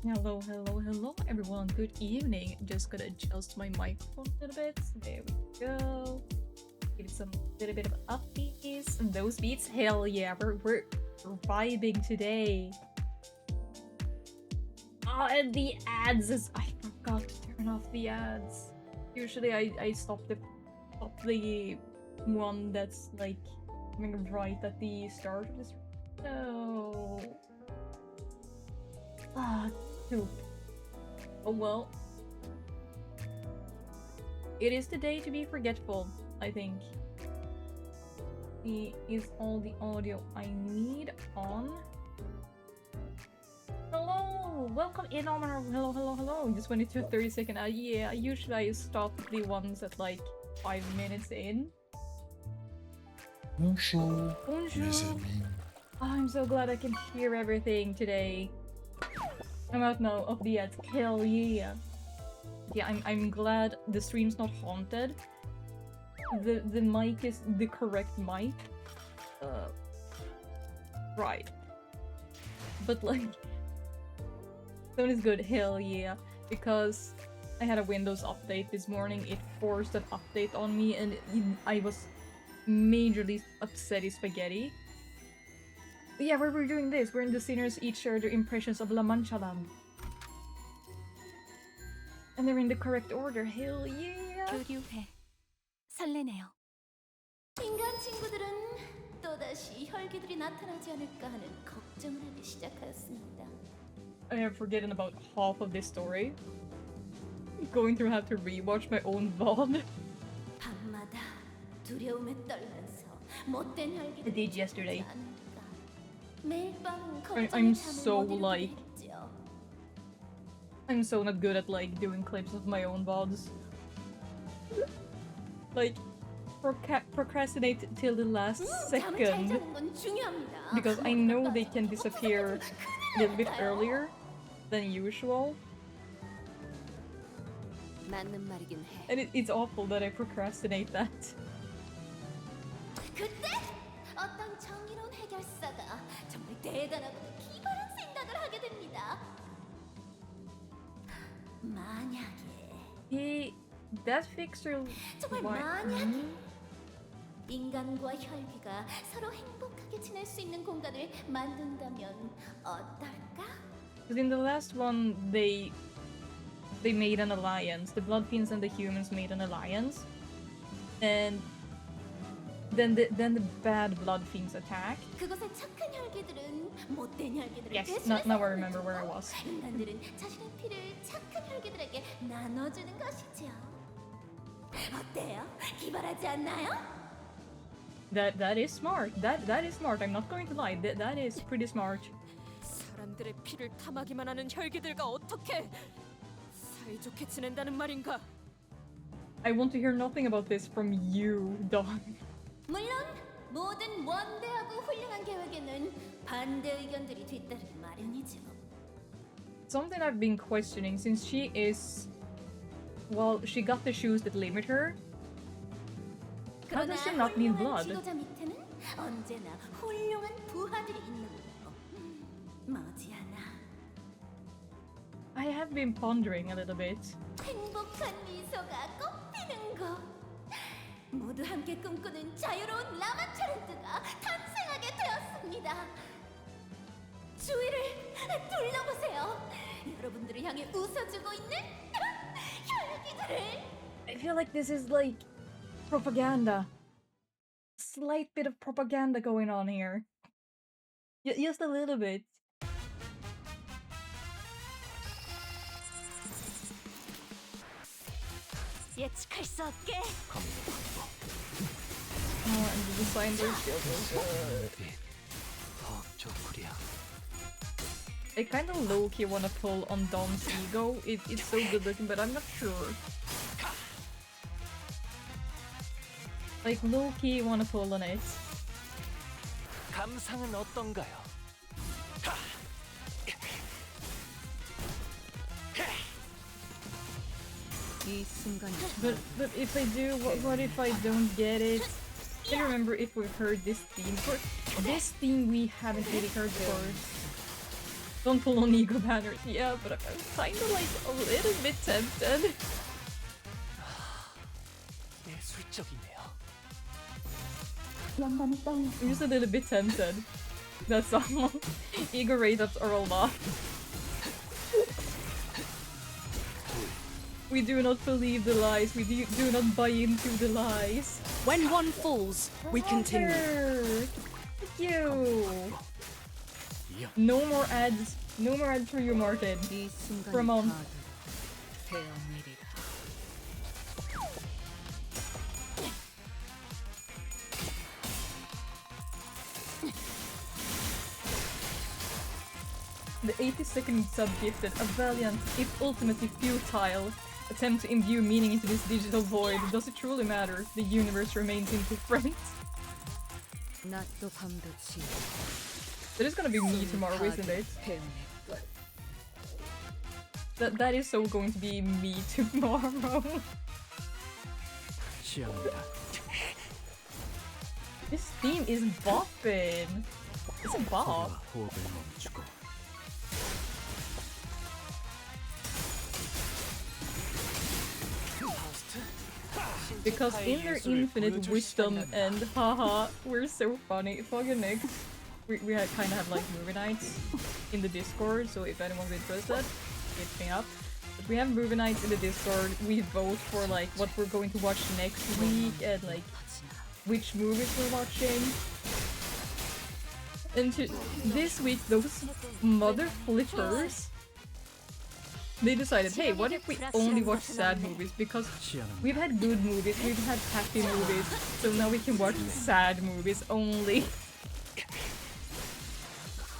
Hello, hello, hello, everyone. Good evening. Just gonna adjust my microphone a little bit. There we go. Give it some little bit of upbeats. And those beats, hell yeah, we're vibing today. Oh, and the ads is I forgot to turn off the ads. Usually I stop the one that's like coming right at the start of this. No. Ah, poop. Oh well. It is the day to be forgetful, I think. Is all the audio I need on? Hello! Welcome in on our hello, hello, hello. Just went into a 30-second ad. Yeah, usually I stop the ones at like 5 minutes in. Bonjour. Bonjour. Mes amis. Oh, I'm so glad I can hear everything today. I'm out now of the ads. Hell yeah. Yeah, I'm glad the stream's not haunted. The mic is the correct mic. Right. But like tone is good, hell yeah. Because I had a Windows update this morning, it forced an update on me and I was majorly upsetty spaghetti. But yeah, we're doing this. We're in the sinners each share their impressions of La Mancha Land. And they're in the correct order. Hell yeah! 교류회 설레네요. 인간 친구들은 또다시 혈기들이 나타나지 않을까 하는 걱정을 하기 시작하였습니다. I am forgetting about half of this story. Going through how to rewatch my own VOD. 밤마다 두려움에 떨면서 못된 I 혈기들이 did yesterday. 매일 밤 I'm 걱정의 so 잠을 못 like 이루게 했죠. I'm so not good at like doing clips of my own VODs. Like procrastinate till the last 잠을 잘 second 자는 건 중요합니다. because I know they can disappear a little bit earlier than usual. 맞는 말이긴 해. And it's awful that I procrastinate that. 그때 어떤 정의로운 해결사가 정말 대단하고 기발한 생각을 하게 됩니다. 만약에 That fixer 정말 만약에 인간과 혈기가 서로 행복하게 지낼 수 있는 공간을 만든다면 어떨까? Because in the last one they made an alliance. The Blood Fiends and the humans made an alliance. And then the bad Blood Fiends attacked. 그곳의 착한 혈기들은 못된 혈기들을 Yes, now I remember where I was. 인간들은 자신의 피를 착한 혈기들에게 나눠주는 것이죠. 어때요? 기발하지 않나요? That is smart. That is smart. I'm not going to lie. That is pretty smart. 사람들의 피를 탐하기만 하는 혈기들과 어떻게 사이좋게 지낸다는 말인가? I want to hear nothing about this from you, dog. 물론 모든 원대하고 훌륭한 계획에는 반대 의견들이 뒤따르기 마련이죠. Something I've been questioning since she is, well, she got the shoes that limit her. How does she not need blood? 지도자 밑에는 언제나 훌륭한 부하들이 있는 거고 머지않아 I have been pondering a little bit. 행복한 미소가 꽃피는 곳 모두 함께 꿈꾸는 자유로운 라마차렌트가 탄생하게 되었습니다. 주위를 둘러보세요. 여러분들을 향해 웃어주고 있는 혈기들을. I feel like this is like propaganda. Slight bit of propaganda going on here. Just a little bit. 예측할 수 없게. Oh, and the designs are still so good. I kind of low-key want to pull on Dom's ego. It's so good looking, but I'm not sure. Like low-key want to pull on it. 감상은 어떤가요? 이 순간이 But if I do, what if I don't get it? I can't remember if we've heard this theme for this theme we haven't really heard for Don't pull on ego banners. Yeah, but I'm kinda like a little bit tempted. 예술적이네요. I'm just a little bit tempted. That's all. Ego rate-ups are all off. We do not believe the lies. We do not buy into the lies. When one falls, we continue. Thank you. No more ads. No more ads for you, Martin. 이 순간이 For a month. 가득 되어내리라. The 82nd sub gifted a valiant, if ultimately futile, attempt to imbue meaning into this digital void. Does it truly matter? The universe remains indifferent. 낮도 밤도 지. That is gonna be me tomorrow, isn't it? That is so going to be me tomorrow. 시원합니다. This theme is bopping. It's a bop. 호흡을 멈추고 Because in their infinite wisdom and haha, we're so funny. Fucking Nick. We kind of have like movie nights in the Discord, so if anyone's interested, hit me up. But we have movie nights in the Discord. We vote for like what we're going to watch next week and like which movies we're watching. And this week, those mother flippers, they decided, hey, what if we only watch sad movies? Because we've had good movies, we've had happy movies, so now we can watch sad movies only.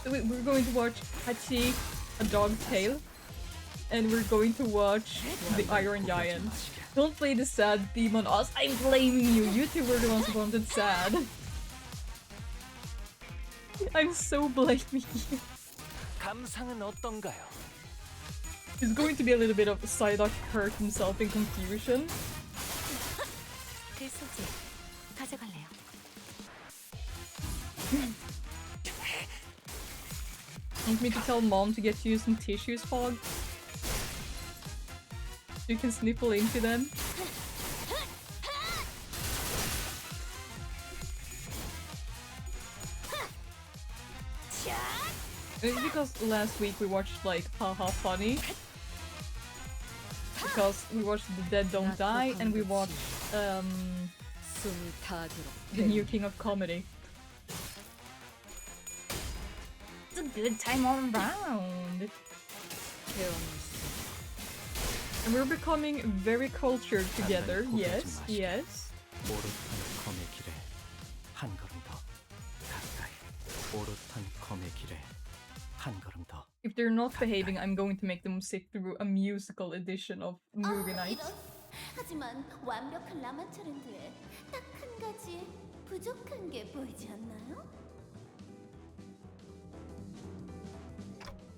So we're going to watch Hachi, A Dog's Tale, and we're going to watch The Iron Giant. Don't play the sad theme on us. I'm blaming you. You two were the ones who wanted sad. I'm so blaming you. 감상은 어떤가요? It's going to be a little bit of Psyduck hurt himself in confusion. 그 소재 가져갈래요. Want me to tell mom to get you some tissues, Fog? You can snipple into them. It's because last week we watched like Haha Funny. Because we watched The Dead Don't Die and we watched 숨이 다 들어. The New King of Comedy. It's a good time all around. And we're becoming very cultured together. Yes, yes. 오롯한 검의 길에 한 걸음 더 가까이. 오롯한 검의 길에 한 걸음 더. If they're not behaving, I'm going to make them sit through a musical edition of movie nights. 하지만 완벽한 라만 챌린드에 딱 한 가지 부족한 게 보이지 않나요?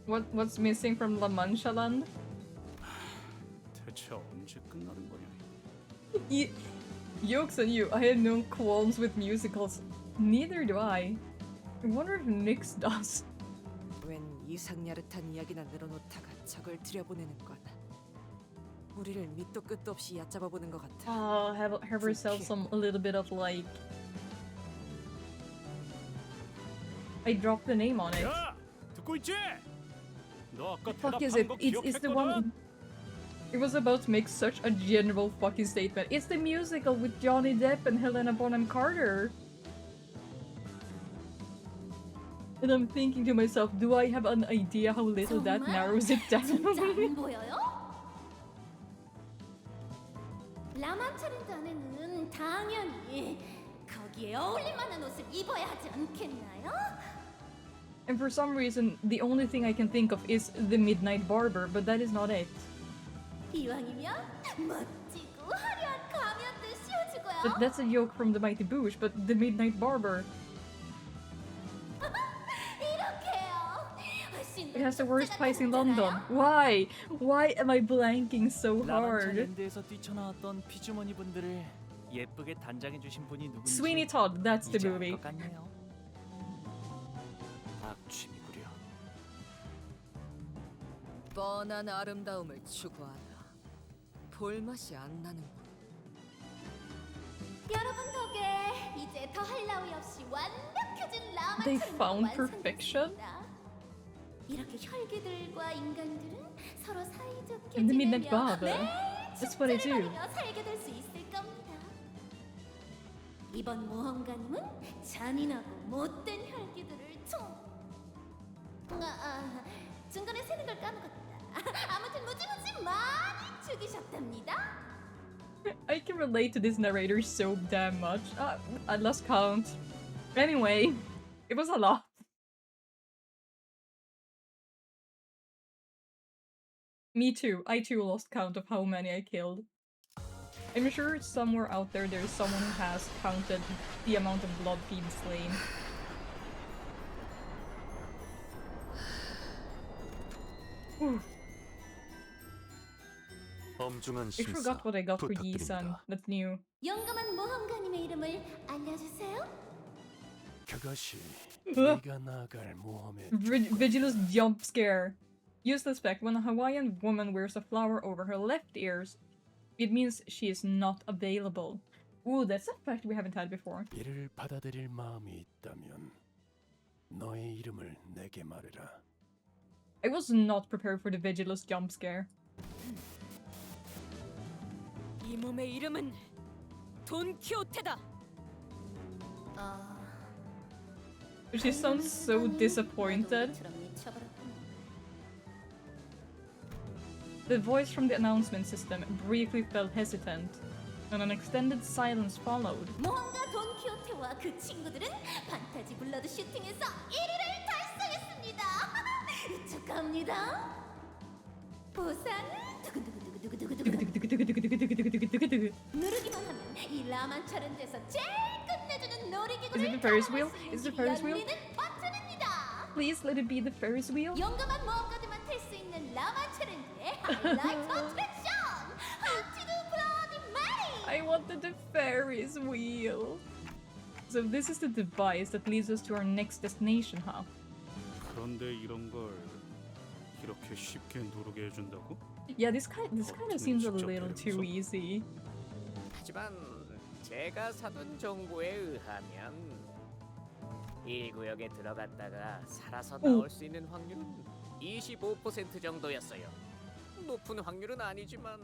What's missing from La Mancha Land? 대체 언제 끝나는 거냐? Yokes on you, I had no qualms with musicals. Neither do I. I wonder if Nyx does. 웬 이상야릇한 이야기나 늘어놓다가 적을 들여보내는 건 우리를 밑도 끝도 없이 얕잡아 보는 것 같아. Have herself a little bit of like... I dropped the name on it. 야, 듣고 있지? 너 아까 Fuck is it? 대답한 거 It's the one... It was about to make such a general fucking statement. It's the musical with Johnny Depp and Helena Bonham Carter. And I'm thinking to myself, do I have an idea how little that 정말? narrows it down? 진짜 안 보여요? 라만 챌린드 안에는 당연히 거기에 어울릴 만한 옷을 입어야 하지 않겠나요? And for some reason, the only thing I can think of is the Midnight Barber, but that is not it. 이왕이면 멋지고 화려한 가면도 씌워주고요. But that's a joke from the Mighty Boosh, but the Midnight Barber. 이렇게요. It has the worst pies in London. Why? Why am I blanking so hard? 라만차랜드에서 뛰쳐나왔던 피주머니 분들을 예쁘게 단장해 주신 분이 누군지 Sweeney Todd, that's the 이제 알 movie. 것 같네요. 악취미구려. 뻔한 아름다움을 추구하다 볼맛이 안 나는군. 여러분 덕에 이제 더할 나위 없이 완벽해진 라마 They 차림도 found perfection? 완성됐습니다. 이렇게 혈기들과 인간들은 서로 사이좋게 In the Midnight 지내며 Barber. 매일 That's what I 축제를 do. 벌이며 살게 될 수 있을 겁니다. 이번 모험가님은 잔인하고 못된 혈기들을 중간에 세는 걸 까먹었다. 아무튼 무지무지 많이 죽이셨답니다. I can relate to this narrator so damn much. I lost count. Anyway, it was a lot. Me too. I too lost count of how many I killed. I'm sure somewhere out there there's someone who has counted the amount of blood fiends slain. Whew. 엄중한 I 심사 forgot what I got for Yi-san. 부탁드립니다. That's new. 용감한 모험가님의 이름을 알려주세요. 그것이 Ugh. 네가 나갈 모험의 Vigilous jump scare. Useless fact: when a Hawaiian woman wears a flower over her left ears, it means she is not available. Ooh, that's a fact we haven't had before. 이를 받아들일 마음이 있다면 너의 이름을 내게 말해라. I was not prepared for the Vigilous jump scare. 이 몸의 이름은 돈키호테다. She sounds so disappointed. The voice from the announcement system briefly felt hesitant, and an extended silence followed. 모험가 돈키호테와 그 친구들은 판타지 블러드 슈팅에서 1위를 달성했습니다. 축하합니다. 보상은 두구두구두구두구두구두구두구두구 누르기만 하면 이 라만 챌린지에서 제일 끝내주는 놀이기구를 Is it the Ferris wheel? 경험할 수 Is it the 있는 Ferris wheel? 열리는 버튼입니다. Please let it be the Ferris wheel. 용감한 모험가들만 탈 수 있는 라만 챌린지의 하이라이트 어트랙션 하티드 블러디 메리. I wanted the Ferris wheel. So this is the device that leads us to our next destination, huh? 그런데 이런 걸 이렇게 쉽게 누르게 해준다고? Yeah, this kind of seems a little too easy. 하지만 제가 사둔 정보에 의하면 1구역에 들어갔다가 살아서 나올 수 있는 확률은 25% 정도였어요. 높은 확률은 아니지만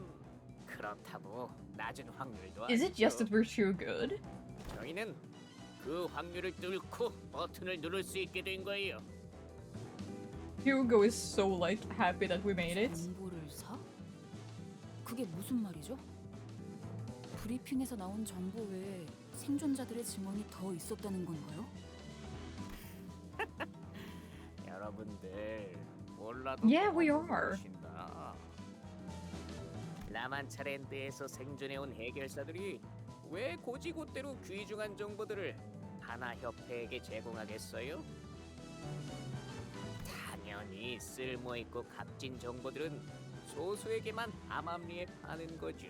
그렇다고 낮은 확률도 Is it just 아니죠. that we're too good? 저희는 그 확률을 뚫고 버튼을 누를 수 있게 된 거예요. Hugo is so like happy that we made it. 정보를 사? 그게 무슨 말이죠? 브리핑에서 나온 정보 외에 생존자들의 증언이 더 있었다는 건가요? 여러분들 몰라도 Yeah, we 너무 are. 모르신다. 라만차랜드에서 생존해온 해결사들이 왜 고지고대로 귀중한 정보들을 하나 협회에게 제공하겠어요? 당연히 쓸모있고 값진 정보들은 소수에게만 암암리에 파는 거죠.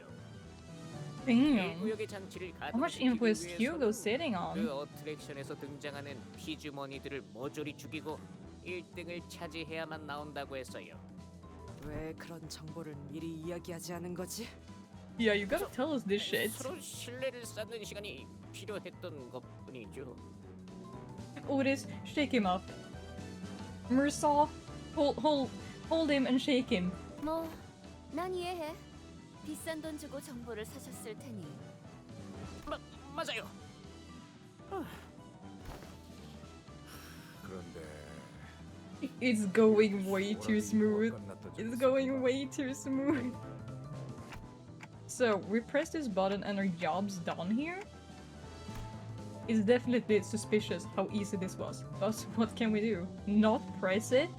Damn. 구역의 장치를 How much info is 가동시키기 Hugo 위해서는 sitting 그 on? 어트랙션에서 등장하는 피주머니들을 모조리 죽이고 1등을 차지해야만 나온다고 했어요. 왜 그런 정보를 미리 이야기하지 않은 거지? Yeah, you gotta tell us this shit. 서로 신뢰를 쌓는 시간이 필요했던 것뿐이죠. Otis, shake him up. Mursaw, hold him and shake him. 뭐, 난 이해해. 비싼 돈 주고 정보를 사셨을 테니. 맞아요. 그런데 It's going way too smooth. It's going way too smooth. So, we press this button and our job's done here? It's definitely suspicious how easy this was. But what can we do? Not press it?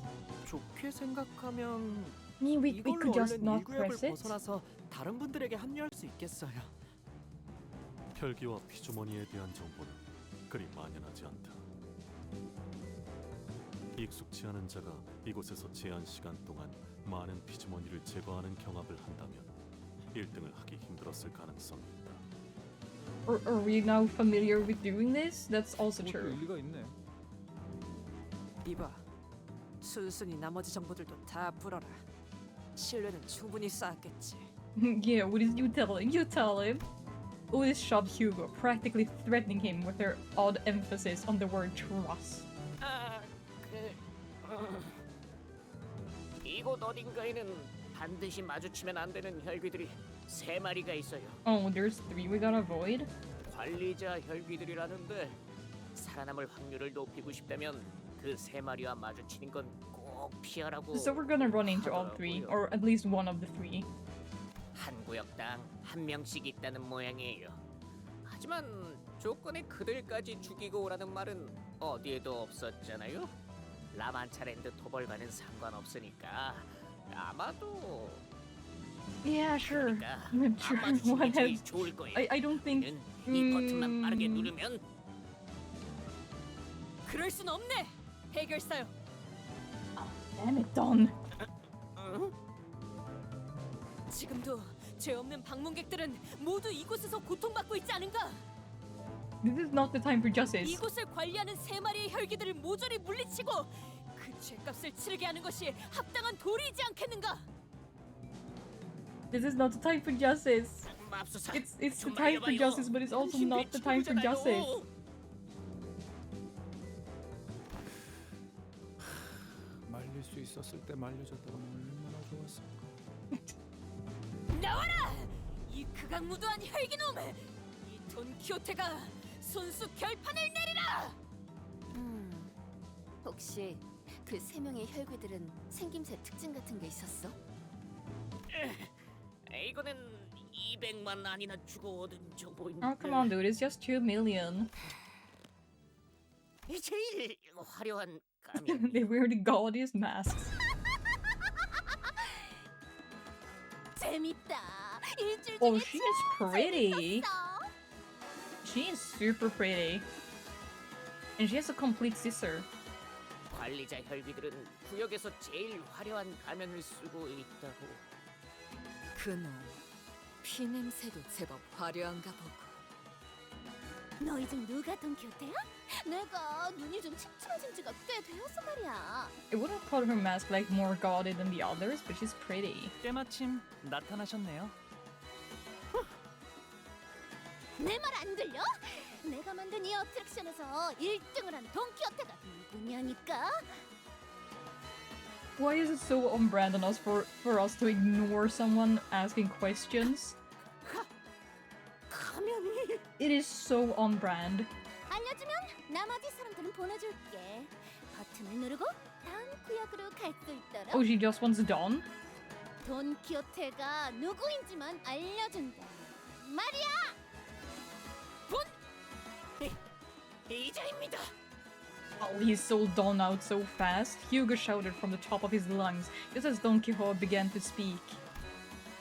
좋게 생각하면 I mean, we 이걸로 could just 얼른 not 이 구역을 press it? 벗어나서 다른 분들에게 합류할 수 있겠어요. 혈기와 피주머니에 대한 정보는 그리 만연하지 않다. 익숙치 않은 자가 이곳에서 제한 시간 동안 많은 피주머니를 제거하는 경합을 한다면 1등을 하기 힘들었을 가능성이 있다. Are we now familiar with doing this? That's also true. 일리가 있네. 이봐, 순순히 나머지 정보들도 다 풀어라. 신뢰는 충분히 쌓았겠지. Yeah, what did you tell him? You tell him. Otis shoved Hugo, practically threatening him with her odd emphasis on the word trust. 이곳 어딘가에는 반드시 마주치면 안 되는 혈귀들이 3마리가 있어요. Oh, there's 3 we gotta avoid? 관리자 혈귀들이라는데 살아남을 확률을 높이고 싶다면 그 3마리와 마주치는 건 꼭 피하라고. So we're gonna run into all 3, or at least one of the 3. 한 구역당 1명씩 있다는 모양이에요. 하지만 조건에 그들까지 죽이고 오라는 말은 어디에도 없었잖아요. 라만차랜드 토벌과는 상관없으니까 아마도. Yeah, sure. 그러니까 I'm sure. 안 마주치는 게 What 제일 else? 좋을 거예요. I don't think. 이 버튼만 빠르게 누르면. 그럴 순 없네. 해결사요. Damn it, Don. 지금도 죄 없는 방문객들은 모두 이곳에서 고통받고 있지 않은가? This is not the time for justice. 이곳을 관리하는 3마리의 혈기들을 모조리 물리치고 그 죄값을 치르게 하는 것이 합당한 도리이지 않겠는가? This is not the time for justice. 맙소사. It's the 좀 time for 말려봐요. justice, but it's also not the time for justice. 말릴 수 있었을 때 말려줬다고 얼마나 좋았을까. 나와라! 이 극악무도한 혈기놈! 이 돈키호테가 손수 결판을 내리라! 혹시 그 3명의 혈귀들은 생김새 특징 같은 게 있었어? 이거는 200만 안이나 주고 얻은 정보인데. Oh, come on, dude. It's just 2 million. 제일 화려한 가면. They wear the gaudiest masks. 재밌다. 일주일 Oh, 중에 she is pretty. 재밌었어. She is super pretty. And she has a complete scissor. 관리자 혈귀들은 구역에서 제일 화려한 가면을 쓰고 있다고. 그놈 피 냄새도 제법 화려한가 보고. 너희 중 누가 돈키호테야? 내가 눈이 좀 침침해진 지가 꽤 되어서 말이야. I wouldn't call her mask like more gaudy than the others, but she's pretty. 때마침 나타나셨네요. 내 말 안 들려? 내가 만든 이 어트랙션에서 1등을 한 돈키호테가 누구냐니까? Why is it so on brand on us for us to ignore someone asking questions? 가면이. It is so on brand. 알려주면 나머지 사람들은 보내줄게. 버튼을 누르고 다음 구역으로 갈 수 있도록. Oh, she just wants Dawn? 돈키호테가 누구인지만 알려준다. 말이야! 이자입니다. Oh, he sold Dawn out so fast. Hugo shouted from the top of his lungs, just as Don Quixote began to speak.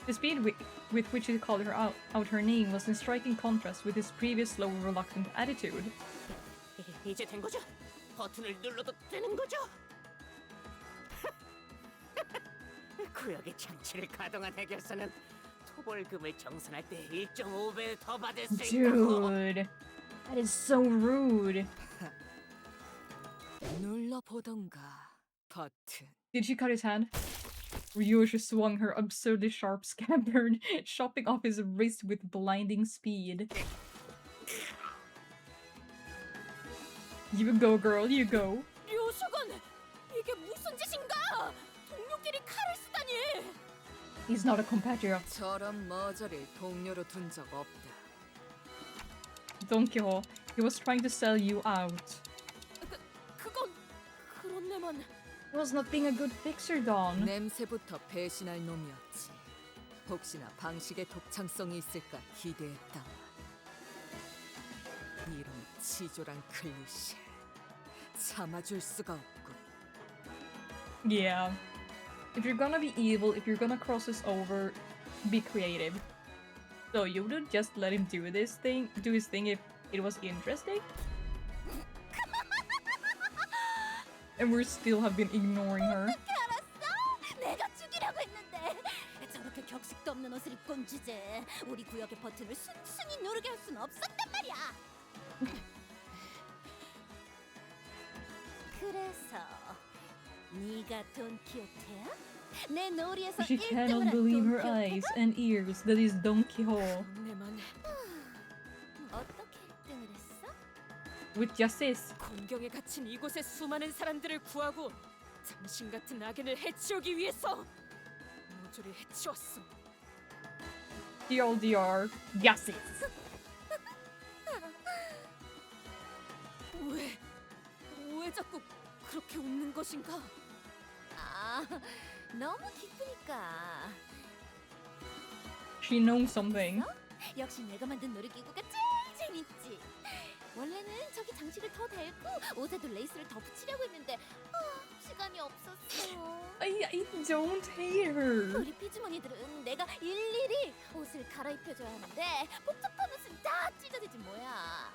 The speed with which he called her out her name was in striking contrast with his previous slow, reluctant attitude. 이제 된 거죠? 버튼을 눌러도 되는 거죠? 구역의 장치를 가동한 해결사는 토벌금을 정산할 때 1.5배 더 받을 수 있다고. Dude, that is so rude. 눌러보던가 버튼. Did she cut his hand? Ryosha swung her absurdly sharp scabbard, chopping off his wrist with blinding speed. You go, girl, you go. 류수건! 이게 무슨 짓인가? 동료끼리 칼을 쓰다니! He's not a compatriot. 저런 머저리를 동료로 둔 적 없다. Don Quixote, he was trying to sell you out. 그건 그렇네만. He was not being a good fixer, Don. 냄새부터 배신할 놈이었지. 혹시나 방식에 독창성이 있을까 기대했다. 이런 치졸한 클리셰 참아줄 수가 없군. Yeah. If you're gonna be evil, if you're gonna cross us over, be creative. So you would just let him do his thing if it was interesting? And we still have been ignoring her. 어떻게 알았어? 내가 죽이려고 했는데 저렇게 격식도 없는 옷을 입고 온 주제에 우리 구역의 버튼을 순순히 누르게 할 수는 없었단 말이야. 그래서 네가 돈키호테야? 내 놀이에서 She 1등을 cannot 한 believe her 돈 eyes and ears. That is Don Quixote 내만 어떻게 1등을 했어? with justice. 공경에 갇힌 이곳의 수많은 사람들을 구하고 당신 같은 악인을 해치우기 위해서 모조리 해치웠어. TLDR, justice. 왜 자꾸 그렇게 웃는 것인가? 아, 너무 기쁘니까. She knows something. 역시 내가 만든 놀이기구가 제일 재밌지. 원래는 저기 장식을 더 달고 옷에도 레이스를 더 붙이려고 했는데 시간이 없었어. I don't hate her. 우리 피즈머니들은 내가 일일이 옷을 갈아입혀줘야 하는데 복잡한 옷은 다 찢어지지 뭐야.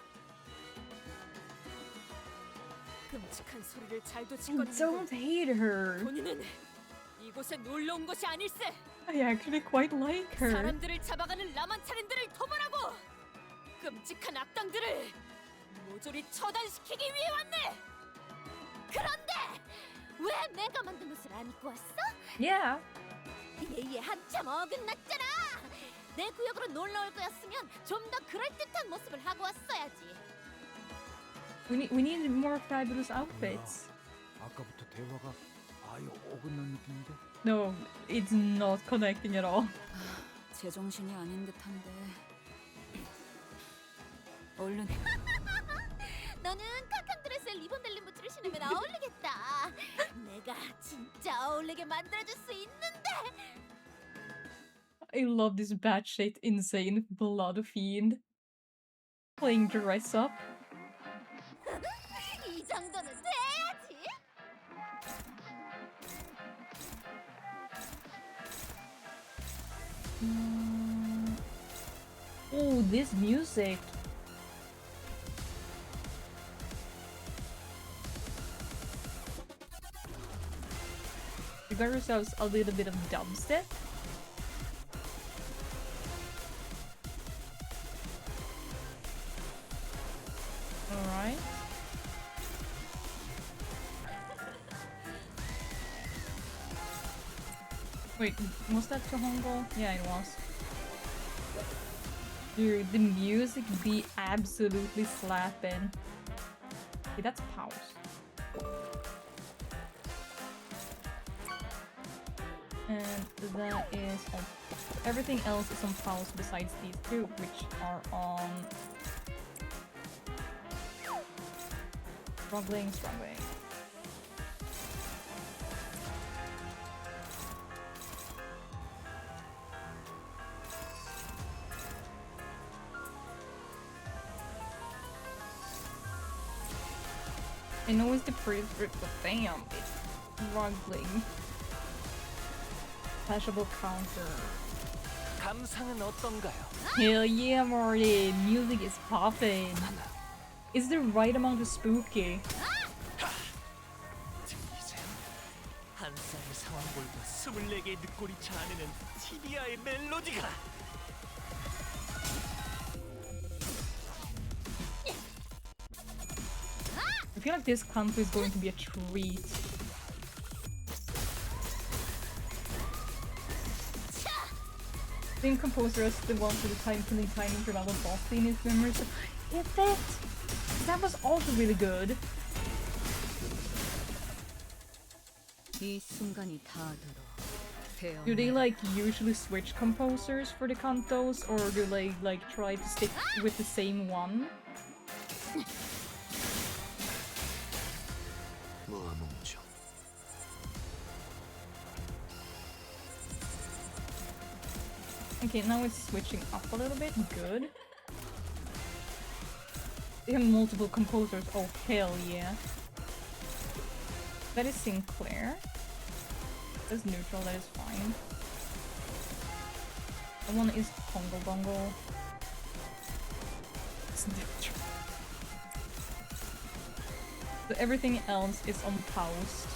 끔찍한 소리를 잘도 I 짓거리는데 don't hate her. 본인은 이곳에 놀러 온 것이 아닐세. I actually quite like her. 사람들을 잡아가는 라만차린들을 도발하고 끔찍한 악당들을 모조리 처단시키기 위해 왔네. 그런데 왜 내가 만든 옷을 안 입고 왔어? Yeah. 얘 한참 어긋났잖아. 내 구역으로 놀러 올 거였으면 좀 더 그럴듯한 모습을 하고 왔어야지. We need more fabulous outfits. 아까부터 대화가 아예 어긋난 느낌인데. No, it's not connecting at all. 제정신이 아닌 듯한데. 얼른 너는 카칸 드레스에 리본 달린 부츠를 신으면 어울리겠다. 내가 진짜 어울리게 만들어줄 수 있는데. I love this batshit insane blood fiend playing dress up. 이 정도는 돼야지. Oh, this music. We got ourselves a little bit of dubstep. Alright. Wait, was that Tohongo? Yeah, it was. Dude, the music be absolutely slapping. Okay, that's pause. And that is on. Everything else is on pause besides these two, which are on. Struggling. I know it's the first rip, but damn, it's struggling. Flashable counter. 감상은 어떤가요? Hell yeah, Marty! Music is popping. It's the right amount of spooky. 들리세요? 한 쌍의 상황볼과 24개의 늑골이 자아내는 티비아의 멜로디가 I feel like this counter is going to be a treat. Same composer as the one for the time-killing tiny interval boss scene is memories. Get that! That was also really good. 이 순간이 다하도록 Do they like usually switch composers for the cantos, or do they like try to stick with the same one? Okay, now it's switching up a little bit. Good. They have multiple composers. Oh, hell yeah. That is Sinclair. That's neutral, that is fine. The one is Pongo Bongo. It's neutral. So everything else is on pause.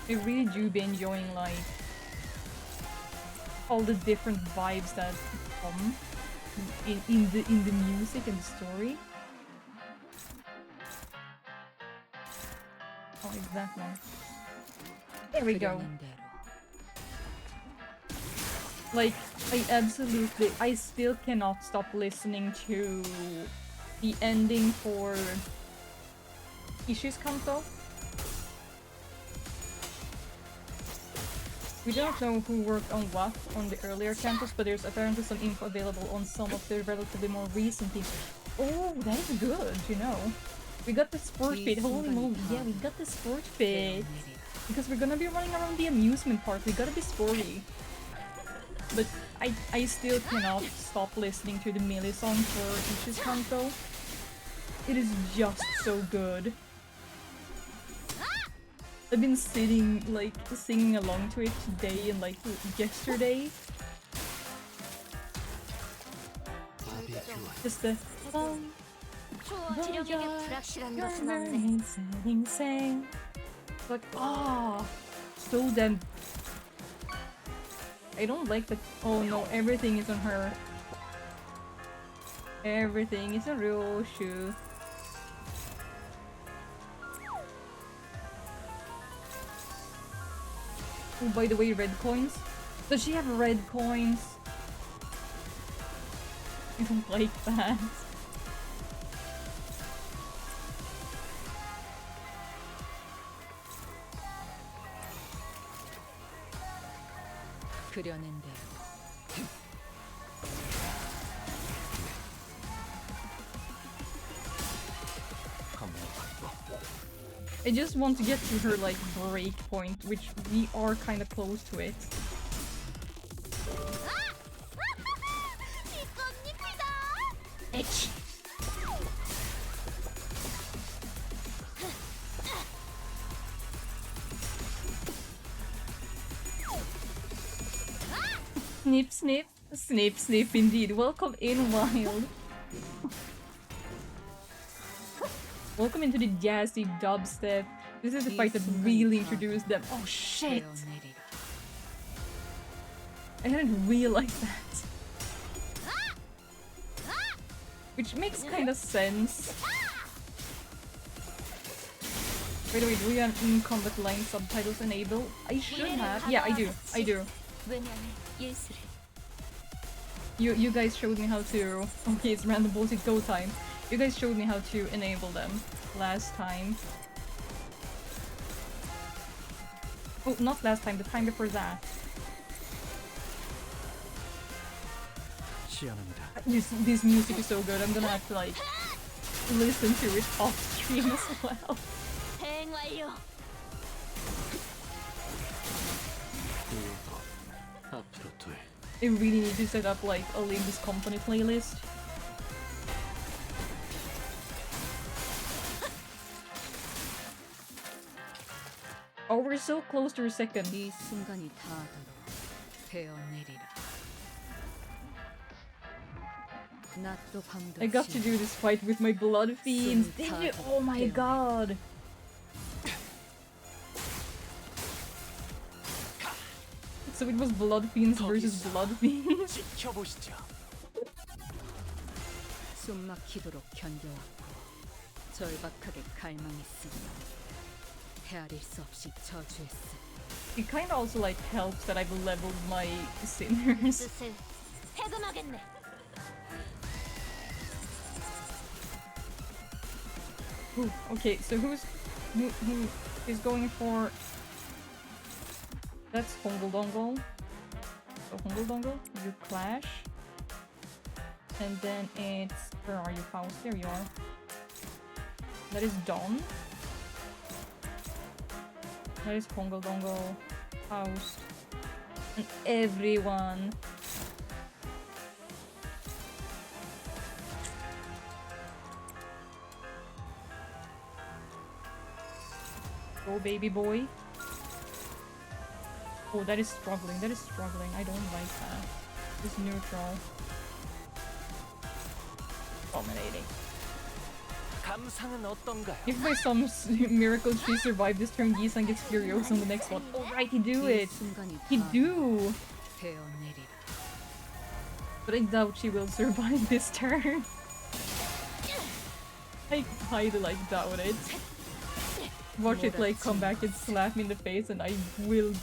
I really do be enjoying like all the different vibes that come in the music and the story. Oh, it's that one. There we go. 그려낸 대로. Like, I still cannot stop listening to the ending for Ishi's Kanto. We don't know who worked on what on the earlier cantos, but there's apparently some info available on some of the relatively more recent things. Oh, that is good, you know. We got the sport fit, holy moly, yeah, we got the sport fit. Because we're gonna be running around the amusement park, we gotta be sporty. But I still cannot stop listening to the melee song for Ishi's Kanto. It is just so good. I've been sitting, like, singing along to it today and, like, yesterday. Just the... Like, ah, so damn... I don't like the... Oh no, everything is on her. Everything is on Ryoshu. Oh, by the way, red coins. Does she have red coins? I don't like that. 그려낸 대로. I just want to get to her, like, break point, which we are kind of close to it. Itch. Snip, snip, snip, snip, indeed. Welcome in, Wild. Welcome into the jazzy dubstep. This is the fight that really introduced them. Oh shit! I hadn't realized that. Which makes kind of sense. By the way, do we have in-combat line subtitles enabled? I should have. Yeah, I do. I do. You guys showed me how to... Okay, it's random bullshit go time. You guys showed me how to enable them last time. Oh, not last time, the time before that. This music is so good, I'm gonna have to, like, listen to it off stream as well. I really need to set up, like, a Limbus Company playlist. Oh, we're so close to her second. 이 순간이 닿도록 되어내리라. 낮도 밤도 I got to do this fight with my blood fiends. Did you? Oh my god. So it was blood fiends versus blood fiends. 숨막히도록 견뎌왔고 절박하게 갈망했으며 헤아릴 수 없이 저주했음. It kind of also like helps that I've leveled my sinners. Ooh, okay, so who is going for? That's Hongle Dongle. So Hongle Dongle, you clash, and then it's where are you, Faust? There you are. That is Dawn. That is Hongle Dongle, Faust, and everyone. Go, baby boy. Oh, that is struggling. That is struggling. I don't like that. It's neutral. Dominating. If by some miracle she survived this turn, Gisan gets furious on the next one. Oh right, he do it. He do. 되어내리라. But I doubt she will survive this turn. I highly like doubt it. Watch it like come back and slap me in the face and I will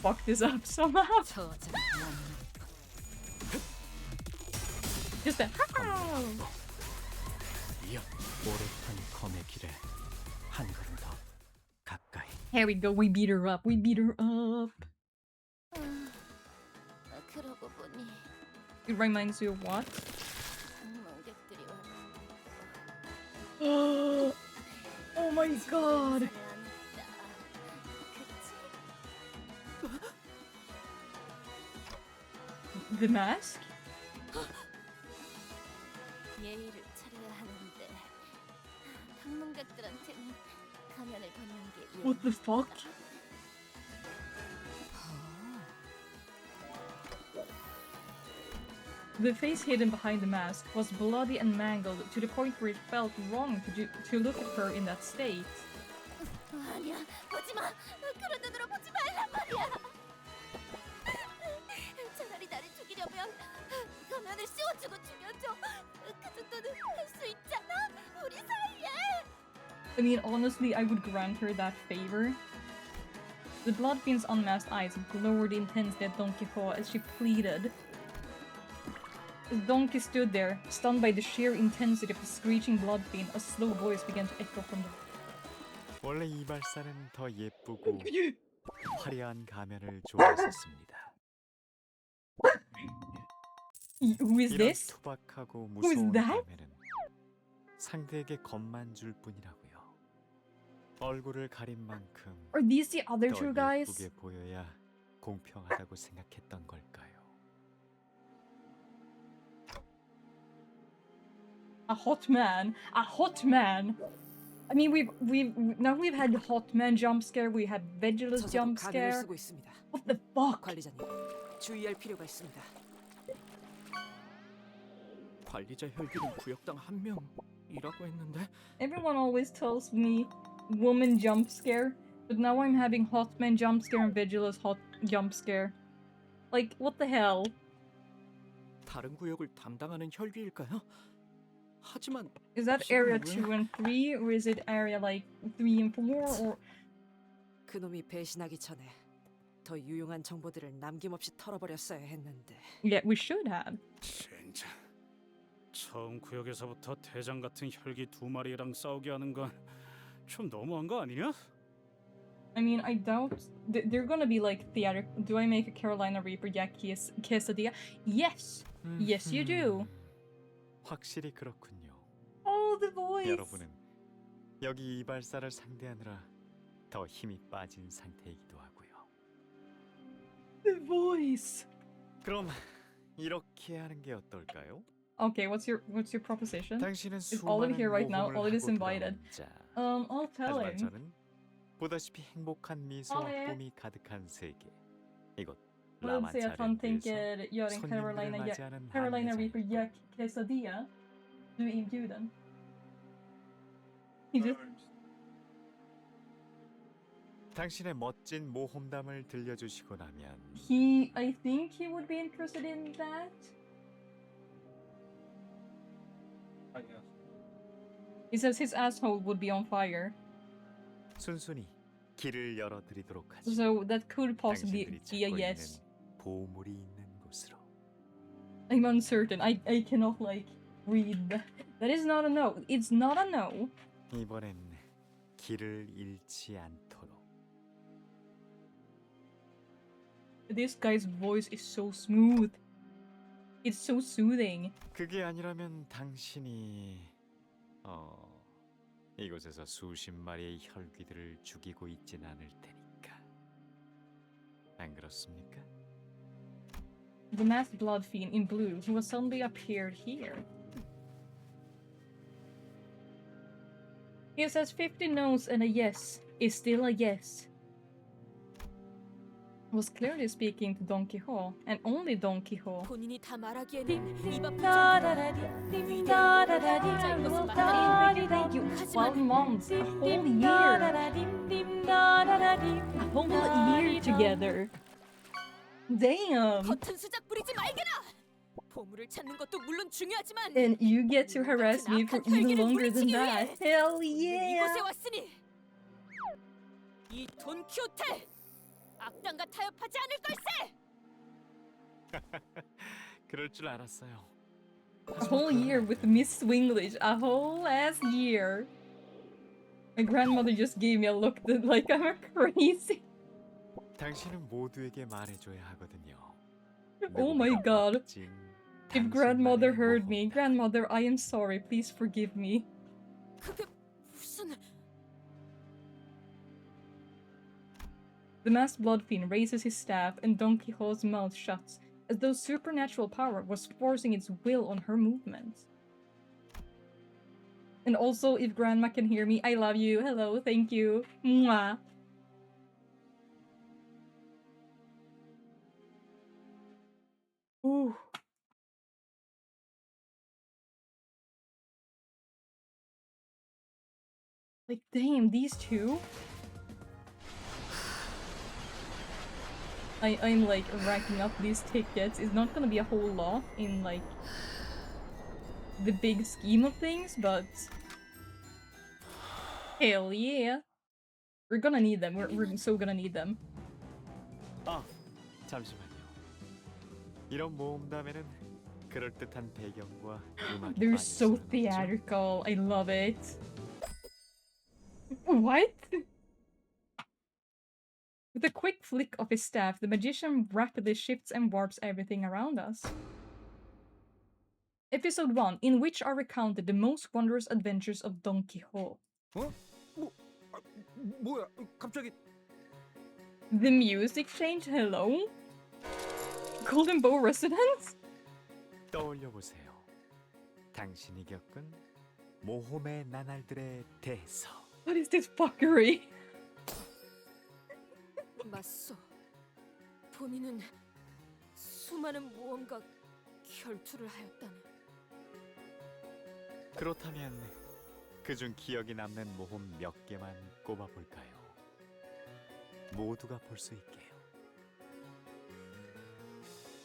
fuck this up somehow. 저장 Just a how. 오롯한 검의 길에 한 걸음 더 가까이. Here we go, we beat her up, we beat her up. 그러고 보니 It reminds you of what? 방문객들이 Oh my god. The mask? 예의를 차려야 하는데 방문객들한테는 가면을 벗는 게 What the fuck? The face hidden behind the mask was bloody and mangled to the point where it felt wrong to look at her in that state. 아니야, 보지 마. 그런 눈으로 보지 말란 말이야. 차라리 나를 죽이려면 가면을 씌워주고 죽여줘. 그 정도는 할 수 있잖아. 우리 사이에. I mean, honestly, I would grant her that favor. The Bloodfiend's unmasked eyes glowed intensely at Don Quixote as she pleaded. As Donkey stood there, stunned by the sheer intensity of the screeching Bloodfiend, a slow voice began to echo from the... 원래 이발사는 더 예쁘고 화려한 가면을 좋아했었습니다. Who is 이런 this? 투박하고 Who is 무서운 that? 가면은 상대에게 겁만 줄 뿐이라고요. 얼굴을 가린 만큼 Are these the other 더 two guys? 예쁘게 보여야 공평하다고 생각했던 걸까요? A hot man. A hot man. I mean, we've had hot man jump scare. We had Vegelus 저자도 jump 가면을 scare. 쓰고 있습니다. What the fuck? 관리자님, 주의할 필요가 있습니다. 관리자 혈기는 구역당 한 명이라고 했는데 Everyone always tells me woman jump scare, but now I'm having hot man jump scare and Vegelus hot jump scare. Like, what the hell? 다른 구역을 담당하는 혈기일까요? 하지만 Is that 지금 area 왜- 2 and 3, or is it area like 3 and 4, or... 그놈이 배신하기 전에 더 유용한 정보들을 남김없이 털어버렸어야 했는데. Yeah, we should have. 젠장. 처음 구역에서부터 대장 같은 혈기 두 마리랑 싸우게 하는 건 좀 너무한 거 아니냐? I mean, I doubt they're gonna be like theatric. Do I make a Carolina Reaper quesadilla? Yes! Yes, you do! 확실히 그렇군요. Oh, the voice! 여러분은 여기 이발사를 상대하느라 더 힘이 빠진 상태이기도 하고요. The voice! 그럼 이렇게 하는 게 어떨까요? Okay, what's your proposition? 당신은 Is Olive here right now? 모험을 Olive is 하고 invited. 돌아온 자. I'll tell 하지만 him. 저는 보다시피 행복한 미소와 Olive. 꿈이 가득한 세계. 이곳 Olive säger att han 라마차렌드에서 tänker göra en 손님들을 맞이하는 Carolina 한여자입니다. Reaper quesadilla. Du är inbjuden. He just... 당신의 멋진 모험담을 들려주시고 나면 I think he would be interested in that. He says his asshole would be on fire. 순순히 길을 열어드리도록 하죠. So that could possibly 당신들이 be a 찾고 yes. 있는 보물이 있는 곳으로. I'm uncertain. I cannot like read. That is not a no. It's not a no. 이번엔 길을 잃지 않도록. This guy's voice is so smooth. It's so soothing. 그게 아니라면 당신이 이곳에서 수십 마리의 혈귀들을 죽이고 있진 않을 테니까. 안 그렇습니까? The masked blood fiend in blue who has suddenly appeared here. He says 50 no's and a yes is still a yes. Was clearly speaking to Don Quixote, and only Don Quixote. 본인이 다 말하기에는 입 아프죠. Thank you. 12 months, a whole year. A whole year together. Damn. 허튼 수작 부리지 말게라. 보물을 찾는 것도 물론 중요하지만 And you get to harass me for even longer than that. Hell 이곳에 yeah. 왔으니 이 돈키호테 악당과 타협하지 않을 걸세. 그럴 줄 알았어요. A whole year with Miss Swinglish. A whole ass year. My grandmother just gave me a look that like I'm crazy. 당신은 모두에게 말해줘야 하거든요. Oh my god. 멋진 If grandmother 당신만의 heard 모험. me, grandmother, I am sorry. Please forgive me. 그게 무슨 The masked blood fiend raises his staff and Don Quixote's mouth shuts, as though supernatural power was forcing its will on her movements. And also, if grandma can hear me, I love you. Hello, thank you. Mwah. Ooh. Like, damn, these two? I'm like racking up these tickets. It's not gonna be a whole lot in like the big scheme of things, but hell yeah. We're gonna need them. We're so gonna need them. 아, 잠시만요. 이런 모험담에는 그럴듯한 배경과 음악이 They're so 빠졌어야 하죠. theatrical. I love it. What? With a quick flick of his staff, the magician rapidly shifts and warps everything around us. Episode 1, in which are recounted the most wondrous adventures of Don Quixote. 어? 뭐야? 갑자기 The music change? Hello? Golden Bow residents? 떠올려 보세요. 당신이 겪은 모험의 나날들에 대해서. What is this fuckery? 맞소. 본인은 수많은 모험과 결투를 하였다네. 그렇다면 그중 기억이 남는 모험 몇 개만 꼽아볼까요? 모두가 볼 수 있게요.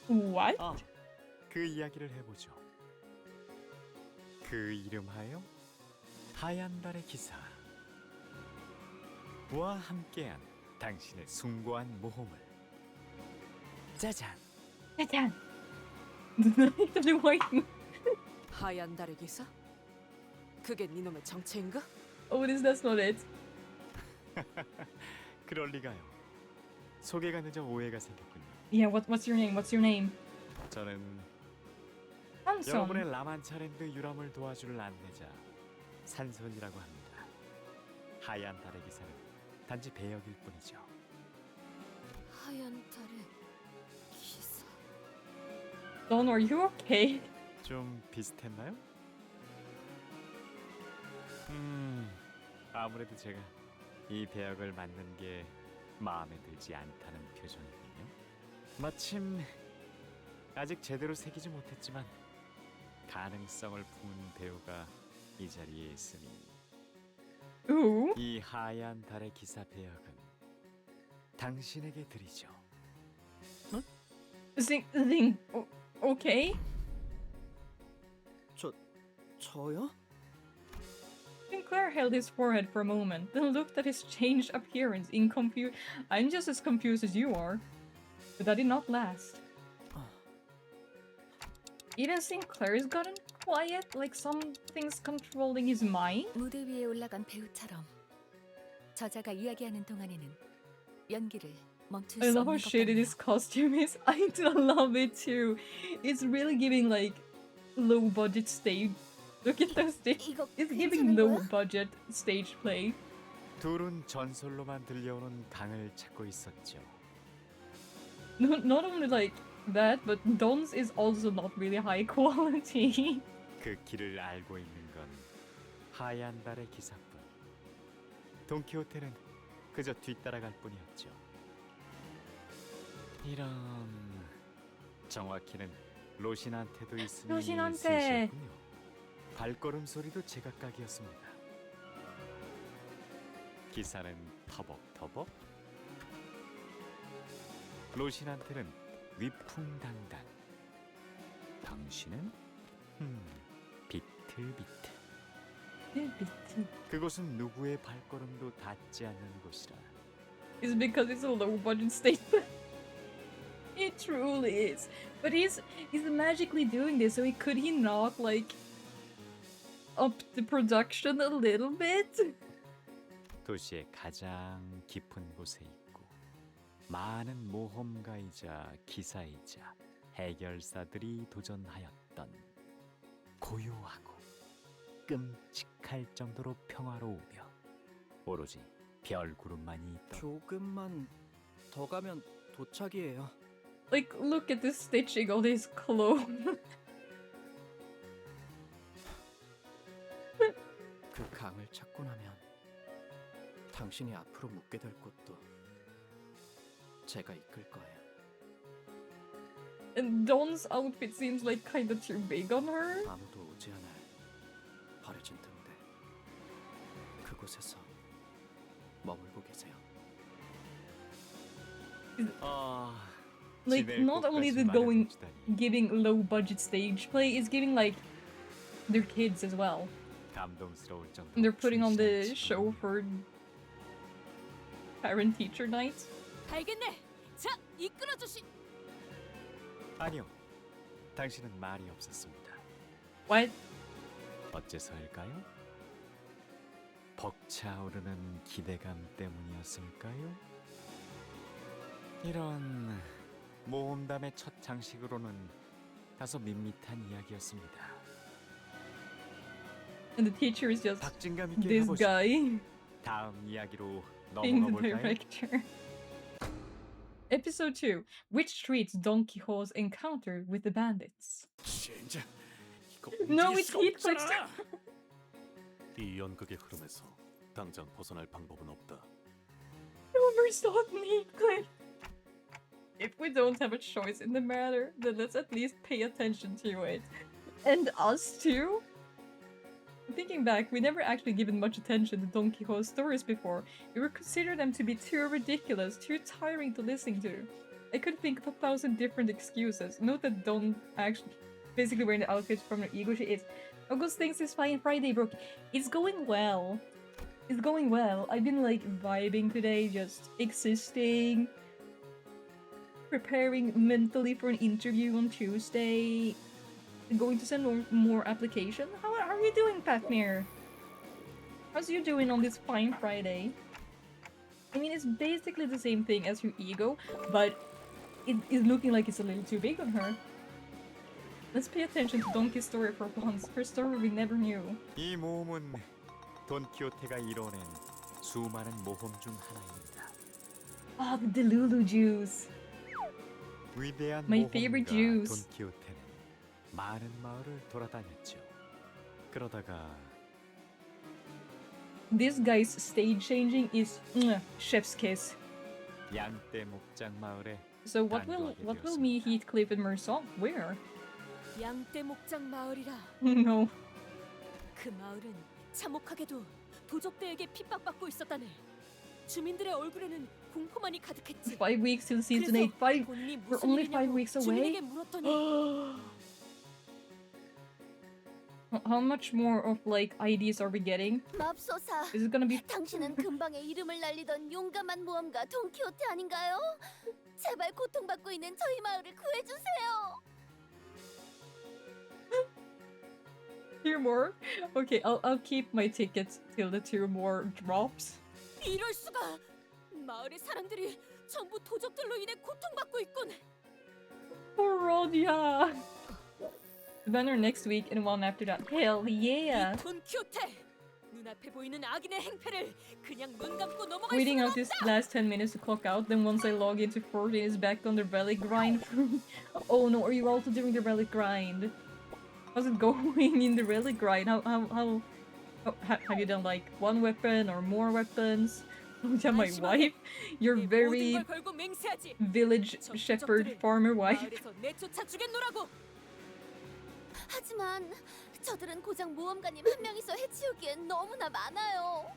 What? 아, 그 이야기를 해보죠. 그 이름하여 하얀 달의 기사. 와 함께한 당신의 숭고한 모험을. 짜잔. 짜잔. The Night of the White Moon. 하얀 달의 기사? 그게 니놈의 정체인가? Oh, that's not it. 그럴 리가요. 소개가 늦어 오해가 생겼군요. Yeah, what's your name? What's your name? 저는 Hanson. 여러분의 라만차랜드 유람을 도와줄 안내자 산손이라고 합니다. 하얀 달의 기사는 단지 배역일 뿐이죠. 하얀 달의 기사. Don, are you okay? 좀 비슷했나요? 아무래도 제가 이 배역을 맡는 게 마음에 들지 않다는 표정이군요. 마침 아직 제대로 새기지 못했지만 가능성을 품은 배우가 이 자리에 있으니 Ooh. 이 하얀 달의 기사 배역은 당신에게 드리죠. Okay. 저요? Sinclair held his forehead for a moment, then looked at his changed appearance in I'm just as confused as you are. But that did not last. Even Sinclair's gotten quiet, like something's controlling his mind? 무대 위에 올라간 배우처럼 저자가 이야기하는 동안에는 연기를 멈출 I 수 love how 없는 것 shitty 같네요. this costume is. I do love it too. It's really giving like low budget stage. Look at those things. 이거 It's 괜찮은 giving low 거야? budget stage play. 둘은 전설로만 들려오는 강을 찾고 있었죠. Not only like that, but Don's is also not really high quality. 그 길을 알고 있는 건 하얀 달의 기사뿐. 돈키호테는 그저 뒤따라갈 뿐이었죠. 이런 정확히는 로신한테도 있으니 로신한테. 셋이었군요. 발걸음 소리도 제각각이었습니다. 기사는 터벅터벅. 로신한테는 위풍당당. 당신은 비틀비틀. Bitte. 그곳은 누구의 발걸음도 닿지 않는 곳이라. It's because it's a low budget statement. It truly is. But he's magically doing this, so could he not like up the production a little bit? 도시의 가장 깊은 곳에 있고 많은 모험가이자 기사이자 해결사들이 도전하였던 고요하고 끔찍할 정도로 평화로우며 오로지 별구름만이 있던 조금만 더 가면 도착이에요. Like, look at the stitching on his clothes. 그 강을 찾고 나면 당신이 앞으로 묻게 될 곳도 제가 이끌 거예요. And Dawn's outfit seems like kinda too big on her. 아무도 오지 않을 버려진 등대 그곳에서 머물고 계세요. Like, not only is it giving low budget stage play, it's giving like their kids as well. 감동스러울 정도로 And they're putting on the 충실한 show for parent teacher night. 알겠네. 자, 이끌어 주시. 아니요, 당신은 말이 없었습니다. What? 어째서일까요? 벅차오르는 기대감 때문이었을까요? 이런 모험담의 첫 장식으로는 다소 밋밋한 이야기였습니다. And the teacher is just 박진감 있게 this 해보시죠. guy 다음 이야기로 being 넘어가 the 볼까요? director. Episode 2. Which streets Don Quixote encountered with the bandits? 진짜 이거 No, 움직일 it's 수가 Heathcliff's 없잖아. 이 연극의 흐름에서 당장 벗어날 방법은 없다. Overstop me, Cliff. If we don't have a choice in the matter, then let's at least pay attention to it. And us too? Thinking back, we never actually given much attention to Don Quixote's stories before. We would consider them to be too ridiculous, too tiring to listen to. I could think of 1,000 different excuses. Note that Don actually basically wearing the outfits from her ego she is. August thinks it's fine Friday, Brooke. It's going well. It's going well. I've been like vibing today, just existing, preparing mentally for an interview on Tuesday, and going to send more application. How are you doing, Patmir? How's you doing on this fine Friday? I mean, it's basically the same thing as her ego, but it is looking like it's a little too big on her. Let's pay attention to Donkey's story for once. Her story we never knew. 이 모험은 돈키호테가 이뤄낸 수많은 모험 중 하나입니다. Ah, the Delulu juice. 위대한 My favorite 모험가 juice. 돈키호테는 많은 마을을 돌아다녔죠. 그러다가 This guy's stage changing is chef's kiss. 양떼 목장 마을에 So what will me, Heathcliff, and Mersault wear? 양떼 목장 마을이라. No. 그 마을은 참혹하게도 도적들에게 핍박받고 있었다네. 주민들의 얼굴에는 공포만이 가득했지. 5 weeks till season 8. 본인이 We're 무슨 only 5 일이냐고 weeks 주민에게 away. 물었더니 How much more of like ideas are we getting? 맙소사. Is it gonna be? 당신은 근방에 이름을 날리던 용감한 모험가 돈키호테 아닌가요? 제발 고통받고 있는 저희 마을을 구해주세요. Two more? Okay, I'll keep my tickets till the 2 more drops. 이럴 수가. 마을의 사람들이 전부 도적들로 인해 고통받고 있군. Poor Rodia. Banner next week and one after that. Hell yeah! 돈키호테. 눈앞에 보이는 악인의 행패를 그냥 눈 감고 넘어갈 Waiting 수는 out this 없다. last 10 minutes to clock out, then once I log into 14 is back on the relic grind. Oh no, are you also doing the relic grind? How's it going in the relic grind? Have you done like one weapon or more weapons? Yeah, my wife, your 내 모든 very 걸 걸고 맹세하지. village 저 shepherd 도적들을 farmer wife. 마을에서 내쫓아 주겠노라고. 하지만 저들은 고작 모험가님 한 명이서 해치우기엔 너무나 많아요.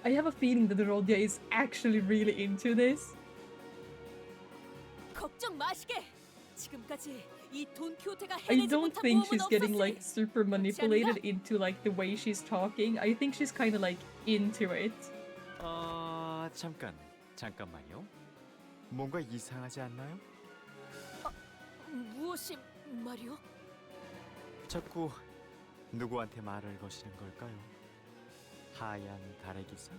I have a feeling that Rodia is actually really into this. 걱정 마시게. 지금까지 이 돈키호테가 I 해내지 don't 못한 think 모험은 she's getting 없었으니. like super manipulated into like the way she's talking. I think she's kind of like into it. 잠깐만요. 뭔가 이상하지 않나요? 무엇이 말이오? 자꾸 누구한테 말을 거시는 걸까요? 하얀 달의 기사?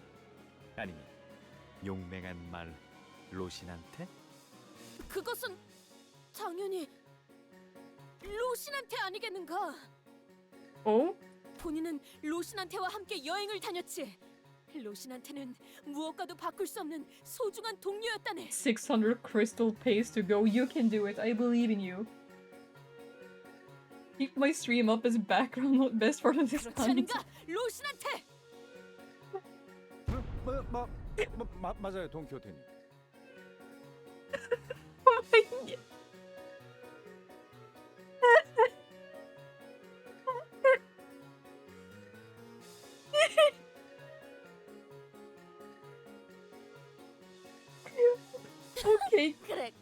아니면 용맹한 말 로신한테? 그것은 당연히 로신한테 아니겠는가? Oh? 본인은 로신한테와 함께 여행을 다녔지. 로신한테는 무엇과도 바꿀 수 없는 소중한 동료였다네. 600 crystal paste to go. You can do it. I believe in you. Keep my stream up as background, not best part of this 그렇지 content. 않은가? 로신한테! 맞아요, 돈키호테님. Oh my god. Okay. 그래,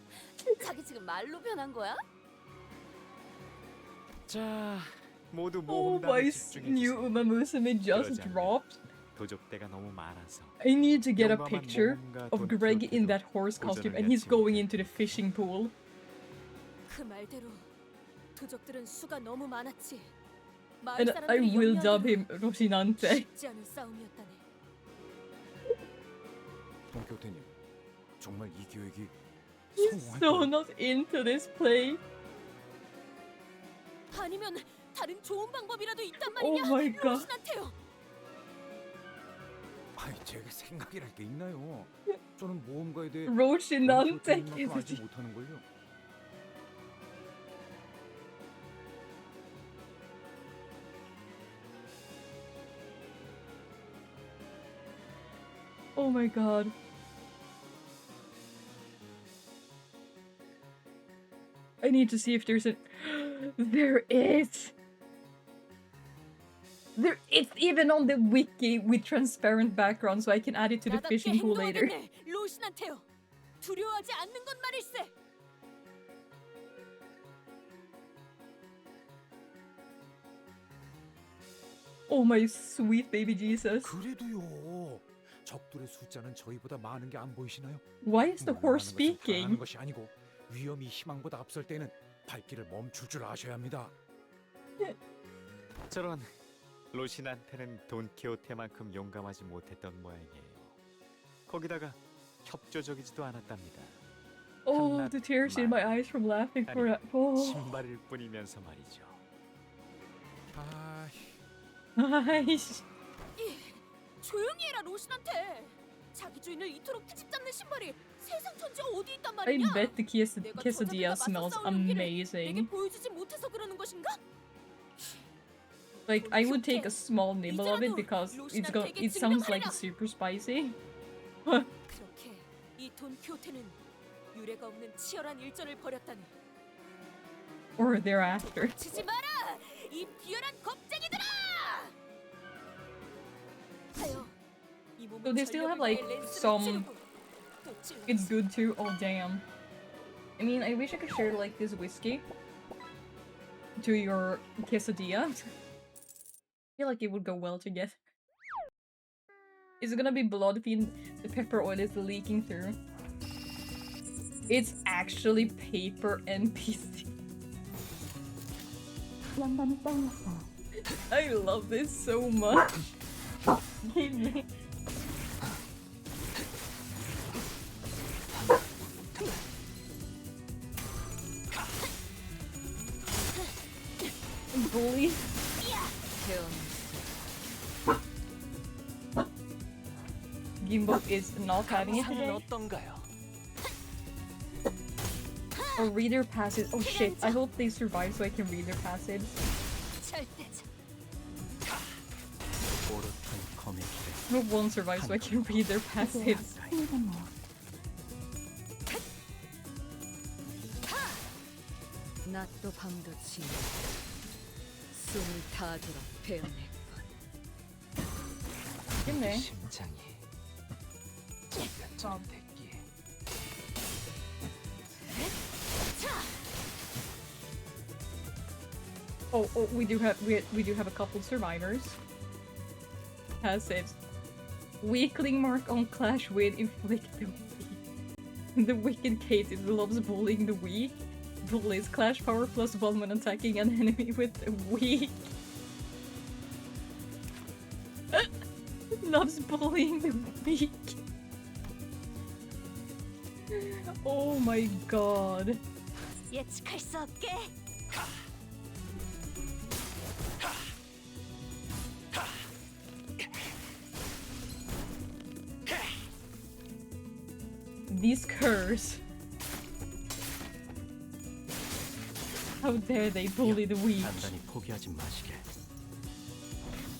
자기 지금 말로 변한 거야? 자, 모두 Oh, 모험담에 my new 집중해주세요. Uma Musume just 그러지 않으면 dropped. 도적대가 너무 많아서 I need to get a 용감한 picture 모험가 of Greg in 돈키호테도 that horse costume, 도전을 and he's 해치우고 going into the fishing pool. 그 말대로 도적들은 수가 너무 많았지. 마을 And I 사람들이 will dub 영리하기로 him Rosinante. 쉽지 않은 싸움이었다네. 돈키호테님, 정말 이 계획이 He's 성공할 so 거예요? not into this play. 아니면 다른 좋은 방법이라도 있단 Oh 말이냐? my god. 로신한테요. 아이, 제가 생각이랄 게 있나요? 저는 모험가에 대해 Rosinante. 돈키호테님만큼 알지 못하는 걸요. Oh my god. I need to see if there's a. There is! It's even on the wiki with transparent background, so I can add it to the 나답게 fishing pool later. 행동하겠네. 로신한테요. 두려워하지 않는 것 말일세. Oh my sweet baby Jesus. 그래도요. 적들의 숫자는 저희보다 많은 게 안 보이시나요? Why is the horse 물러나는 것은 speaking? 변하는 것이 아니고 위험이 희망보다 앞설 때는 발길을 멈출 줄 아셔야 합니다. 저런 로신한테는 돈키호테만큼 용감하지 못했던 모양이에요. 거기다가 협조적이지도 않았답니다. Oh, 한낱 the tears in my eyes from laughing for 아니, it. Oh. 신발일 뿐이면서 말이죠. 아, 아이씨. 조용히 해라 로신한테. 자기 주인을 이토록 트집 잡는 신발이 세상 천지 어디 있단 I 말이냐? bet the 내가 quesadilla 저자들과 맞서 smells 싸울 용기를 내게 amazing. 보여주지 못해서 그러는 것인가? Like, I would take a small nibble of it because it sounds like it's super spicy. 그렇게 이 돈키호테는 유례가 없는 치열한 일전을 벌였다니. Or thereafter. 치지 마라! 이 비열한 겁쟁이들아! 하여, 이 몸은 So they still have, 전력을 like, 다해 렌스를 some- 찌르고 또 찔러. It's good too. Oh, damn. I mean, I wish I could share, like, this whiskey to your quesadilla. I feel like it would go well together. Is it gonna be blood feed? The pepper oil is leaking through. It's actually paper and PC. I love this so much. Give me. Bully. Gimbo is not having it today. 어떤가요? Or read their passage. Oh shit, I hope they survive so I can read their passage. 절대적. 오롯한 검의 길에 I hope one survives so I can read their passage. 낮도 밤도 지나 숨을 다 돌아 베어냈군. 있네. 심장이 찔렸던 됐기에 Oh, we do have a couple survivors. Passives. Weakling mark on clash with inflict the weak. The wicked Katie loves bullying the weak. Bullies clash power +1 when attacking an enemy with a weak. Loves bullying the weak. Oh my god. 예측할 수 없게. These curs. How dare they bully the weak? 단단히 포기하지 마시게.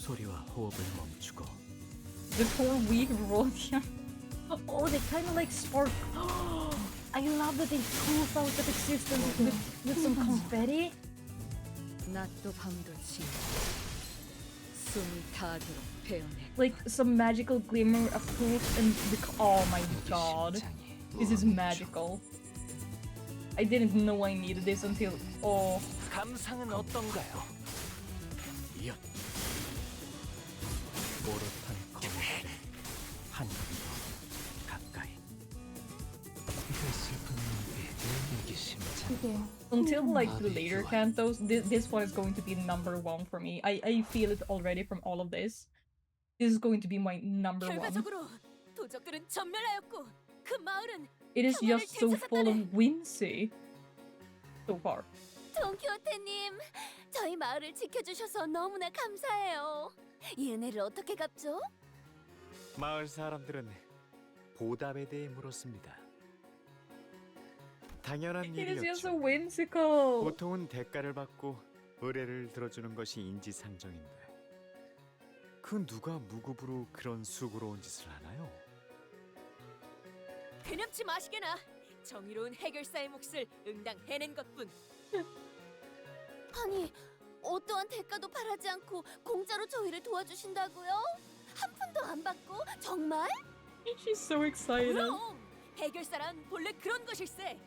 소리와 호흡을 멈추고. The poor weak rolled down. Oh, they kind of like spark. I love that they poof out of existence with some confetti. 낮도 밤도 지워 숨이 닿도록 베어내. Like some magical glimmer of poof and oh my god. This is magical. I didn't know I needed this until oh. 감상은 어떤가요? 이어. 오롯한 거미줄에 한 걸음 더 가까이. 그 슬픈 눈빛, 내 심장. Until like the later cantos, this one is going to be #1 for me. I feel it already from all of this. This is going to be my #1. 결과적으로 도적들은 전멸하였고 그 마을은 It is just so full of whimsy so far. 돈키호테님, 저희 마을을 지켜주셔서 너무나 감사해요. 이 은혜를 어떻게 갚죠? 마을 사람들은 보답에 대해 물었습니다. 당연한 It is just so 일이었죠. whimsical. 보통은 대가를 받고 의뢰를 들어주는 것이 인지상정인데 그 누가 무급으로 그런 수고로운 짓을 하나요? 그념치 마시게나. 정의로운 해결사의 몫을 응당 해낸 것뿐. 아니, 어떠한 대가도 바라지 않고 공짜로 저희를 도와주신다고요? 한 푼도 안 받고? 정말? She's so excited. 그럼 해결사란 본래 그런 것일세.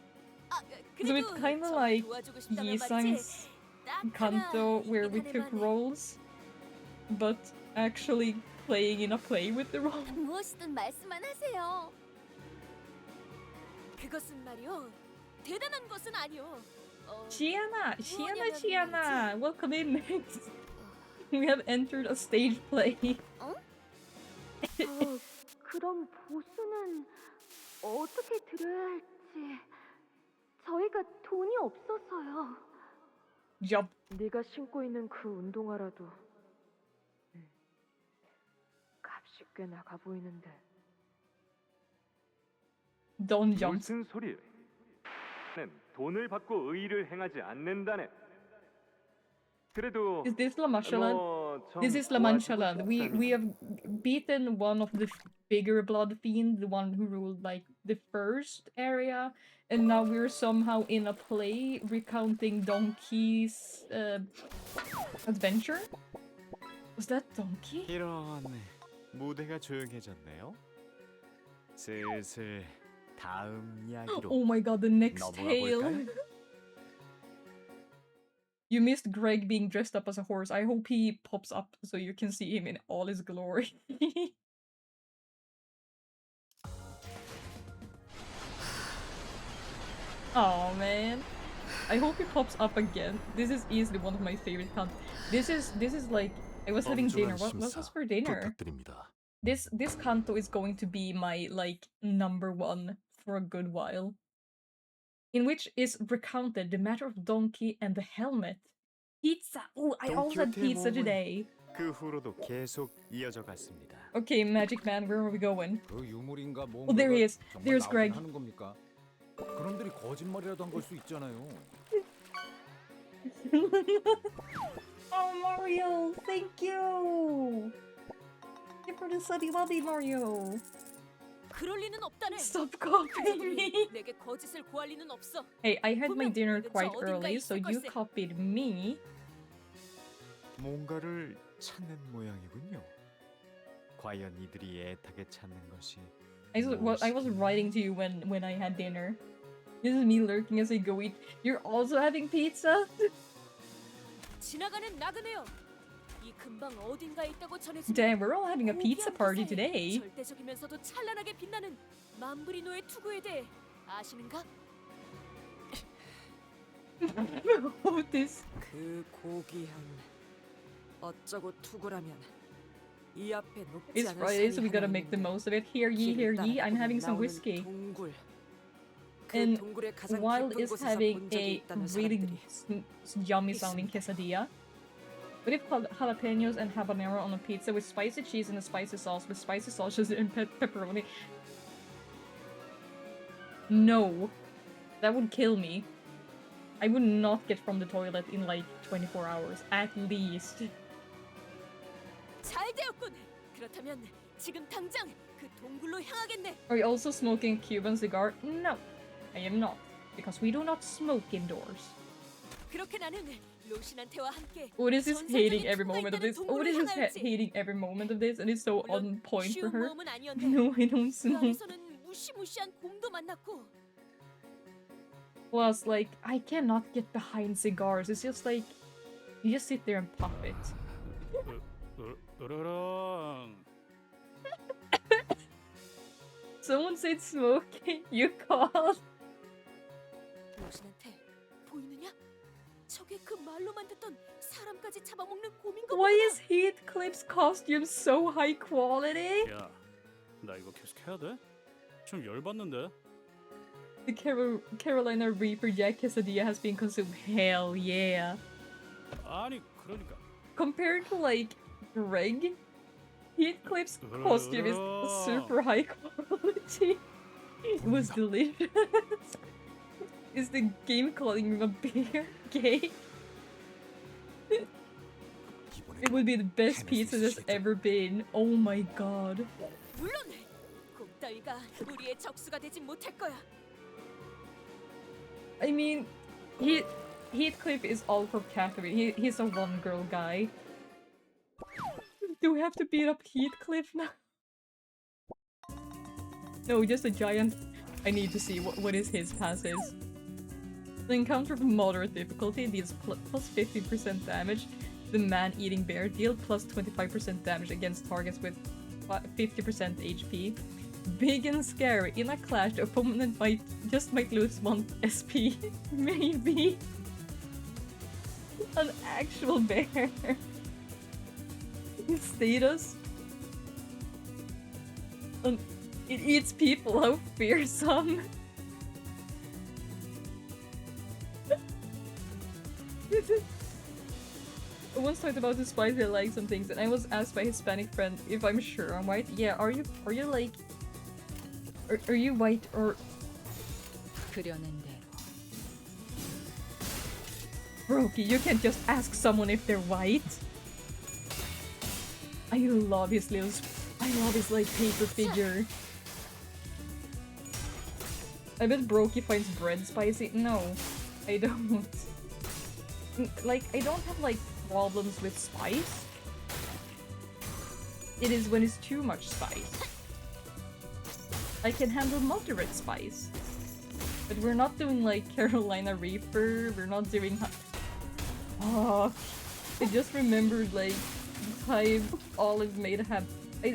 아, So it's 그래도 kind of 저 like 도와주고 싶다면 말이지. Yisang's 딱 Kanto 하나 where we 있긴 took 하네만해. roles, but actually playing in a play with the role. 무엇이든 말씀만 하세요. 그것은 말이요. 대단한 것은 아니요. Shiana, welcome in. We have entered a stage play. 그럼 보수는 어떻게 드려야 할지. 저희가 돈이 없어서요. Yup. 네가 신고 있는 그 운동화라도 값이 꽤 나가 보이는데. Don't jump. 무슨 소리예요? 는 돈을 받고 의의를 행하지 않는다네. 그래도 Is this La Manchaland? This is La Manchaland. We have beaten one of the bigger blood fiends, the one who ruled like the first area, and now we're somehow in a play recounting Donkey's adventure. Was that Donkey? 이런 무대가 조용해졌네요. 슬슬 다음 이야기로 Oh my god, the next 넘어가 tale. 볼까요? You missed Greg being dressed up as a horse. I hope he pops up so you can see him in all his glory. Oh man. I hope he pops up again. This is easily one of my favorite content. This is like I was having dinner. What was this for dinner? 부탁드립니다. This canto is going to be my like #1 for a good while. In which is recounted the matter of Donkey and the helmet. Pizza! Oh, I also had pizza today. 그 후로도 계속 이어져 갔습니다. Okay, Magic Man, where are we going? 그 유물인가 뭔가 Oh, there he is. 정말 There's 나오긴 Greg. 하는 겁니까? 그놈들이 거짓말이라도 한 걸 수 있잖아요. Oh, Mario! Thank you! Thank you for the sunny lobby, Mario! 그럴 리는 없다네. Stop copying me! 내게 거짓을 구할 리는 없어. Hey, I had my 분명 dinner 근처 quite 어딘가에 early, so 있을 you 걸세. copied me. 뭔가를 찾는 모양이군요. 과연 이들이 애타게 찾는 것이 I was writing to you when I had dinner. This is me lurking as I go eat. You're also having pizza? 지나가는 나그네여. 이 근방 어딘가에 있다고 전해진 Damn, we're all having a pizza party 고귀한 today. 부사에 절대적이면서도 찬란하게 빛나는 만브리노의 투구에 대해 아시는가? What this? 그 고귀한 어쩌고 투구라면 이 앞에 높지 It's 않은 Friday, so we 산이 gotta 하나 make the 있는데 most of it. Hear ye, hear ye. I'm having some whiskey. 동굴. 그 And 동굴의 가장 Wild 깊은 is 곳에서 having 본 적이 a 있다는 really 사람들이 yummy sounding quesadilla. What if jalapenos and habanero on a pizza with spicy cheese and a spicy sauce with spicy sausages and pepperoni? No. That would kill me. I would not get from the toilet in like 24 hours, at least. 잘 되었군. 그렇다면 지금 당장 그 동굴로 향하겠네. Are you also smoking a Cuban cigar? No, I am not. Because we do not smoke indoors. 그렇게 나는 로신한테와 함께 What is this hating 전설적인 every 투구가 moment of 있다는 this? What 동굴을 is this 향하였지. hating every moment of this? And it's so 물론 on point for 쉬운 her. 모험은 아니었네. No, I don't 그 smoke. 안에서는 무시무시한 곰도 만났고. Plus, like, I cannot get behind cigars. It's just like, you just sit there and puff it. 으르렁. Someone said smoking. You called. 로신한테 보이느냐? 저게 그 말로만 듣던 사람까지 잡아먹는 곰인 거. Why is Heathcliff's costume so high quality? 야, 나 이거 계속 해야 돼? 좀 열받는데. The Carolina Reaper Jack quesadilla has been consumed. Hell yeah. 아니 그러니까. Compared to like Greg, Heathcliff's costume is super high quality. It was delicious. Is the game calling him a bear gay? It would be the best pizza there's ever been. Oh my god. 물론 곰 따위가 우리의 적수가 되진 못할 거야. I mean, Heathcliff is all for Catherine. He's a one-girl guy. Do we have to beat up Heathcliff now? No, just a giant. I need to see what is his passes. The encounter of moderate difficulty deals plus 50% damage. The man-eating bear deal plus 25% damage against targets with 50% HP. Big and scary. In a clash, the opponent might lose 1 SP. Maybe. An actual bear. Status. It eats people. How fearsome. I once talked about the spicy I like some things, and I was asked by a Hispanic friend if I'm sure I'm white. Yeah, are you like... Are you white or... Brokey, you can't just ask someone if they're white. I love his like paper figure. I bet Brokey finds bread spicy. No, I don't. Like, I don't have like problems with spice. It is when it's too much spice. I can handle moderate spice. But we're not doing like Carolina Reaper, we're not doing... Oh, I just remembered like the time Olive made a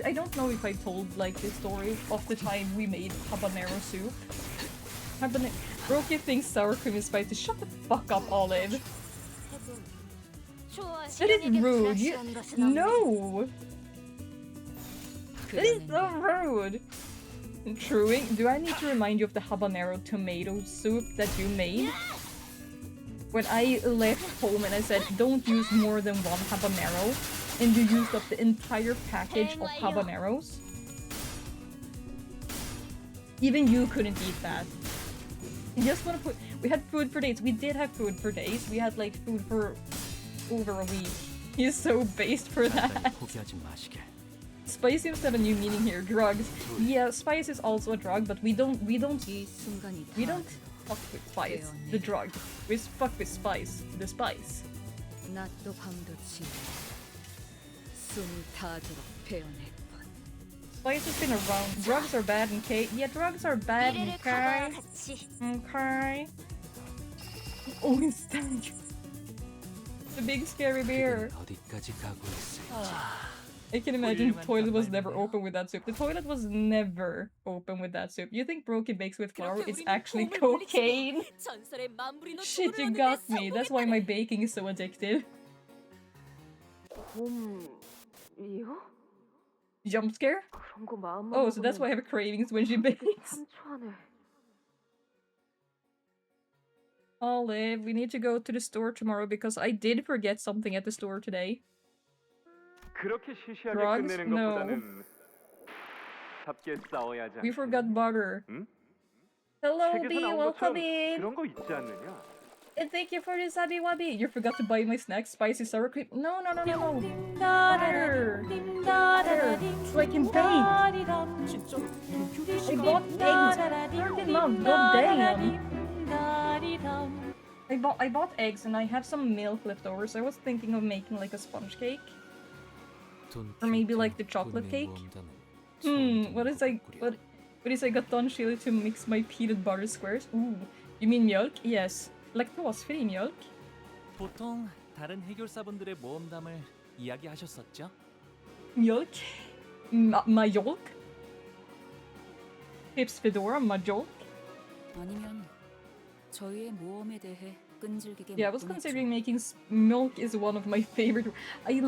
I don't know if I told like this story of the time we made habanero soup. Brokey thinks sour cream is spicy. Shut the fuck up, Olive. That is rude. No! That is so rude! Truing, do I need to remind you of the habanero tomato soup that you made? When I left home and I said, don't use more than 1 habanero, and you used up the entire package of habaneros? Even you couldn't eat that. You just wanna put... We had food for days. We did have food for days. We had like food for over a week. He's so based for that. Spice seems to have a new meaning here. Drugs. Yeah, spice is also a drug, but we don't fuck with spice. The drug. We fuck with spice. The spice. Spice has been around. Drugs are bad, okay? Yeah, drugs are bad, okay? Okay. Oh, it's that. The big scary bear. 어디까지 가고 있을지. I can imagine the toilet was never open with that soup. The toilet was never open with that soup. You think broken bakes with flour is actually cocaine? Shit, you got me. That's why my baking is so addictive. Jump scare? Oh, so that's why I have cravings when she bakes. Olive, we need to go to the store tomorrow because I did forget something at the store today. 그렇게 시시하게 Drugs? 끝내는 No. 것보다는 답게 싸워야 하지 We 않겠니? forgot butter. 응? Hello, 책에서 B, 나온 welcome 것처럼 in! 그런 거 있지 않느냐? And thank you for the Sabi Wabi! You forgot to buy my snack, spicy sour cream. No, no, no, no, no! Butter! Butter! So I can bake! I bought eggs! 13 months, god damn! I bought eggs and I have some milk left over, so I was thinking of making like a sponge cake. Or maybe like the chocolate cake. What is I got done chili to mix my peanut butter squares? Ooh, you mean milk? Yes. Lactose-free milk? 보통 다른 해결사분들의 모험담을 이야기하셨었죠? Milk? Majolk? Pips Fedora, Majolk? 아니면 저희의 모험에 대해 끈질기게 Yeah, I was considering making milk is one of my favorite. I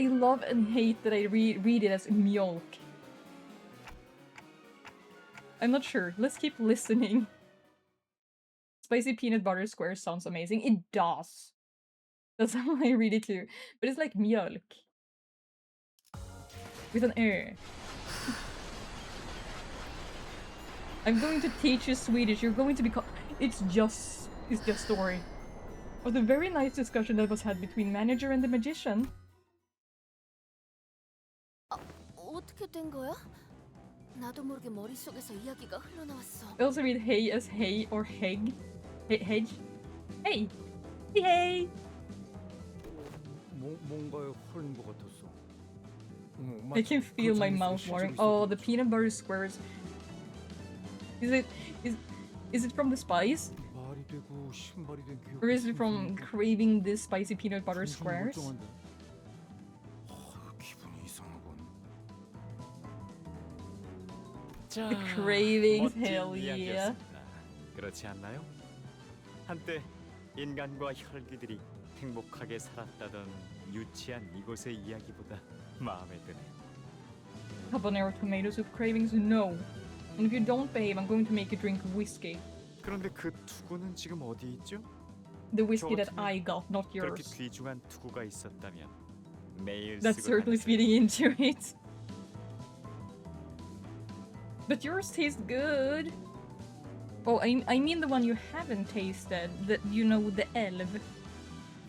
love and hate that I read it as milk. I'm not sure. Let's keep listening. Spicy peanut butter squares sounds amazing. It does. That's how I read it too. But it's like milk. With an I'm going to teach you Swedish. You're going to become... It's just story. Of the very nice discussion that was had between manager and the magician. 어떻게 된 거야? 나도 모르게 머릿속에서 이야기가 흘러나왔어. I also read hey as hey or heg. Hedge? Hey! Hey! 뭔가에 흐른 것 같았어. I can feel my mouth watering. Oh, the peanut butter squares. Is it from the spice? 말이 되고 신발이 된 기억. Or is it from craving this spicy peanut butter squares? 기분이 이상하군. 자, The cravings, 멋진 hell yeah. 이야기였습니다. 그렇지 않나요? 한때 인간과 혈귀들이 행복하게 살았다던 유치한 이곳의 이야기보다 마음에 드네요. Habanero tomato soup cravings? No. And if you don't behave, I'm going to make you drink whiskey. 그런데 그 투구는 지금 어디 있죠? The whiskey that I got, not 그렇게 yours. 귀중한 투구가 있었다면 매일 That's 쓰고 certainly 다녔을 feeding into it. But yours tastes good. Oh, I mean the one you haven't tasted. That you know, the elf.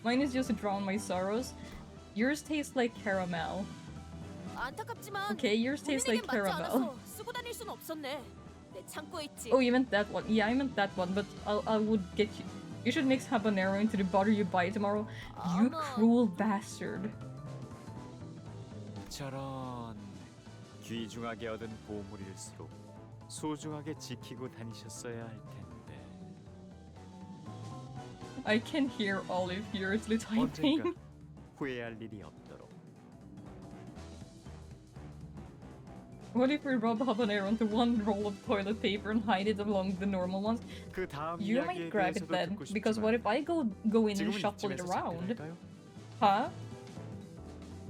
Mine is just to drown my sorrows. Yours tastes like caramel. 안타깝지만 Okay, yours tastes like 본인에겐 맞지 caramel. 않아서 쓰고 다닐 순 없었네. 내 창고에 있지. Oh, you meant that one. Yeah, I meant that one, but I would get you. You should mix habanero into the butter you buy tomorrow. You cruel bastard. 저런 귀중하게 얻은 보물일수록 소중하게 지키고 다니셨어야 할 텐데. I can hear Olive furiously 언젠가 typing. 후회할 일이 없도록. What if we rub habanero onto one roll of toilet paper and hide it along the normal ones? 그 다음 You 이야기에 might grab it 대해서도 then, 듣고 because 싶지만 what if I go in and 지금은 shuffle it 이쯤에서 around? 작별할까요? Huh?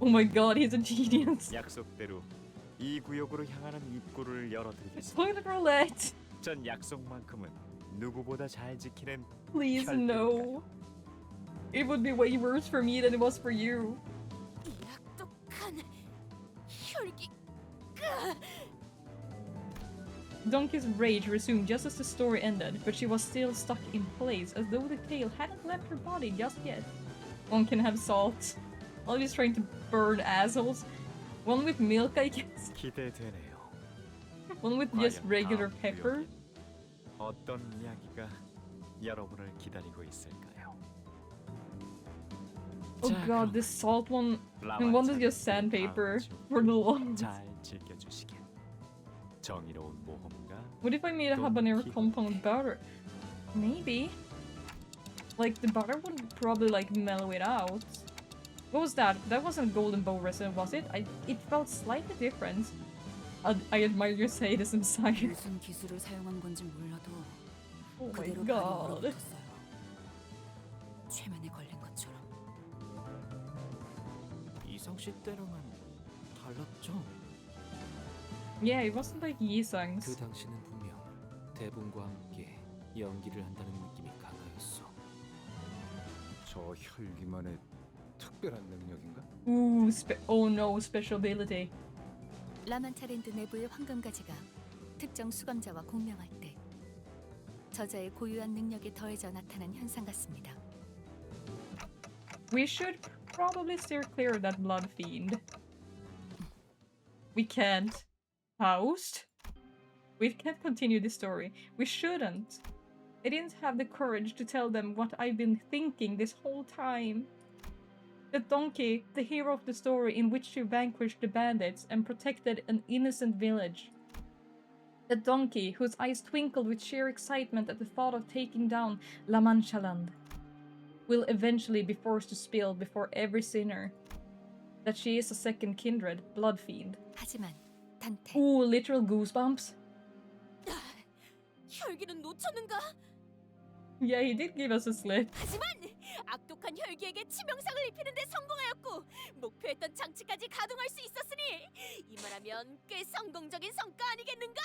Oh my god, he's a genius. 약속대로 이 구역으로 향하는 입구를 열어드리겠습니다. Toilet roulette! 전 약속만큼은 누구보다 잘 지키는 Please 혈기니까요. no. It would be way worse for me than it was for you. 이 악독한 혈기. Donkey's rage resumed just as the story ended, but she was still stuck in place, as though the tail hadn't left her body just yet. One can have salt. Always trying to burn assholes. One with milk, I guess. 기대되네요. One with just 과연 regular 다음 pepper. 구역엔 어떤 이야기가 여러분을 기다리고 있을까요? Oh 자, god, 그럼 this salt one. 라마 And one is 차례 just sandpaper 다음 for the lungs. 잘 즐겨주시길. 정의로운 모험가 What if I made a Don habanero Quixote. compound butter? Maybe. Like, the butter would probably, like, mellow it out. What was that? That wasn't golden bow resin, was it? It felt slightly different. I admire your sadism, sire. 무슨 기술을 사용한 건지 몰라도 Oh my 그대로 발이 god. 얼어붙었어요. 최면에 걸린 것처럼. 이성 씨 때랑은 달랐죠? Yeah, it wasn't like 그 Yi-sang's. 당시는 분명 대본과 함께 연기를 한다는 느낌이 강하였어. 저 혈기만의 특별한 능력인가? Ooh, oh no, special ability. 라만차랜드 내부의 황금가지가 특정 수감자와 공명할 때 저자의 고유한 능력에 더해져 나타난 현상 같습니다. We should probably steer clear of that blood fiend. We can't. Faust? We can't continue this story. We shouldn't. I didn't have the courage to tell them what I've been thinking this whole time. The donkey, the hero of the story in which you vanquished the bandits and protected an innocent village. The donkey whose eyes twinkled with sheer excitement at the thought of taking down La Manchaland will eventually be forced to spill before every sinner that she is a second kindred, blood fiend. 하지만 단테. Ooh, literal goosebumps. 혈기는 놓쳤는가? Yeah, he did give us a slip. 하지만 악독한 혈기에게 치명상을 입히는 데 성공하였고 목표했던 장치까지 가동할 수 있었으니 이 말하면 꽤 성공적인 성과 아니겠는가?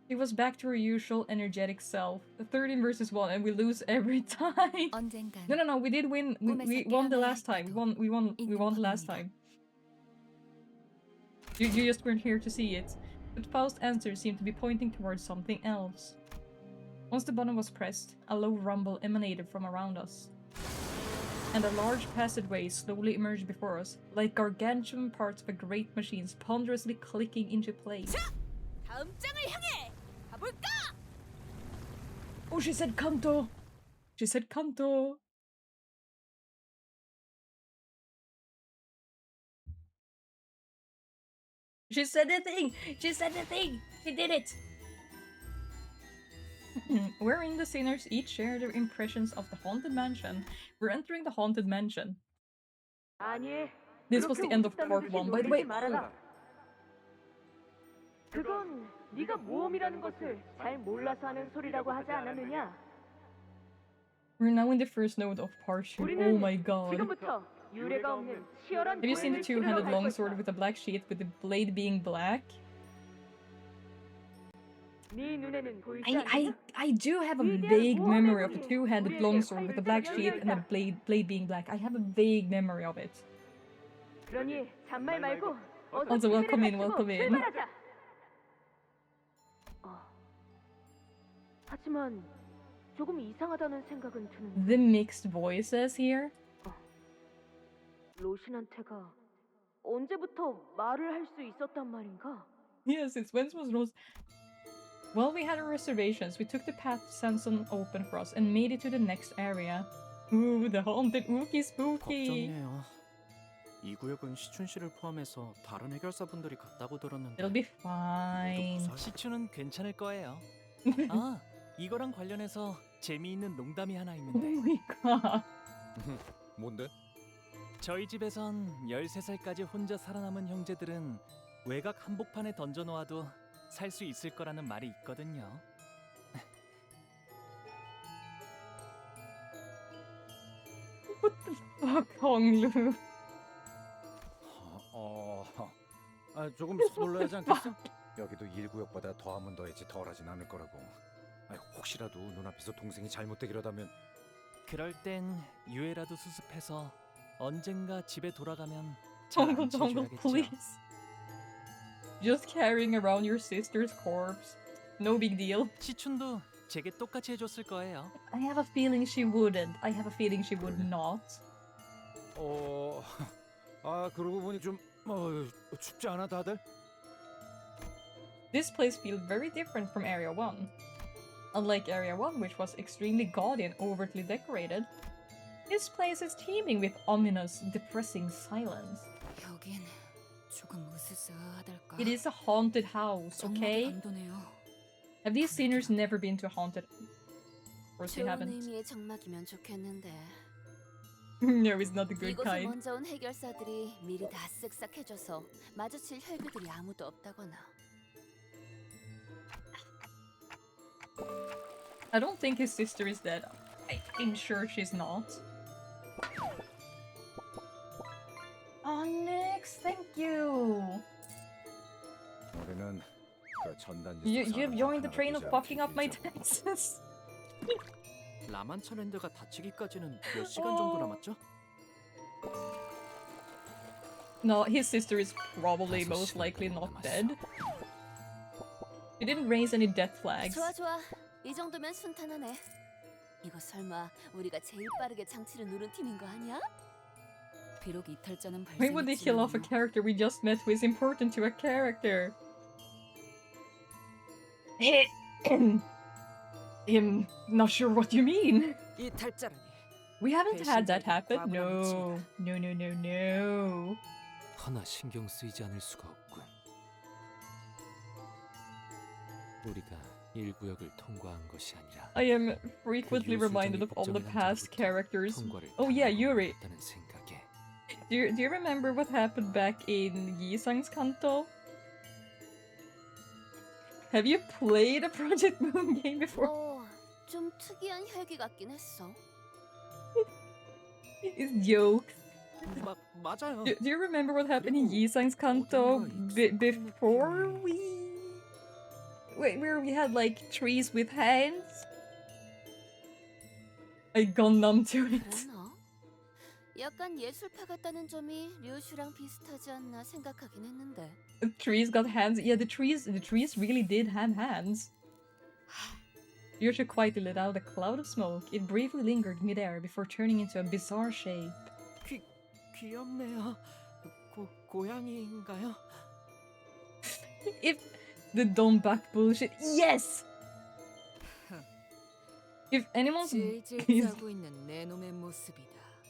She was back to her usual energetic self. 13 versus 1 and we lose every time. 언젠간 No, we did win. We won the last time. We won the last time. You just weren't here to see it. But Faust's answer seemed to be pointing towards something else. Once the button was pressed, a low rumble emanated from around us. And a large passageway slowly emerged before us, like gargantuan parts of a great machine ponderously clicking into place. 다음 장을 향해 가볼까? Oh, she said Kanto! She said Kanto! She said the thing! She said the thing! She did it! Wherein the sinners each share their impressions of the haunted mansion, we're entering the haunted mansion. This was the end of part 1, by the way. 그건 네가 모험이라는 것을 잘 몰라서 하는 소리라고 하지 않았느냐? We're now in the first note of part 2. Oh my god. 지금부터 유례가 없는 치열한 Have you seen the two-handed longsword with the black sheath with the blade being black? 네 눈에는 보이지 않느냐? I do have a vague memory of the two-handed longsword with the black sheath and the blade being black. I have a vague memory of it. 그러니 잔말 말고 어서 Also, welcome in, 준비를 welcome 마치고 in. 출발하자. 하지만 조금 이상하다는 생각은 드는데. The mixed voices here. 로신한테가 언제부터 말을 할 수 있었단 말인가? Yes, it's when was Rose. Well, we had our reservations. We took the path to Sanson open for us and made it to the next area. Ooh, the haunted ookie spooky. 걱정이에요. 이 구역은 시춘 씨를 포함해서 다른 해결사분들이 갔다고 들었는데. It'll be fine. 시춘은 괜찮을 거예요. 아, 이거랑 관련해서 재미있는 농담이 하나 있는데. Oh my god. 뭔데? 저희 집에선 13살까지 혼자 살아남은 형제들은 외곽 한복판에 던져놓아도 살 수 있을 거라는 말이 있거든요. What the fuck, Honglu? 조금 서둘러야 하지 않겠어? 여기도 1구역보다 더하면 더했지 덜하진 않을 거라고. 혹시라도 눈앞에서 동생이 잘못되기라다면. 그럴 땐 유해라도 수습해서 언젠가 집에 돌아가면 잘 Hongle, 안치해줘야겠죠. please. Just carrying around your sister's corpse. No big deal. 시춘도 제게 똑같이 해줬을 거예요. I have a feeling she wouldn't. I have a feeling she would not. 그러고 보니 좀 춥지 않아 다들? This place feels very different from Area 1. Unlike Area 1, which was extremely gaudy and overtly decorated, this place is teeming with ominous, depressing silence. 여긴 조금 으스스하달까. It is a haunted house, okay? 정말 감도네요. Have these sinners never been to a haunted... course they 좋은 haven't. 의미의 적막이면 좋겠는데. No, it's not the good 이곳에 kind. 먼저 온 해결사들이 미리 다 쓱싹해줘서 마주칠 혈귀들이 아무도 없다거나. I don't think his sister is dead. I'm sure she's not. Oh, Nix, thank you. 우리는 그 전단지 You've joined the train of fucking up my taxes. 라만차랜드가 다치기까지는 몇 시간 정도 남았죠? No, his sister is probably most likely not dead. He didn't raise any death flags. 좋아 좋아. 이 정도면 순탄하네. 이거 설마 우리가 제일 빠르게 장치를 누른 팀인 거 아니야? 비록 이탈자는 Why would they kill off a 발생했지만요. character we just met who is important to a character? Not sure what you mean. 이탈자라니. We haven't had that 배신자에게 happen. 과분한 No. 묻습니다. No, no, no, no. 하나 신경 쓰이지 않을 수가 없군. 우리가 1구역을 통과한 것이 아니라 I am frequently reminded of all the past characters. 통과를 Oh yeah, Yuri. 했다는 생각에 Do you remember what happened back in Yisang's Kanto? Have you played a Project Moon game before? 좀 특이한 혈기 같긴 했어. It's jokes. 맞아요. Do you remember what happened in Yisang's Kanto before where we had like trees with hands? I gone numb to it. 그러나? 약간 예술파 같다는 점이 류슈랑 비슷하지 않나 생각하긴 했는데. The trees got hands. Yeah, the trees really did have hands. Yusha quietly let out a cloud of smoke. It briefly lingered midair before turning into a bizarre shape. 귀엽네요. 고양이인가요? If the dumb back bullshit, yes. If anyone's 질질 짜고 있는 내 놈의 모습이다.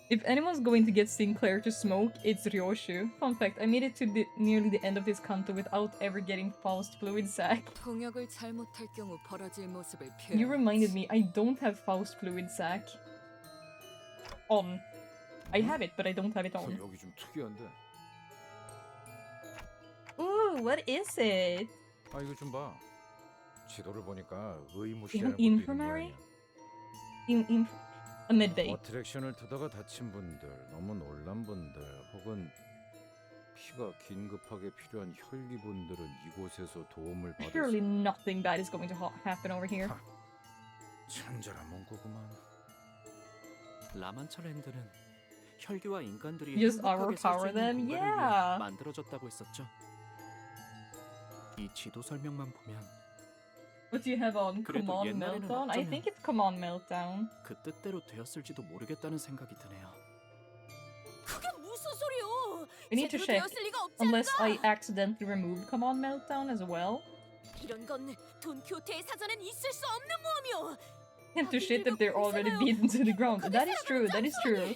if anyone's going to get Sinclair to smoke, it's Ryoshu. Fun fact: I made it to nearly the end of this kanto without ever getting Faust fluid sac. 통역을 잘못할 경우 벌어질 모습을 표현. You reminded me. I don't have Faust fluid sac on. I have it, but I don't have it on. 여기 좀 특이한데. Ooh, what is it? 아 이거 좀 봐. 지도를 보니까 의무시라는 것도 Infirmary? 있는 모양이야. A medbay. 어트랙션을 타다가 다친 분들, 너무 놀란 분들, 혹은 피가 긴급하게 필요한 혈기분들은 이곳에서 도움을 받을 수. Surely nothing bad is going to happen over here. 친절한 문구구만. 라만차랜드는 혈기와 인간들이 Just 행복하게 살수 overpower 있는 them? 공간을 Yeah. 위해 만들어졌다고 했었죠. 이 지도 설명만 보면 What do you have on? 그래도 Command 옛날에는 Meltdown? I 어쩌면- think it's Command Meltdown. 그 뜻대로 되었을지도 모르겠다는 생각이 드네요. 그게 무슨 소리요? We need to 제대로 check. 되었을 리가 없지 Unless 않나? I accidentally removed Command Meltdown as well. 이런 건 돈키호테의 사전엔 있을 수 없는 모험이요. And to shit that they're already beaten to the ground. That is true, that is true.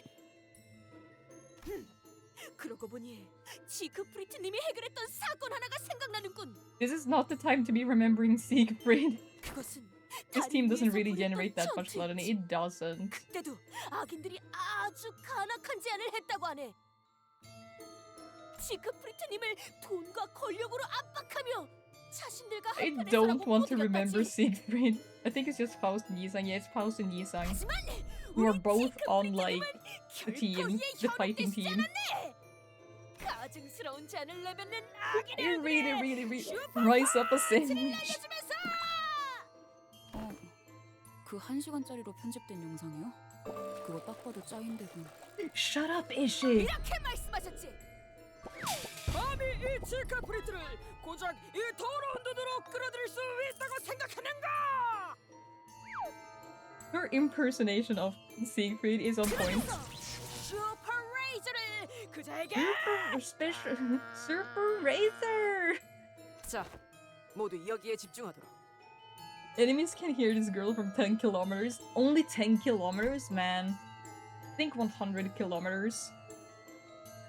그러고 보니 지크프리트님이 해결했던 사건 하나가 생각나는군. This is not the time to be remembering Siegfried. 그것은 This team doesn't really 다른 generate that much blood, and it doesn't. 그때도 악인들이 아주 간악한 제안을 했다고 하네. 지크프리트님을 돈과 권력으로 압박하며 자신들과 I 한편에 don't 서라고 want to 모두가 remember 따지. Siegfried. I think it's just Faust and Yisang. Yeah, it's Faust and Yisang. 하지만 Who are 우리 both on like 지크프리트님은 the team, 결코 the 이 fighting 현혹되지 team. 않았네. 가증스러운 제안을 내뱉는 I 악인의 really rise up a sandwich. 알려주면서 그 1시간짜리로 편집된 영상이요? 그거 딱 봐도 짜인데군. Shut up, Ishi. 이렇게 말씀하셨지. 감히 이 지크프리트를 고작 이 더러운 눈으로 끌어들일 수 있다고 생각하는가? Your impersonation of Siegfried is on point. 슈퍼 레이저를 그자에게 Super Razor. 자, 모두 여기에 집중하도록. Enemies can hear this girl from 10 kilometers. Only 10 kilometers, man. Think 100 kilometers.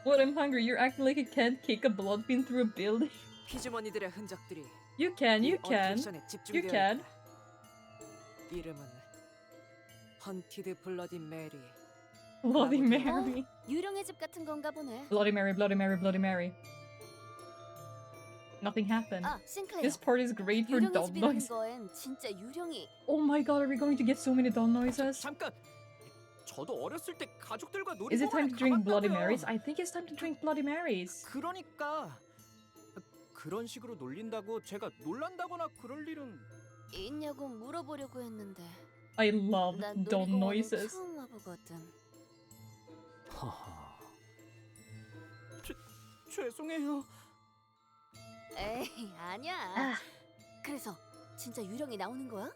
What? I'm hungry. You're acting like you can't kick a blood fin through a building. 피즈머니들의 흔적들이 You can. 이 You can. 어트랙션에 You 집중되어 can. 있다. 이름은 헌티드 블러디 메리. Bloody 나보다- Mary. 유령의 집 같은 건가 보네. Bloody Mary, Bloody Mary, Bloody Mary. Nothing happened. 아, 싱클레어. This part is great for 유령의 dog 집이라는 noise. 거엔 진짜 유령이. Oh my god, are we going to get so many dog noises? 잠깐. 저도 어렸을 때 가족들과 Is it time to drink Bloody 가봤다고요. Marys? I think it's time to drink Bloody Marys. 그러니까 그런 식으로 놀린다고 제가 놀란다거나 그럴 일은 있냐고 물어보려고 했는데. I love 난 dog 놀이공원은 noises. 처음 와보거든. 허허. 죄송해요. 에이, 아니야. 아. 그래서 진짜 유령이 나오는 거야?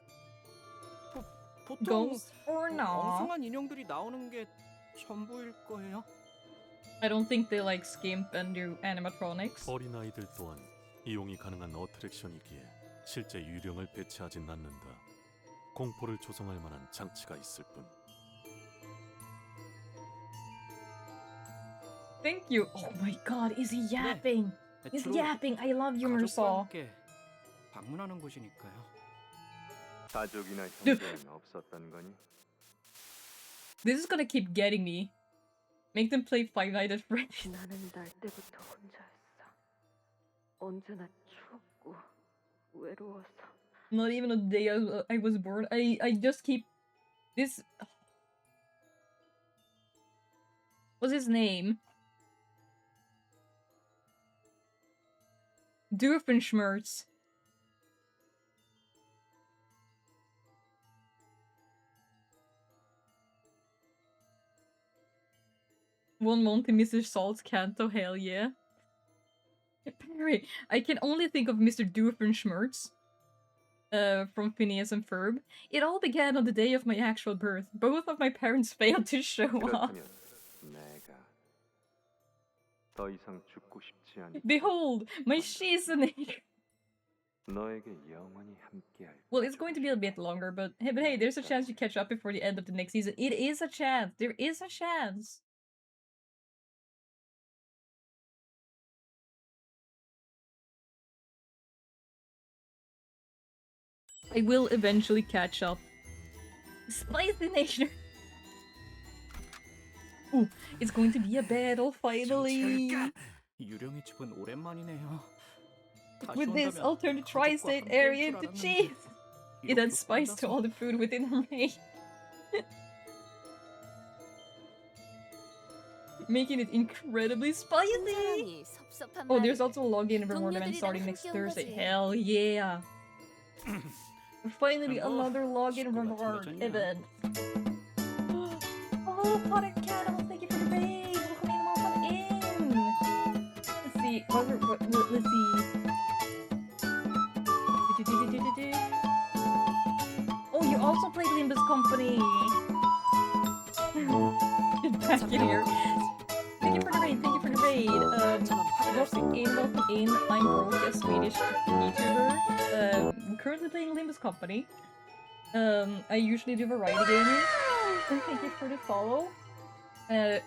보통 Ghost or not? 엉성한 인형들이 나오는 게 전부일 거예요. I don't think they like skimp and do animatronics. 어린아이들 또한 이용이 가능한 어트랙션이기에 실제 유령을 배치하진 않는다. 공포를 조성할 만한 장치가 있을 뿐. Thank you. Oh my god, is he yapping? He's 주로 yapping. I love humor 가족과 saw. 함께 방문하는 곳이니까요. 가족이나 형제는 없었던 거니? This is gonna keep getting me. Make them play Five Nights at Freddy's. 나는 날 때부터 혼자였어. 언제나 추웠고 외로워서. Not even a day I was born. I just keep this. What's his name? Doofenshmirtz. One month in Mr. Salt's canto, hell yeah. Perry, I can only think of Mr. Doofenshmirtz. From Phineas and Ferb. It all began on the day of my actual birth. Both of my parents failed to show up. 그렇다면 내가 더 이상 죽고 싶지 않고 Behold, my seasoning. 너에게 영원히 함께할. Well, it's going to be a bit longer, but hey, there's a chance you catch up before the end of the next season. It is a chance. There is a chance. I will eventually catch up. Spicy Nation. Ooh, it's going to be a battle finally. 유령의 집은 오랜만이네요. 다시 With this, 온다면 I'll turn the 가족과 tri-state 함께일 area 줄 into 알았는데 cheese. It 이렇게 adds spice to 혼자서 all the food within range. Making it incredibly spicy. 사람이 섭섭한 Oh, there's 말을. also a login reward event 동료들이랑 starting next 함께 온 Thursday. 거지. Hell yeah. Finally, 뭐, another login 식구 같은 reward 거잖냐. event. Oh, Potted Cannibal, thank you for the raid. Welcome in. Let's see. Let's see. Oh, you also played Limbus Company. Get back in here. Thank you for the raid. Thank you for the raid. Welcome in. I'm Broke, a Swedish YouTuber. Currently playing Limbus Company. I usually do variety gaming. And thank you for the follow.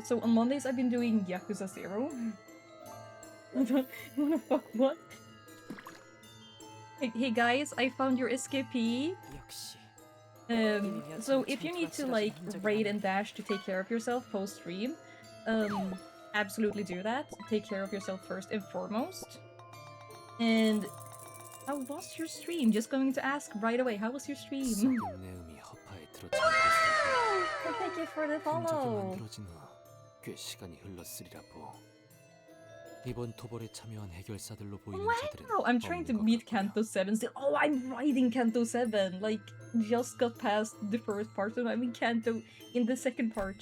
So on Mondays I've been doing Yakuza 0. What the fuck? What? Hey guys, I found your escapee. So if you need to like raid and dash to take care of yourself post stream, absolutely do that. Take care of yourself first and foremost. And how was your stream? Just going to ask right away, how was your stream? 썩은 내음이 허파에 들어 Oh, thank you for the 분적이 follow. 만들어진 후 꽤 시간이 흘렀으리라고. 이번 토벌에 참여한 해결사들로 보이는 자들은 Wow, I'm trying to 없는 것 beat 같고요. Kanto 7 still. Oh, I'm riding Kanto 7. Like, just got past the first part, so I'm in Kanto in the second part.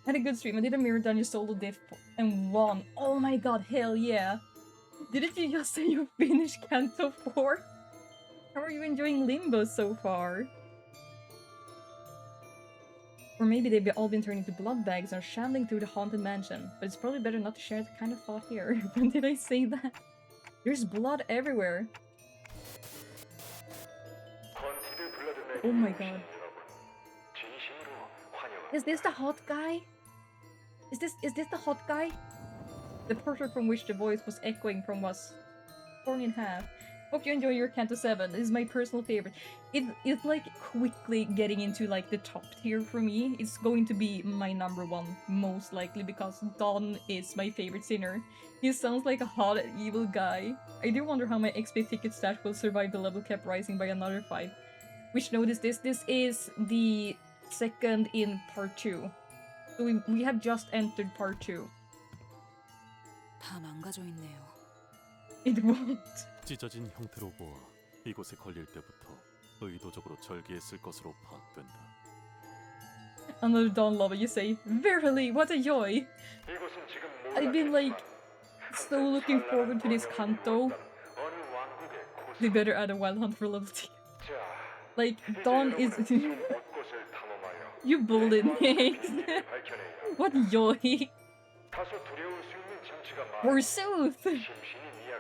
Had a good stream. I did a mirror dungeon solo diff and won. Oh my god, hell yeah. Didn't you just say you finished Kanto 4? How are you enjoying Limbo so far? Or maybe they've all been turned into blood bags and are shambling through the haunted mansion. But it's probably better not to share that kind of thought here. When did I say that? There's blood everywhere. Oh my god. Is this the hot guy? Is this the hot guy? The portrait from which the voice was echoing from was torn in half. Hope you enjoy your Kanto 7. This is my personal favorite. It's like quickly getting into like the top tier for me. It's going to be my number one, most likely, because Don is my favorite singer. He sounds like a hot, evil guy. I do wonder how my XP ticket stat will survive the level kept rising by another 5. Which notice this? This is the second in part 2. So we have just entered part 2. 다 망가져 있네요. It won't. 찢어진 형태로 보아 이곳에 걸릴 때부터 의도적으로 절개했을 것으로 파악된다. Another Don lover, you say. Verily, what a joy! I've been like so looking forward to this Kanto. They better add a wild hunt for level 2. Like, Don is... You bullied me. What joy! Forsooth!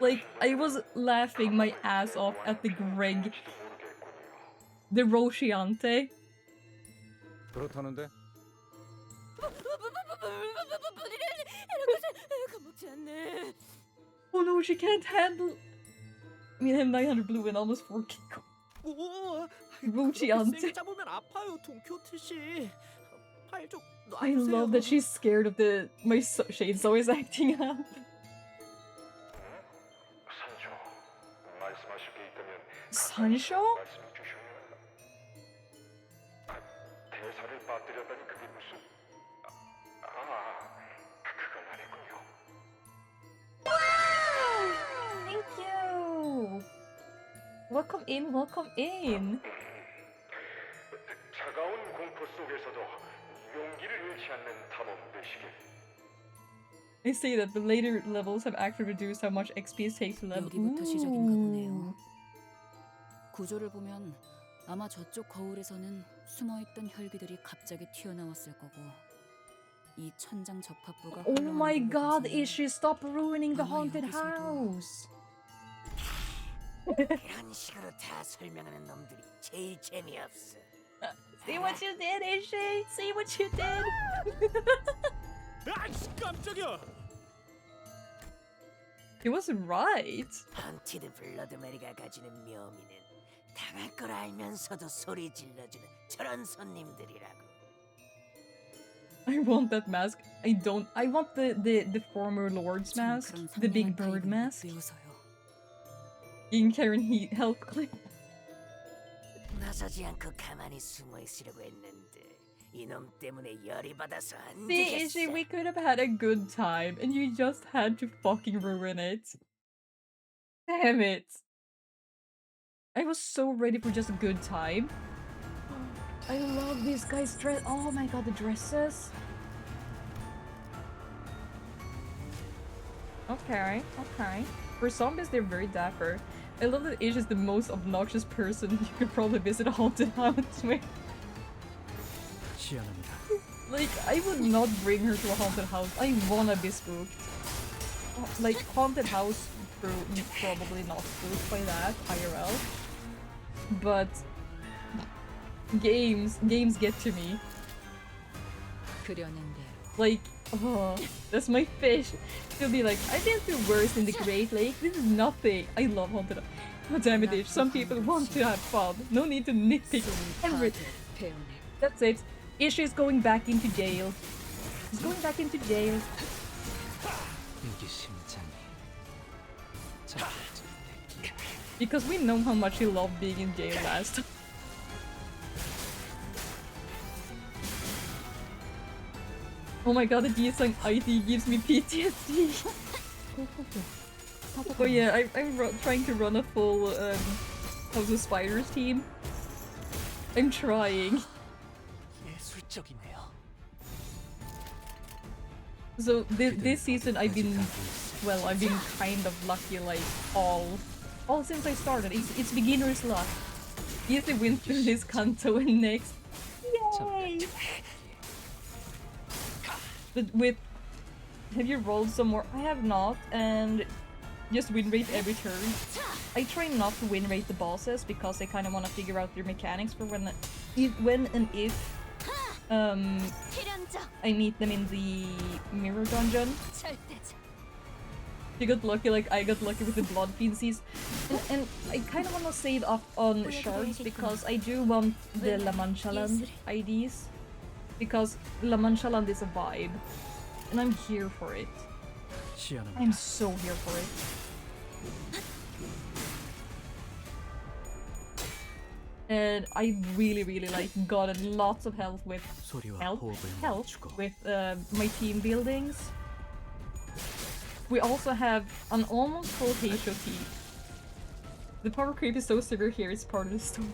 Like, I was laughing my ass off at the Greg. The Rosciante. 그렇다는데? Oh no, she can't handle... I mean, I have 900 blue and almost 4 kiko. Rosciante. 잡으면 아파요, 돈키호테 씨. 팔좀 I love that she's scared of the... My Shade's always acting up. Sancho? Wow! Thank you! Welcome in, welcome in! 차가운 공포 속에서도 용기를 잃지 않는 탐험 되시길. I say that the later levels have actually reduced how much XP it takes to level. 여기부터 시작인가 보네요. 구조를 보면 아마 저쪽 거울에서는 숨어있던 혈기들이 갑자기 튀어나왔을 거고 이 천장 접합부가 Oh my god, Ishi, stop ruining the haunted house! 이런 식으로 다 설명하는 놈들이 제일 재미없어. See what you did, Ishi! See what you did! 아이씨 깜짝이야. He was right. 헌티드 블러드메리가 가지는 묘미는 당할 걸 알면서도 소리 질러주는 저런 손님들이라고. I want that mask. I don't. I want the former Lord's mask, the big bird mask. In Karen Heat health clip. 나서지 않고 가만히 숨어 있으려고 했는데 이놈 때문에 열이 받아서 안 See, Ishi, 되겠어. we could have had a good time, and you just had to fucking ruin it. Damn it. I was so ready for just a good time. I love these guys' dress. Oh my god, the dresses. Okay, okay. For zombies, they're very dapper. I love that Ish is the most obnoxious person you could probably visit a haunted house with. Like, I would not bring her to a haunted house. I wanna be spooked. Like, haunted house, probably not spooked by that, IRL. But games get to me. Like, oh, that's my fish. She'll be like, I've been through worse in the Great Lake. This is nothing. I love haunted house. Oh, damn it, Ish. Some people want to have fun. No need to nitpick everything. That's it. Ish is going back into jail. He's going back into jail. Because we know how much he loved being in jail last time. Oh my god, the G-Sung IT gives me PTSD. Oh yeah, I'm trying to run a full House of Spiders team. I'm trying. So this season I've been kind of lucky, like all since I started. It's beginner's luck. Easy win through this Kanto and next. Yay! But with have you rolled some more? I have not, and just win rate every turn. I try not to win rate the bosses because I kind of want to figure out their mechanics for when and if I meet them in the mirror dungeon. You got lucky like I got lucky with the blood feces. And I kind of want to save up on shards because I do want the La Mancha Land IDs. Because La Mancha Land is a vibe. And I'm here for it. I'm so here for it. And I really like gotten lots of help with my team buildings. We also have an almost full Heisho team. The power creep is so severe here, it's part of the story.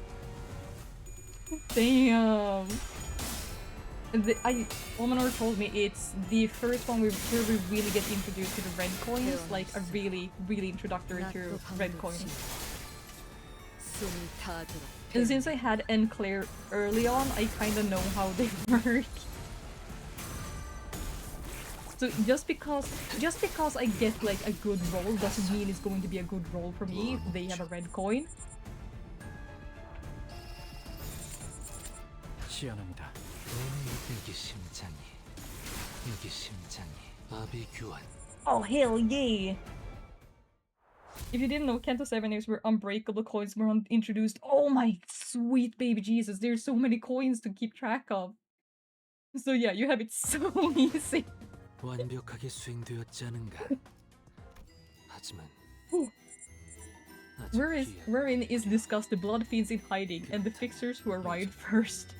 Damn! Omanor told me it's the first one where we really get introduced to the red coins, like a really introductory to red coins. And since I had Enclair early on, I kinda know how they work. So just because I get like a good roll doesn't mean it's going to be a good roll for me if they have a red coin. Oh hell yeah! If you didn't know, Kanto 7 names were unbreakable coins were introduced. Oh my sweet baby Jesus, there's so many coins to keep track of. So yeah, you have it so easy. 완벽하게 수행되었지 않은가. 하지만 Wherein is discussed the blood fiends in hiding and the fixers who arrived first.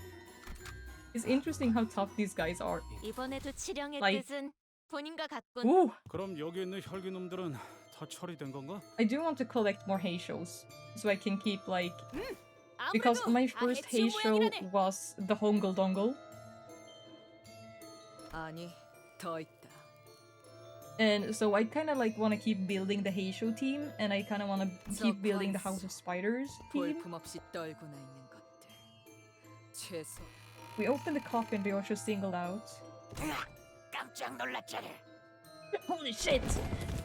It's interesting how tough these guys are. 이번에도 치령의 Like, 뜻은 본인과 같군. ooh, 그럼 여기 있는 혈기놈들은 다 처리된 건가? I do want to collect more Heishos so I can keep like because my first Heisho was the Hongle Dongle. 아니, 더 있다. And so I kind of like want to keep building the Heisho team, and I kind of want to keep building the House of Spiders team. 볼품없이 떨구나 있는 것들. 최소. We opened the coffin Ryosho singled out. 깜짝 놀랐잖아. Holy shit!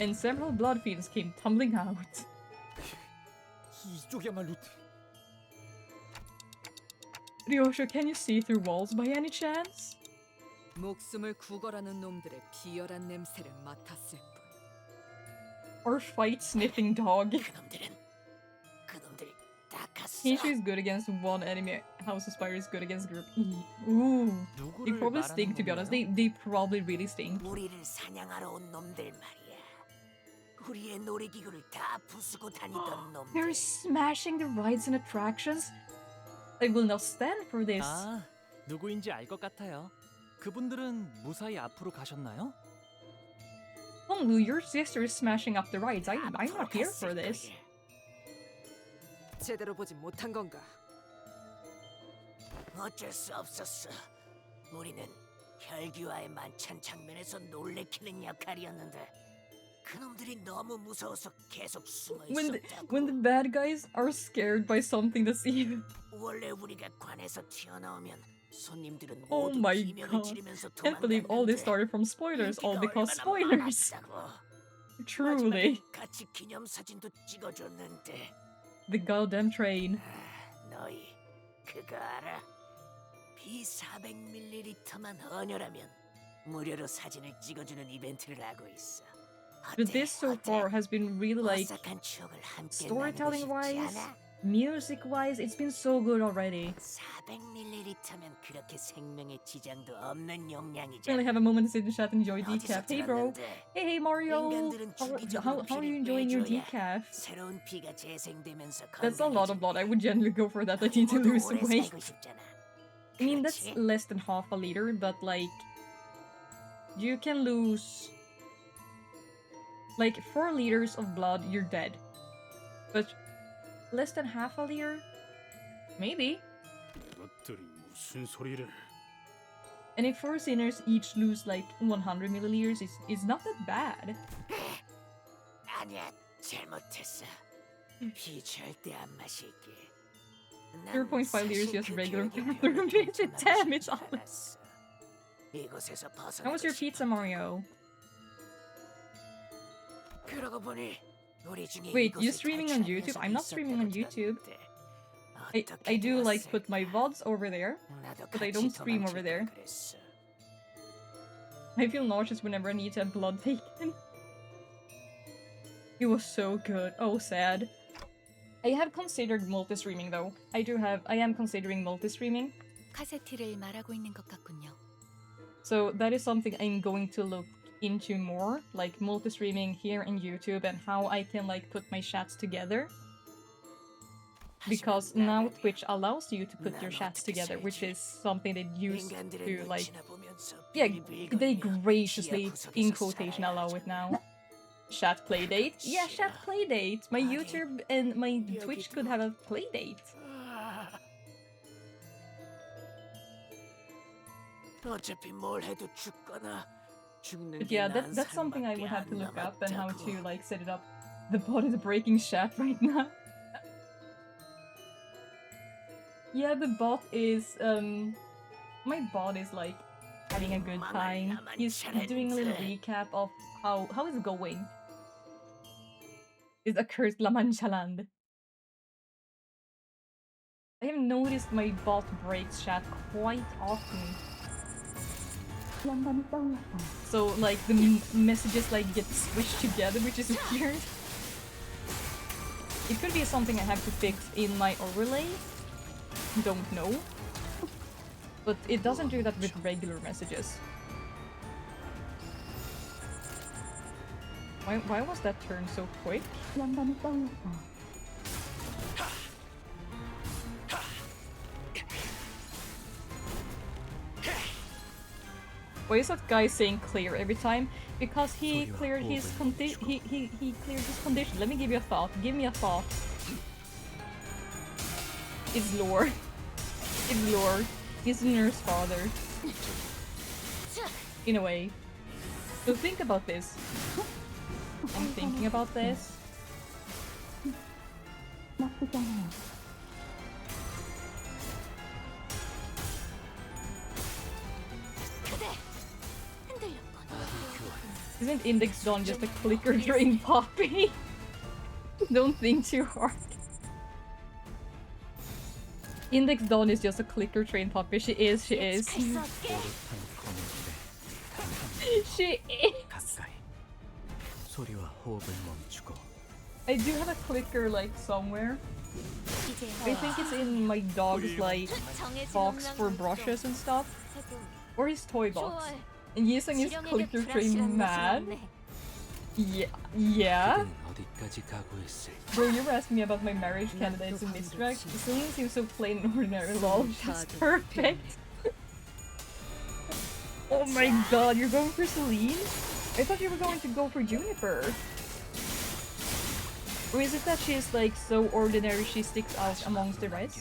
And several blood fiends came tumbling out. 이쪽이야말로. Ryosho, can you see through walls by any chance? 목숨을 구걸하는 놈들의 비열한 냄새를 맡았을 뿐. Or fight sniffing dog. 그놈들이 다 갔어. Heisho is good against one enemy. House of Spiders is good against group. Ooh. They probably stink, to be honest. They probably really stink. 우리를 사냥하러 온 놈들 말이야. 우리의 놀이기구를 다 부수고 다니던 놈들. They're smashing the rides and attractions. I will not stand for this. 아, 누구인지 알 것 같아요. 그분들은 무사히 앞으로 가셨나요? Honglu, your sister is smashing up the rides. I'm not here for this. 제대로 보지 못한 건가? 어쩔 수 없었어. 우리는 혈기와의 만찬 장면에서 놀래키는 역할이었는데 그놈들이 너무 무서워서 계속 숨어 있었다고. When the bad guys are scared by something that's evil. 원래 우리가 관에서 튀어나오면 손님들은 Oh 모두 my 비명을 god. 지르면서 Can't believe all this started from spoilers, all because spoilers. Truly. 같이 기념사진도 찍어줬는데 The goddamn train. 너희 그거 알아? B400ml만 헌혈하면 무료로 사진을 찍어주는 이벤트를 하고 있어. But this so far has been really like 오싹한 추억을 함께 storytelling 나누고 싶지 wise, 않아? music wise, it's been so good already. 400ml면 그렇게 생명에 지장도 없는 용량이잖아. Finally have a moment to sit in chat and enjoy decaf. Hey bro. Hey Mario. How are you enjoying your decaf? 새로운 피가 재생되면서 That's a lot of blood. I would generally go for that. I need to lose some weight. I mean, that's less than half a liter, but like, you can lose like 4 liters of blood, you're dead. But less than half a liter? Maybe. 이것들이 무슨 소리를? And if 4 sinners each lose like 100 milliliters, it's not that bad. 아니야, 잘못했어. 피 절대 안 마실게. 0.5 liters just regular bathroom visit. Damn, it's honest. 이곳에서 벗어나. How was your pizza, Mario? 그러고 보니 우리 중에 Wait, you streaming on YouTube? I'm not streaming on YouTube. I do like put my VODs over there, but I don't stream over there. I feel nauseous whenever I need to have blood taken. It was so good. Oh, sad. I have considered multi-streaming though. I am considering multi-streaming. 카세티를 말하고 있는 것 같군요. So that is something I'm going to look into more, like multi-streaming here in YouTube and how I can like put my chats together. Because now Twitch allows you to put your chats together, which is something they used to like... Yeah, they graciously, in quotation, allow it now. Chat playdate? Yeah, chat playdate! My YouTube and my Twitch could have a playdate. But yeah, that's something I would have to look up and how to like set it up. The bot is breaking chat right now. Yeah, the bot is my bot is like having a good time. He's doing a little recap of how it's going. It's a cursed La Mancha land. I have noticed my bot breaks chat quite often. So like the messages like get switched together, which is weird. It could be something I have to fix in my overlay. Don't know. But it doesn't do that with regular messages. Why was that turn so quick? Why is that guy saying clear every time? Because he cleared his he cleared his condition. Let me give you a thought. Give me a thought. It's Lord. It's Lord. He's the nurse father. In a way. So think about this. I'm thinking about this. Isn't Index Dawn just a clicker train poppy? Don't think too hard. Index Dawn is just a clicker train puppy. She is. She is. I do have a clicker like somewhere. I think it's in my dog's like box for brushes and stuff. Or his toy box. And Yisung is clicker train mad. Yeah. Bro, you were asking me about my marriage candidates in Mistrack. Celine seems so plain and ordinary, lol. She's perfect. Oh my god, you're going for Celine? I thought you were going to go for Juniper. Or is it that she's like so ordinary she sticks out amongst the rest?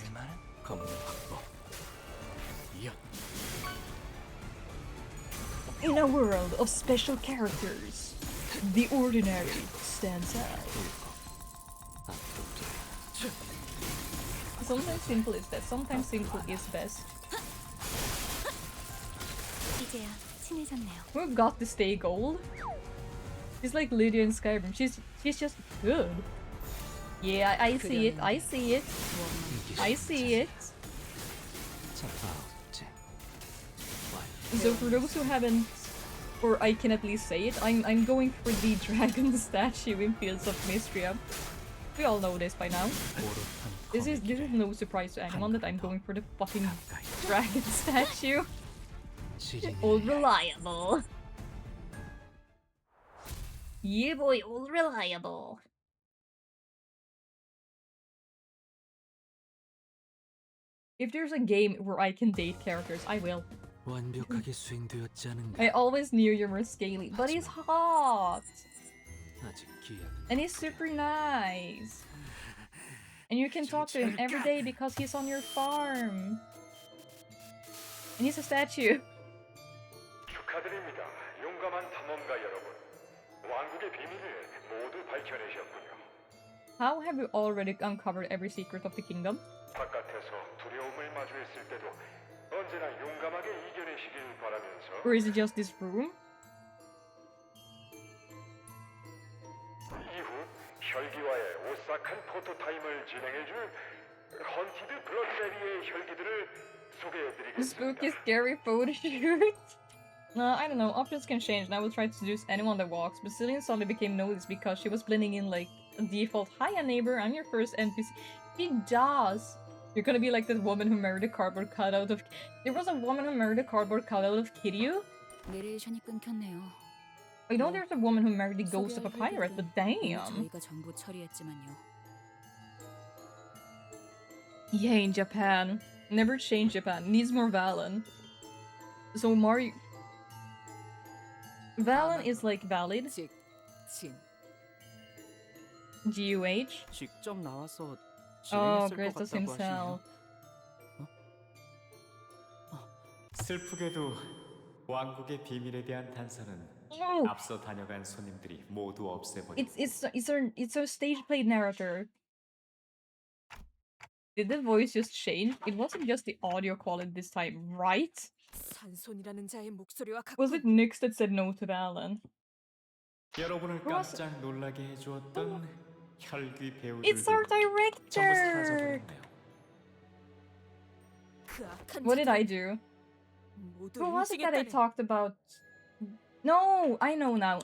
In a world of special characters, the ordinary stands out. Sometimes simple is best. Sometimes simple is best. We've got to stay gold. She's like Lydia in Skyrim. She's just good. Yeah, I see it. I see it. I see it. So for those who haven't, or I can at least say it, I'm going for the dragon statue in Fields of Mistria. We all know this by now. This is no surprise to anyone that I'm going for the fucking dragon statue. Old reliable. Yeah boy, old reliable. If there's a game where I can date characters, I will. I always knew you were scaly, but he's hot! And he's super nice! And you can talk to him every day because he's on your farm! And he's a statue! 축하드립니다. 용감한 탐험가 여러분. 왕국의 비밀을 모두 밝혀내셨군요. How have you already uncovered every secret of the kingdom? 바깥에서 두려움을 마주했을 때도 언제나 용감하게 이겨내시길 바라면서. Or is it just this room? 이후 혈기와의 오싹한 포토타임을 진행해줄 헌티드 블러드베리의 혈기들을 소개해드리겠습니다. Spooky scary photo shoot? I don't know, options can change, and I will try to seduce anyone that walks, but Cillian suddenly became noticed because she was blending in like a default, "Hiya neighbor, I'm your first NPC." She does! You're gonna be like that woman who married a cardboard cutout of- There was a woman who married a cardboard cutout of Kiryu? 내레이션이 끊겼네요. I know there's a woman who married the ghost of 소개할 a pirate, 혈기들은 but 이미 damn! 저희가 전부 처리했지만요. Yay, Japan. Never change Japan. Needs more Valen. So Mario... Valen is like valid. 직진. GUH. 직접 나와서 Oh, 진행했을 것 Gristos 같다고 himself. 슬프게도 왕국의 비밀에 대한 단서는 Oh! 앞서 다녀간 손님들이 모두 없애버렸고 It's a stage played narrator. Did the voice just change? It wasn't just the audio quality this time, right? 산손이라는 자의 목소리와 Was it Nyx that said no to Valen? 여러분을 Who was- 깜짝 놀라게 해주었던 혈귀 It's our 배우들도 전부 director! 사라져버렸네요. 그 악한 What did I 자들은 do? 모두 Who was it that I 응징했다네. talked about? No, I know now.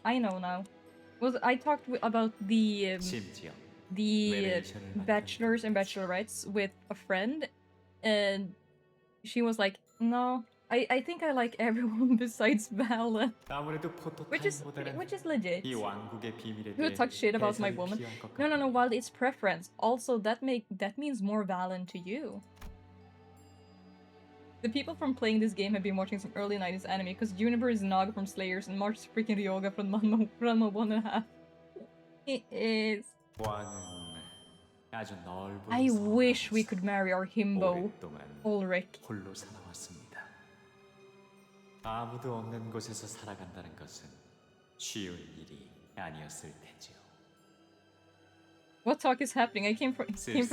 Was I talked about the 심지어 the bachelors and bachelorettes with a friend, and she was like, "No, I think I like everyone besides Valen," 아무래도 which 포토타임보다는 is legit. 이 왕국의 비밀에 Who 대해 talk shit about my 해설을 woman? 피할 것 No. 같고 While it's preference, also that means more Valen to you. The people from playing this game have been watching some early 90s anime because Juniper is Naga from Slayers and March is freaking Ryoga from Ranma 1.5. He is. 왕은 아주 넓은 I 성을 wish we 안에서 could marry our himbo, 오랫동안 Ulrich. 홀로 살아왔습니다. 아무도 없는 곳에서 살아간다는 것은 쉬운 일이 아니었을 테죠. What talk is happening? I came for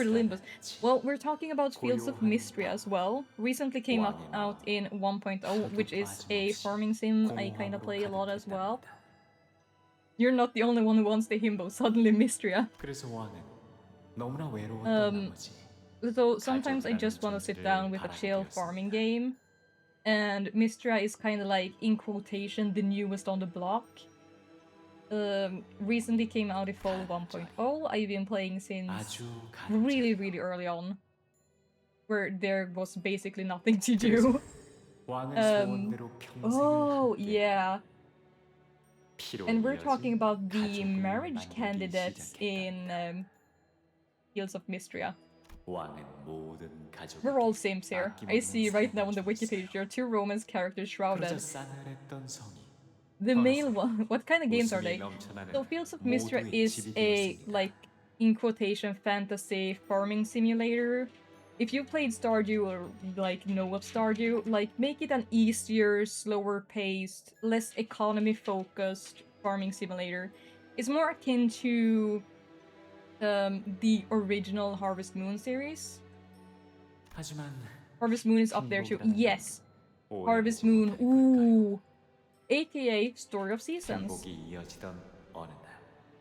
Limbus. Well, we're talking about Fields of Mystery as well. Recently came out in 1.0, which is a farming sim I kinda play a lot as well. You're not the only one who wants the himbo, suddenly Mystria. 그래서 왕은 너무나 외로웠던 나머지 So sometimes I just want to sit down with a chill farming game, and Mystria is kind of like, in quotation, the newest on the block. Recently came out in fall 1.0. I've been playing since 아주 really early on, where there was basically nothing to do. 왕은 소원대로 평생을 Oh, 함께 yeah. 피로 And we're 이어진 talking about the 가족을 marriage 만들기 candidates 시작했답니다. in Fields of Mystria. 왕은 모든 가족을 We're all Sims here. I see right now on the wiki page there are 2 romance characters 그러자 shrouded. 싸늘했던 성이 The male one. What kind of games are 웃음이 they? 넘쳐나는 So Fields of Mystria 모두의 is 집이 a, 되었습니다. like, in quotation, fantasy farming simulator. If you played Stardew or, like, know of Stardew, like, make it an easier, slower paced, less economy focused farming simulator. It's more akin to the original Harvest Moon series. 하지만 Harvest Moon is up there too. 행복이라는 Yes, 오래 Harvest 보지 Moon. 못할 걸까요? Ooh. AKA Story of Seasons. 행복이 이어지던 어느 날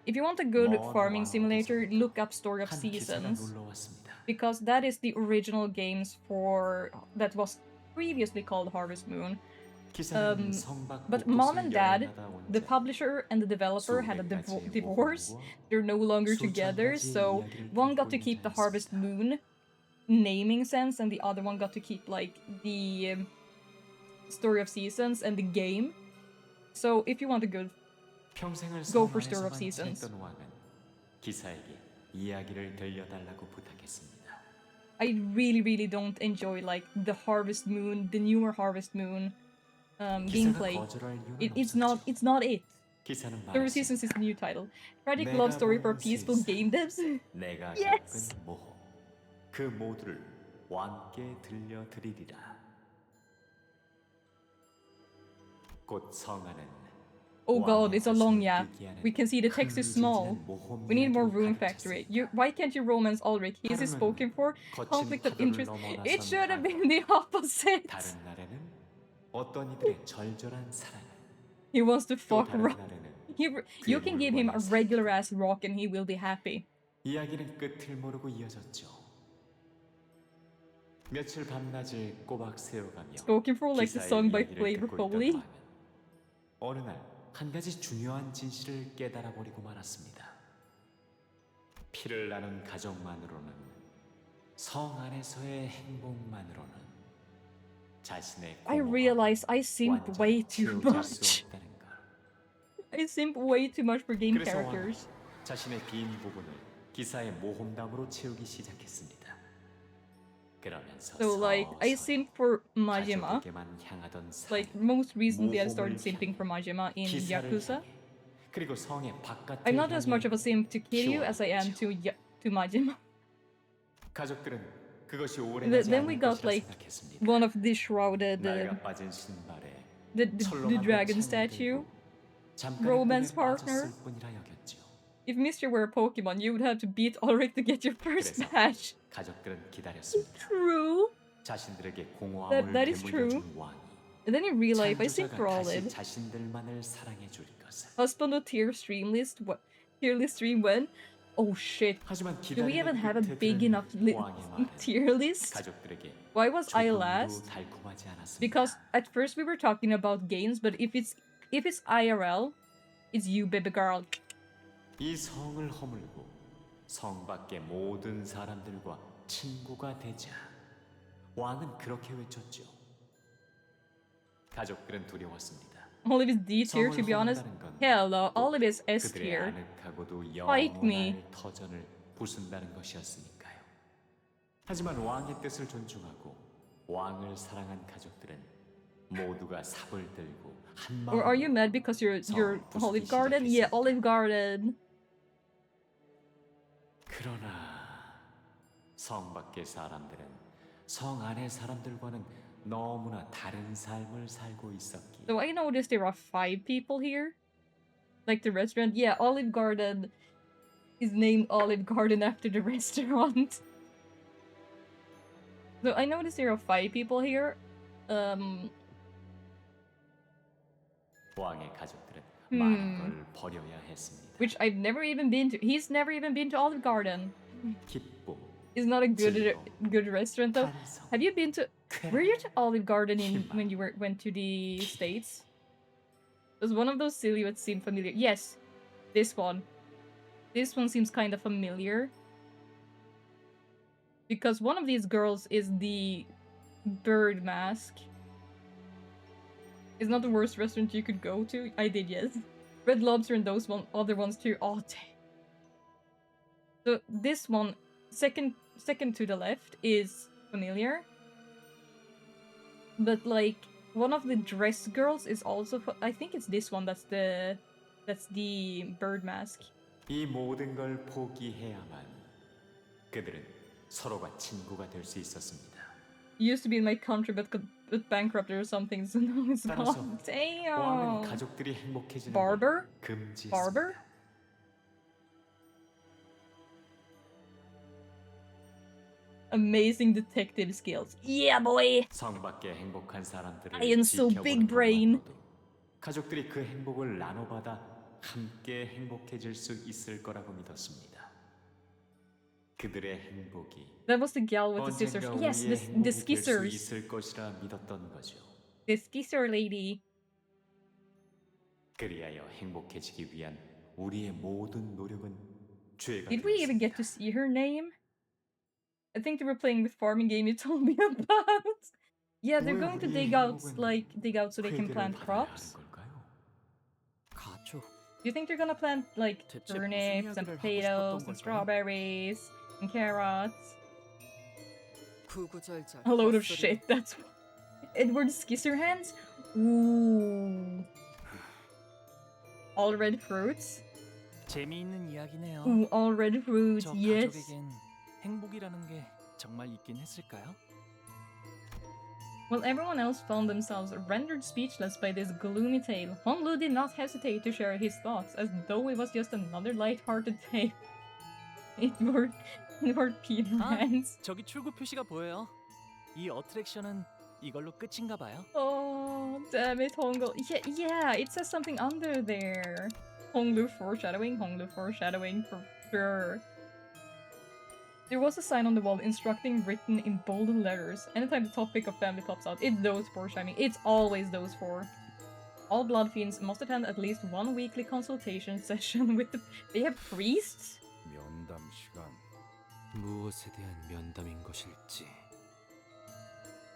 If you want a good 먼 farming simulator, 왕국에서부터 look up Story of 한 기사가 Seasons. 놀러 왔습니다. Because that is the original games that was previously called Harvest Moon. 기사는 성박 But mom and 곳곳을 dad, 여행하다 온 the 자, publisher and the developer had a 수백 가지의 divorce. 모험과 They're no longer 수천 together, 가지의 so 이야기를 one got 담고 to 있는 keep the 자였습니다. Harvest Moon naming sense, and the other one got to keep like the Story of Seasons and the game. So if you want a good, 평생을 go 성 for Story of 안에서만 Seasons. 지냈던 왕은 기사에게 이야기를 들려달라고 부탁했습니다. I really don't enjoy like the Harvest Moon, the newer Harvest Moon 기사가 gameplay. 거절할 이유는 It's 없었죠. not it. 기사는 Story of 말했습니다. Seasons is the new title. Tragic 내가 love story for 보는 peaceful 세상, game devs. 내가 Yes! 겪은 모험 그 모두를 왕께 들려드리리라. 곧 성안은 Oh god, it's a long 왕의 yeah. 뜻을 We can see the text is small. We need more Rune Factory. Why can't you romance Ulrich? He is spoken for. Conflict of interest. It should have been the opposite. 다른 날에는 어떤 이들의 절절한 사랑. He wants to 또 fuck 다른 rock. 날에는 You can give him a regular ass rock and he will be happy. 이야기는 끝을 모르고 이어졌죠. 며칠 밤낮을 꼬박 세워가며 Spoken for like the 기사의 song by 이야기를 Flavor 듣고 있던 Foley. 왕은 어느 날 한 가지 중요한 진실을 깨달아 버리고 말았습니다. 피를 나눈 가족만으로는, 성 안에서의 행복만으로는 자신의 I 공허함을 realize I simp way too 채워줄 수 much. 없다는 걸. I simp way too much for game 그래서 characters. 왕은 자신의 빈 부분을 기사의 모험담으로 채우기 시작했습니다. 그러면서 So like I 서서히 simp for Majima. 가족에게만 향하던 Like 사랑, most recently I 모험을 started simping for Majima in 기사를 Yakuza. 향해, 그리고 성의 바깥을 I'm not as 향해 much of a simp to Kiryu as I am to Majima. 가족들은 그것이 오래가지 Then we 않을 got 것이라 like 생각했습니다. one of the shrouded 낡아 빠진 신발에 the 철로만 dragon 된 statue. 창을 들고 잠깐의 romance 꿈에 partner. 빠졌을 뿐이라 여겼지요. If Mr. were a Pokemon, you would have to beat Ulrich to get your first 그래서 match. 가족들은 기다렸습니다. True. 자신들에게 공허함을 That is true. 되물려준 왕이 And then in real life, I simp 창조자가 for 다시 Olive. 자신들만을 사랑해 줄 것을. Husband of tier stream list. What tier list stream when? Oh shit. 하지만 Do we even 기다림의 have a 끝에 big 들은 enough 왕의 말은 tier list? 가족들에게 Why was I 조금도 last? 달콤하지 않았습니다. Because at first we were talking about games, but if it's IRL, it's you, baby girl. 이 성을 허물고 성 밖의 모든 사람들과 친구가 되자. 왕은 그렇게 외쳤죠. 가족들은 두려웠습니다. Olive is D tier, to be honest. Hell no, Olive is S 그들의 tier. 아늑하고도 Fight me. 영원할 터전을 부순다는 것이었으니까요. 하지만 왕의 뜻을 존중하고 왕을 사랑한 가족들은 모두가 삽을 들고 한 Or are you 마음으로 mad because you're 성을 부수기 Olive Garden? Yeah, 시작했습니다. Olive Garden. 그러나 성 밖의 사람들은 성 안의 사람들과는 너무나 다른 삶을 살고 있었기에 So I noticed there are 5 people here. Like the restaurant. Yeah, Olive Garden is named Olive Garden after the restaurant. So I noticed there are 5 people here. 왕의 가족들은 많은 걸 버려야 했습니다. Which I've never even been to. He's never even been to Olive Garden. 기쁨, It's not a good restaurant though. 탄성, Have you been to? Were you to Olive Garden in 희망, when you went to the States? Was one of those silhouettes seem familiar? Yes, this one. This one seems kind of familiar. Because one of these girls is the bird mask. It's not the worst restaurant you could go to. I did, yes. Red Lobster and those other ones too. Oh, dang. So this one, second to the left, is familiar. But like one of the dress girls is also. I think it's this one. That's the bird mask. 이 모든 걸 포기해야만 그들은 서로가 친구가 될 수 있었습니다. Used to be in my country, but bankrupted or something. So now it's 따라서 gone. 왕은 Damn. 가족들이 행복해지는 Barber? 걸 금지했습니다. Barber? Amazing detective skills. Yeah, boy. 성 밖의 행복한 사람들을 I am so big 지켜보는 brain. 것만으로도 가족들이 그 행복을 나눠받아 함께 행복해질 수 있을 거라고 믿었습니다. 그들의 행복이 That was the gal with the scissors. 언젠가 Yes, 우리의 the 행복이 될 수 scissors. 있을 것이라 믿었던 거죠. The scissor lady. 그리하여 행복해지기 위한 우리의 모든 노력은 죄가 Did we even get to see her name? I think they were playing with farming game you told me about. Yeah, they're going to dig out so they can plant crops. 가족. Do you think they're gonna plant like 대체 무슨 turnips and 이야기를 하고 potatoes 싶었던 and 걸까요? strawberries and carrots? 구구절절. A load of 헛소리. shit, that's what. Edward Scissorhands? Ooh. All red fruits? 재미있는 이야기네요. Ooh, all red fruits, 저 yes. 가족에겐 행복이라는 게 정말 있긴 했을까요? While everyone else found themselves rendered speechless by this gloomy tale, Honglu did not hesitate to share his thoughts, as though it was just another light-hearted tale. It worked Peter 아, hands. 저기 출구 표시가 보여요. 이 어트랙션은 이걸로 끝인가 봐요. Oh, damn it, Honglu. Yeah, it says something under there. Honglu foreshadowing for sure. There was a sign on the wall instructing written in bold letters. Anytime the topic of family pops out, it's those foreshadowing. It's always those four. All blood fiends must attend at least one weekly consultation session with the... They have priests? 면담 시간. 무엇에 대한 면담인 것일지.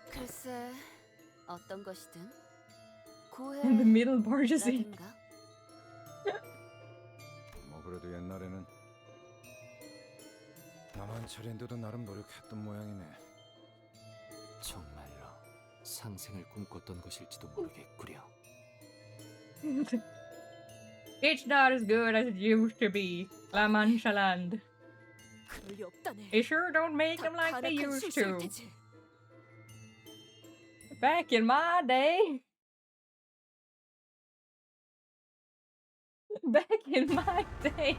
글쎄, 어떤 것이든 In the middle barges. 고해라든가. 뭐 그래도 옛날에는 나만 차례인데도 나름 노력했던 모양이네. 정말로 상생을 꿈꿨던 것일지도 모르겠구려. It's not as good as it used to be. La Mancha Land. 그럴 리 없다네. They sure don't make them like they 가혹한 used 술수일 to. 테지. Back in my day. Back in my day.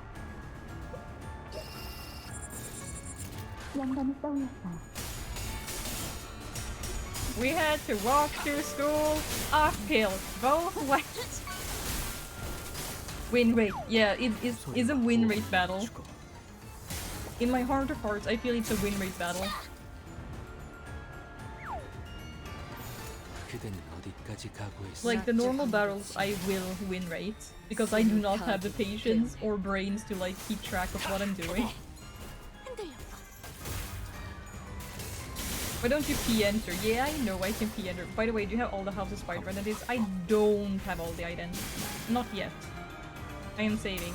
We had to walk to school uphill, both ways. Win rate. Yeah, it is a win rate battle. In my heart of hearts, I feel it's a win rate battle. 그대는 어디까지 각오했어? Like the normal battles, I will win rate because I do not have the patience or brains to like keep track of what I'm doing. Why don't you P-enter? Yeah, I know I can P-enter. By the way, do you have all the House of Spider identities? I don't have all the identities. Not yet. I am saving.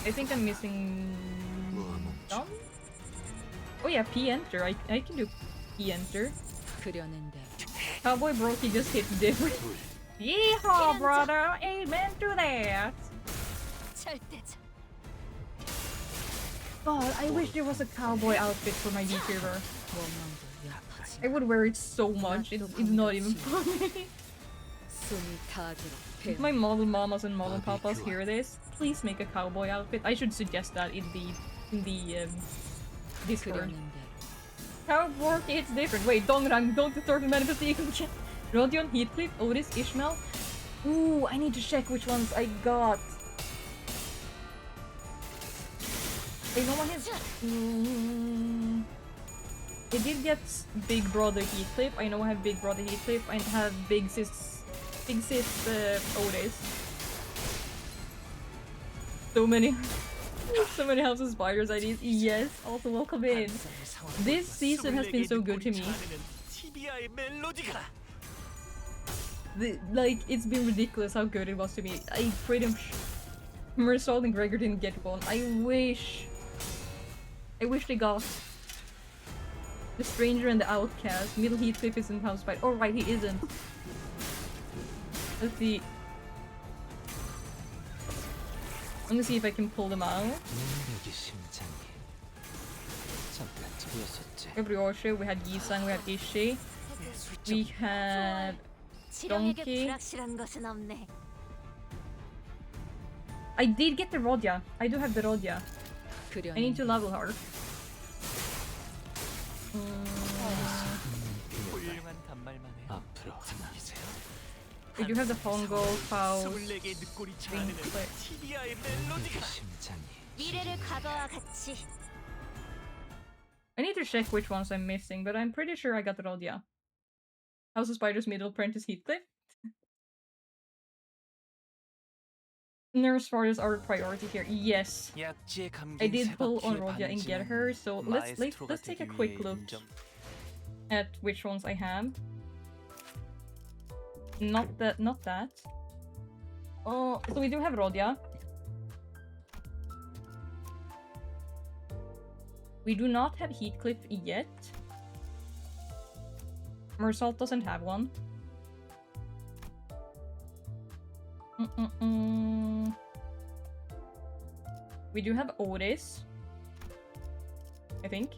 I think I'm missing some? Oh yeah, P-enter. I can do P-enter. Cowboy Brokey just hit different. Yeehaw, brother! Amen to that! God, I wish there was a cowboy outfit for my VTuber. I would wear it so much, it's not even funny. If my model mamas and model papas hear this, please make a cowboy outfit. I should suggest that in the Discord. Cowboy, it's different. Wait, Dongrang, don't disturb the manifestation. Rodion, Heathcliff, Otis, Ishmael. Ooh, I need to check which ones I got. I know I have... I did get Big Brother Heathcliff. I know I have Big Brother Heathcliff. I have Big Sis Otis. So many... so many House of Spiders IDs. Yes, also welcome in. This season has been so good to me. Like, it's been ridiculous how good it was to me. I pretty much... Marisol and Gregor didn't get one. I wish they got the Stranger and the Outcast. Middle Heathcliff isn't House Spider. Oh right, he isn't. Let's see. I'm gonna see if I can pull them out. We have Ryoshu, we had Yisang, we had Ishi. We had Donkey. I did get the Rodya. I do have the Rodya. I need to level her. I do have the Pongo, Faust, I need to check which ones I'm missing, but I'm pretty sure I got the Rodya. House of Spiders Middle Apprentice Heathcliff. Nurse Spiders are a priority here. Yes. I did pull on Rodya and get her, so let's take a quick look at which ones I have. Not that. Oh, so we do have Rodya. We do not have Heathcliff yet. Mersalt doesn't have one. We do have Otis. I think.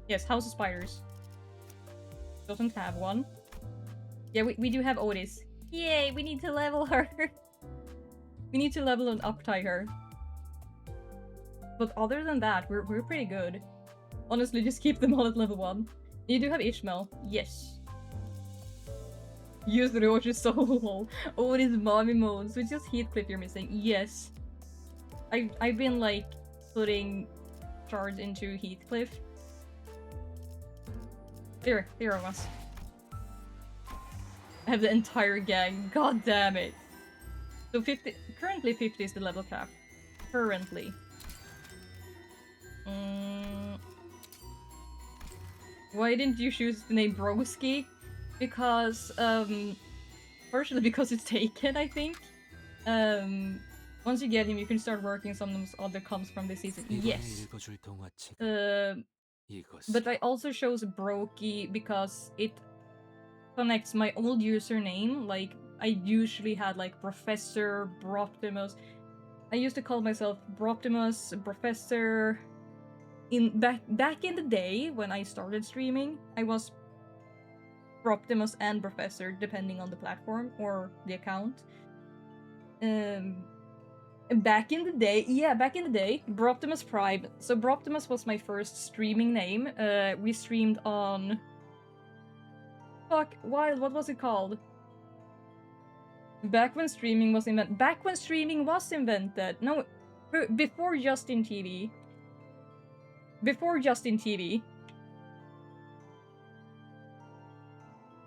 Yes, House of Spiders. Doesn't have one. Yeah, we do have Otis. Yay, we need to level her. We need to level and up-tie her. But other than that, we're pretty good. Honestly, just keep them all at level 1. You do have Ishmael. Yes. Use the Roach Soul. Oh, it is mommy mode. So it's just Heathcliff you're missing. Yes. I've been like putting shards into Heathcliff. There it was. I have the entire gang. God damn it. So 50, currently 50 is the level cap. Currently. Why didn't you choose the name Broski? Because, partially because it's taken, I think. Once you get him, you can start working some of those other comps from this season. Yes. But I also chose Brokey because it connects my old username. Like, I usually had like Professor, Broptimus. I used to call myself Broptimus, Professor. Back in the day when I started streaming, I was Broptimus and Professor, depending on the platform or the account. Back in the day, Broptimus Prime. So Broptimus was my first streaming name. We streamed on... Fuck, Wild, what was it called? Back when streaming was invented. No, before Justin TV.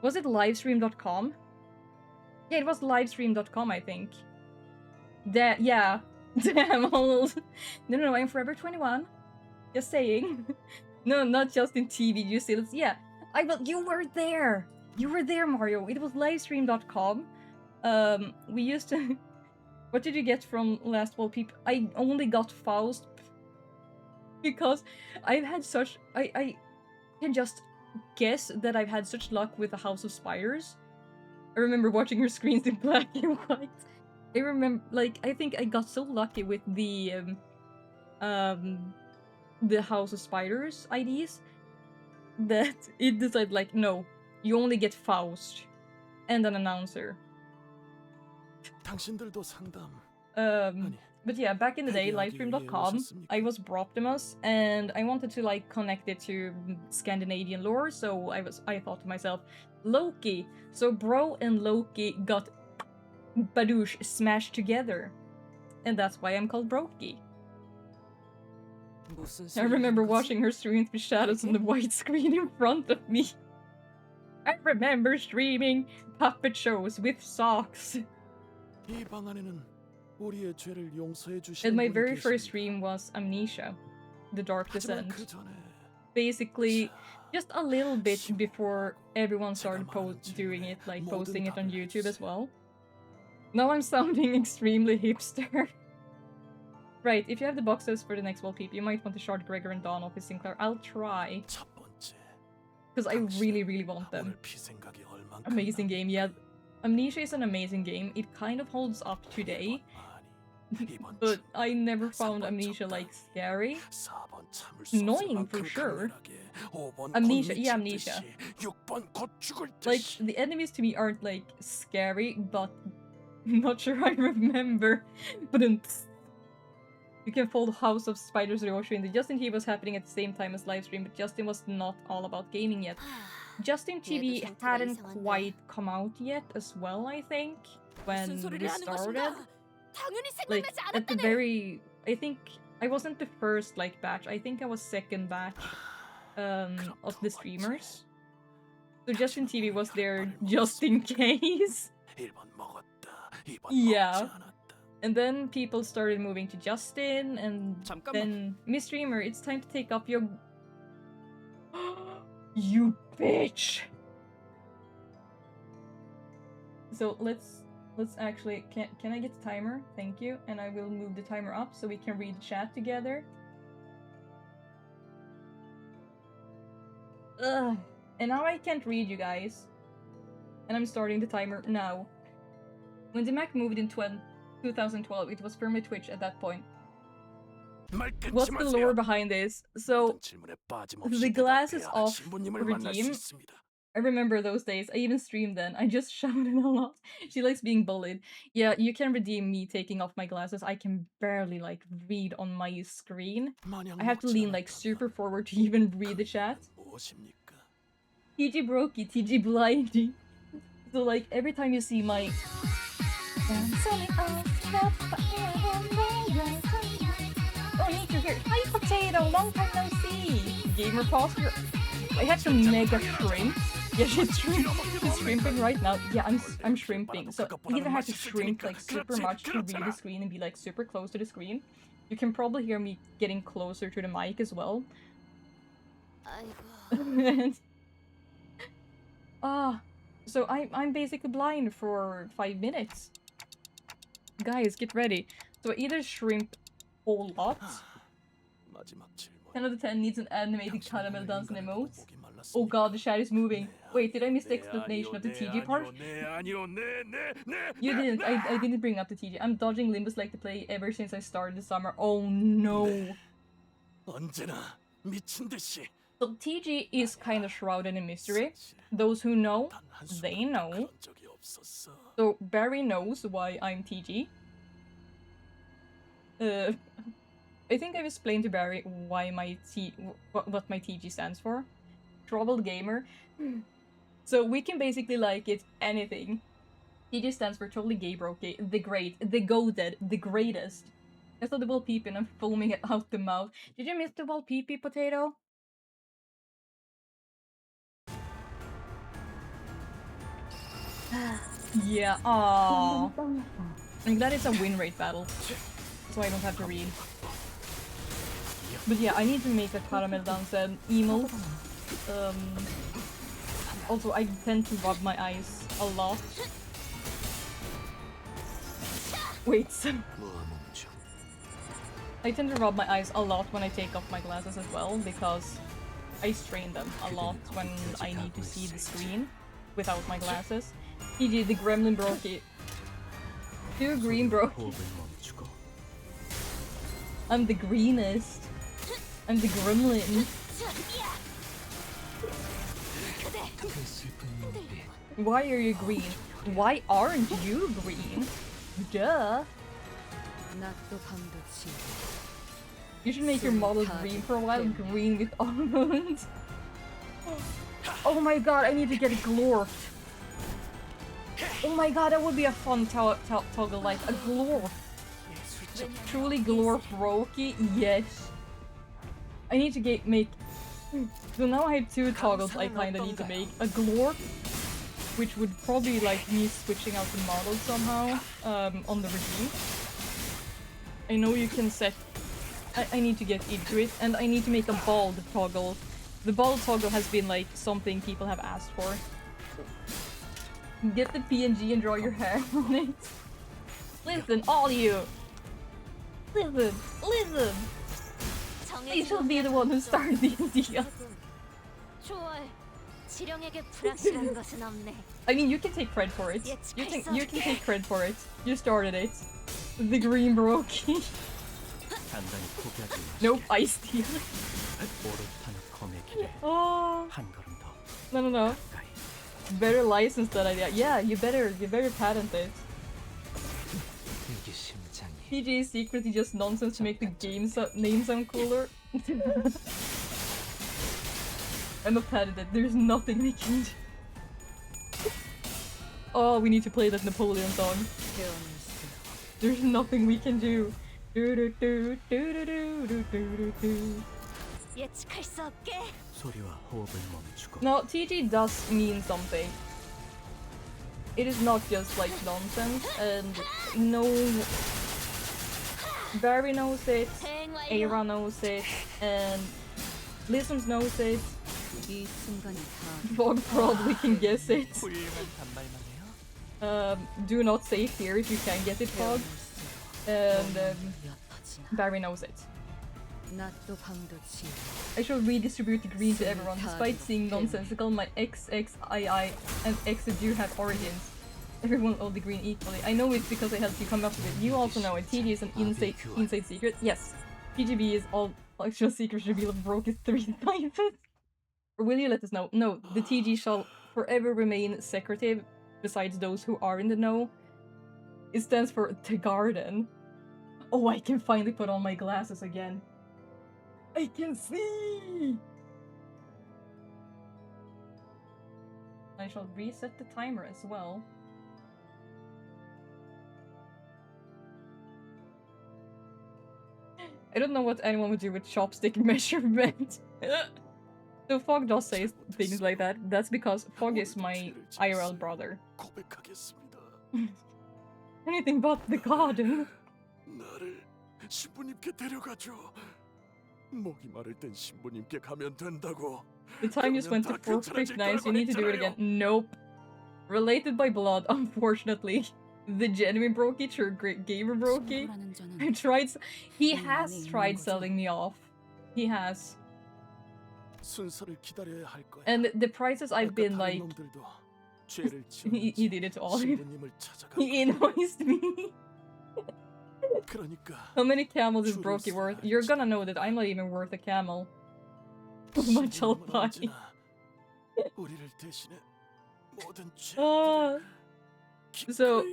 Was it livestream.com? Yeah, it was livestream.com, I think. Yeah. Damn old. No, I'm forever 21. Just saying. No, not Justin TV, you see. Yeah, you were there. You were there, Mario. It was livestream.com. We used to... What did you get from last wallpaper? I only got Faust because I've had such... I can just guess that I've had such luck with the House of Spiders. I remember watching her screens in black and white. I remember, like, I think I got so lucky with the House of Spiders IDs that it decided, like, no, you only get Faust and an announcer. But yeah, back in the day, livestream.com, I was Broptimus, and I wanted to like connect it to Scandinavian lore, so I thought to myself, Loki. So Bro and Loki got badoosh smashed together, and that's why I'm called Brokey. I remember watching her stream through shadows on the white screen in front of me. I remember streaming puppet shows with socks. And my very first stream was Amnesia, The Dark Descent. Basically, just a little bit before everyone started doing it, like posting it on YouTube as well. Now I'm sounding extremely hipster. Right, if you have the boxes for the next wallpaper, you might want to shard Gregor and Dawn off his Sinclair. I'll try. Because I really, really want them. Amazing game, yeah. Amnesia is an amazing game. It kind of holds up today. But I never found Amnesia, like, scary. Annoying, for sure. Amnesia, yeah, Amnesia. Like, the enemies to me aren't, like, scary, but I'm not sure I remember. But you can follow House of Spiders Ryoshu in the Justin TV was happening at the same time as livestream, but Justin was not all about gaming yet. Justin TV hadn't quite come out yet as well, I think, when we started. Like, at the very... I think I wasn't the first, like, batch. I think I was second batch of the streamers. So Justin TV was there just in case. Yeah. And then people started moving to Justin, and then... Miss Streamer, it's time to take up your... You bitch! So let's actually... Can I get the timer? Thank you. And I will move the timer up so we can read the chat together. Ugh. And now I can't read, you guys. And I'm starting the timer now. When the Mac moved in 2012, it was firmly Twitch at that point. What's the lore behind this? So, the glasses off redeem. I remember those days. I even streamed then. I just shouted a lot. She likes being bullied. Yeah, you can redeem me taking off my glasses. I can barely, like, read on my screen. I have to lean, like, super forward to even read the chat. TG Brokey, TG Blindy. So, like, every time you see my... Oh, need to hear. Hi, Potato! Long time no see! Gamer Foster. I had some mega shrimps. Yeah, she's shrimping right now. Yeah, I'm shrimping. So either have to shrimp like super much to read the screen and be like super close to the screen. You can probably hear me getting closer to the mic as well. 아이고. So I'm basically blind for 5 minutes. Guys, get ready. So I either shrimp a whole lot. 10 out of 10 needs an animated caramel dance and emotes. Oh god, the chat is moving. Wait, did I miss the explanation of the TG part? You didn't. I didn't bring up the TG. I'm dodging Limbus like to play ever since I started the summer. Oh no. So TG is kind of shrouded in mystery. Those who know, they know. So Barry knows why I'm TG. I think I've explained to Barry why my what my TG stands for. Troubled Gamer. So we can basically like it anything. TG stands for totally gay broke, the great, the goated, the greatest. I saw the ball peep and I'm foaming it out the mouth. Did you miss the ball peepee, Potato? Yeah, aww. I'm glad it's a win rate battle, so I don't have to read. But yeah, I need to make a caramel dance and emo. Also, I tend to rub my eyes a lot. Wait, I tend to rub my eyes a lot when I take off my glasses as well, because I strain them a lot when I need to see the screen without my glasses. E.g. the gremlin brokey. Two green brokey. I'm the greenest. I'm the gremlin. Why are you green? Why aren't you green? Duh. You should make your model green for a while. Green with almonds. Oh my god, I need to get it glorfed. Oh my god, that would be a fun toggle, like a glorf. Truly glorf brokey, yes. I need to make... So now I have 2 toggles I kinda need to make. A glorf, which would probably like me switching out the model somehow on the regime. I know you can set... I need to get into it, and I need to make a bald toggle. The bald toggle has been like something people have asked for. Get the PNG and draw your hair on it. Listen, all you! Listen! Listen! I shall be the one who started the idea. I mean, you can take credit for it. You can take credit for it. You started it. The green brokey. Nope, I steal it. Oh. No. Better license that idea. Yeah, you better patent it. PG's secretly just nonsense to make the game name sound cooler. I'm a patented. There's nothing we can do. Oh, we need to play that Napoleon song. There's nothing we can do. No, TG does mean something. It is not just like nonsense, and no... Barry knows it, Aira knows it, and Listens knows it. Fog probably can guess it. Do not say it here if you can get it, Fog. And Barry knows it. I shall redistribute the green to everyone, despite seeing nonsensical. My XXII and X do have origins. Everyone owed the green equally. I know it because I helped you come up with it. You also know it. TG is an inside secret. Yes. TGB is all actual secrets reveal of broke is 3 times. Or will you let us know? No, the TG shall forever remain secretive, besides those who are in the know. It stands for The Garden. Oh, I can finally put on my glasses again. I can see! I shall reset the timer as well. I don't know what anyone would do with chopstick measurement. So Fog does say things like that. That's because Fog is my IRL brother. 고백하겠습니다. Anything but the garden. 나를 신부님께 데려가줘. 목이 마를 땐 신부님께 가면 된다고. The time you spent to forfeit nights, you need to do it again. Nope. Related by blood, unfortunately. The genuine Brokey, true gamer Brokey. He has tried selling me off. He has. 순서를 기다려야 할 거야. And the prices I've been like... 놈들도 죄를 he did it to all of you. 신부님을 찾아가. He invoiced me. 그러니까 How many camels is Brokey worth? You're gonna know that I'm not even worth a camel. How much I'll buy. 우리를 대신해 모든 So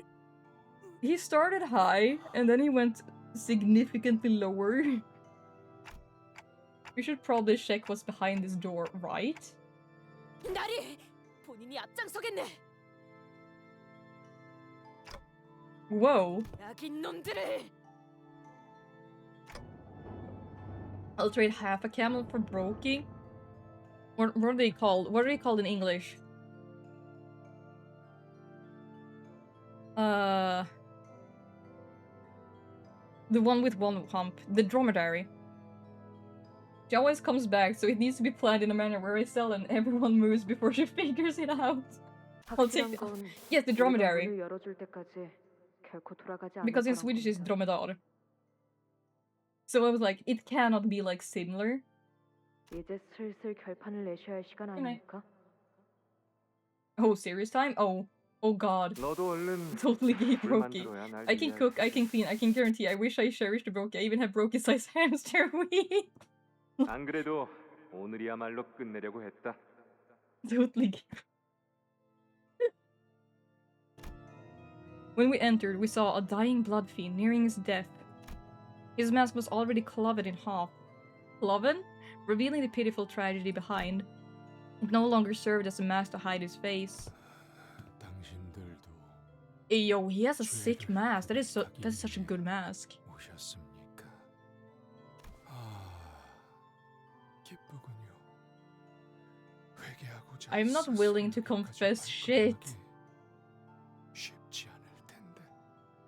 he started high and then he went significantly lower. We should probably check what's behind this door, right? 나리 본인이 앞장서겠네. Whoa. 악인 놈들을. I'll trade half a camel for Brokey. What are they called? What are they called in English? The one with one hump. The dromedary. She always comes back, so it needs to be planned in a manner where I sell and everyone moves before she figures it out. I'll take... Yes, the dromedary. Because in Swedish it's dromedar. So I was like, it cannot be like similar. 이제 슬슬 결판을 내셔야 할 시간 아닙니까? Oh, serious time? Oh god. Totally gay Brokey. I can cook, I can clean, I can guarantee. I wish I cherished the Brokey. I even have Brokey size hamster wheel. 안 그래도 오늘이야말로 끝내려고 했다. Totally gay. When we entered, we saw a dying blood fiend nearing his death. His mask was already cloven in half. Cloven? Revealing the pitiful tragedy behind. It no longer served as a mask to hide his face. Hey, yo, he has a sick mask. That's such a good mask. I'm not willing to confess shit.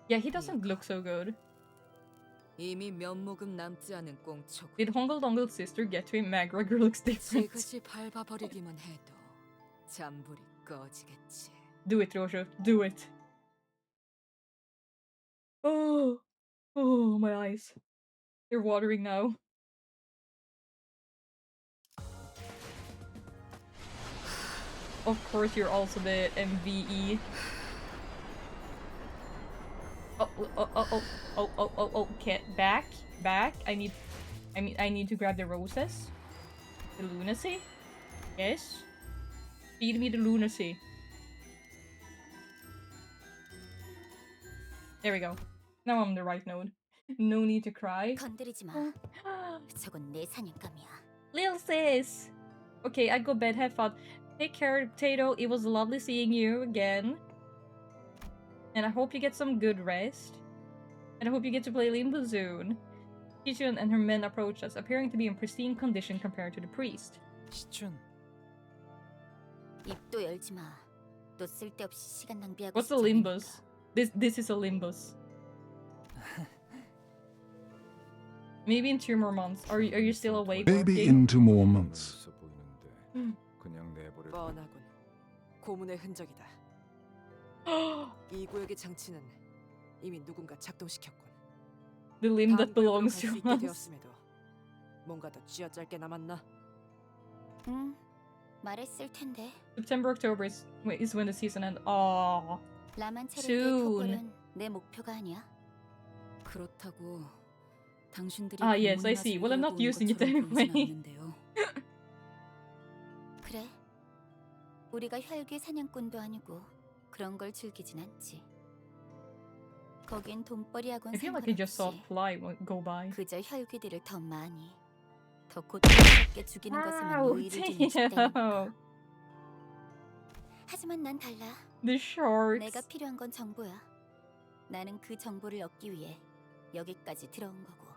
Yeah, he doesn't look so good. 이미 면목은 남지 않은 꽁초고. Did Hongle Dongle's sister get to him? McGregor looks different. 지그시 밟아버리기만 해도 잔불이 꺼지겠지. Do it, Rosho. Do it. Oh, my eyes. They're watering now. Of course, you're also the MVE. Okay, back. I need to grab the roses. The lunacy? Yes. Feed me the lunacy. There we go. Now I'm on the right node. No need to cry. 건드리지 마. 저건 내 사냥감이야. Lil sis! Okay, I go bed, have fun. Take care, Potato. It was lovely seeing you again. And I hope you get some good rest. And I hope you get to play Limbus soon. Shichun and her men approached us, appearing to be in pristine condition compared to the priest. 시춘. 입도 열지 마. 또 쓸데없이 시간 낭비하고. What's a Limbus? This is a Limbus. Maybe in 2 more months. Are you still awake? Maybe in 2 more months. 뻔하군. 고문의 흔적이다. 이 구역의 장치는 이미 누군가 작동시켰군. The limb that belongs to us. 되었음에도 뭔가 더 쥐어짤 게 남았나? 응, 말했을 텐데. September, October is when the season ends. Aww. 소on. 내 목표가 아니야. 그렇다고 당신들이 yes, I see. Well, I'm not using it anyway. 그래. 우리가 혈귀 사냥꾼도 아니고 그런 걸 즐기진 않지. 거긴 돈벌이하고는 I feel like I just saw a fly go by. 그저 혈귀들을 더 많이, 더 고통스럽게 죽이는 것에만 유의를 두는 집단이니까. 하지만 난 달라. The sharks. 내가 필요한 건 정보야. 나는 그 정보를 얻기 위해 여기까지 들어온 거고.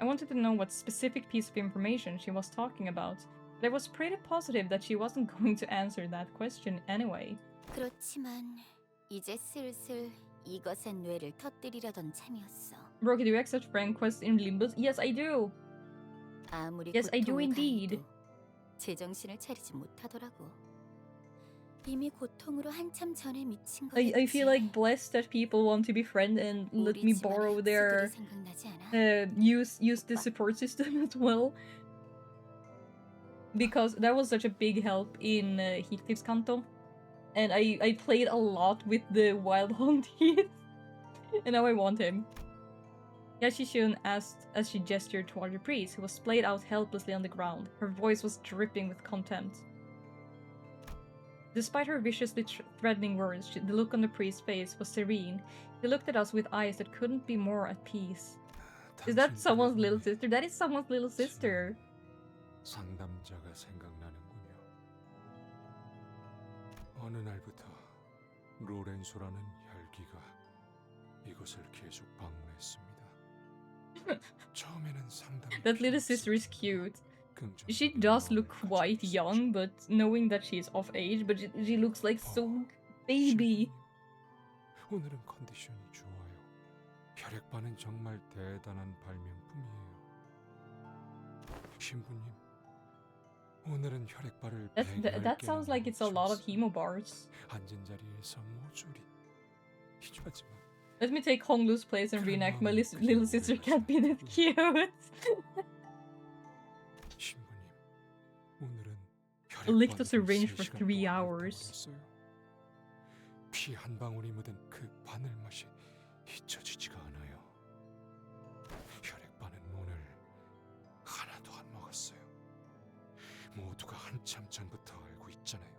I wanted to know what specific piece of information she was talking about, but I was pretty positive that she wasn't going to answer that question anyway. 그렇지만 이제 슬슬 이것의 뇌를 터뜨리려던 참이었어. Brooke, do you accept friend quests in Limbus? Yes, I do. 아무리 Yes, I do 고통을 indeed. 가해도 제정신을 차리지 못하더라고. 이미 고통으로 한참 전에 미친 거겠지. I feel like blessed that people want to be friend and let me borrow their use the support system as well. Because that was such a big help in Heathcliff's Canto. And I played a lot with the Wild Hunt Heath. And now I want him. Yashishun asked as she gestured toward the priest, who was splayed out helplessly on the ground. Her voice was dripping with contempt. Despite her viciously threatening words, the look on the priest's face was serene. He looked at us with eyes that couldn't be more at peace. Is that someone's little sister? That is someone's little sister. 상담자가 생각나는군요. 어느 날부터 로렌소라는 혈기가 이곳을 계속 방문했습니다. 처음에는 상담이 That little sister is cute. She does look quite young, but knowing that she's of age, but she looks like so baby. 오늘은 컨디션이 좋아요. 혈액반은 정말 대단한 발명품이에요. 신부님, 오늘은 혈액발을 That sounds like it's a lot of hemobars. 앉은 자리에서 모조리. 하지만 Let me take Honglu's place and reenact my little sister can't be that cute. 신부님, 오늘은 Licked a syringe for 3 hours. 피 한 방울이 묻은 그 바늘 맛이 잊혀지지가 않아요. 혈액반은 오늘 하나도 안 먹었어요. 모두가 한참 전부터 알고 있잖아요.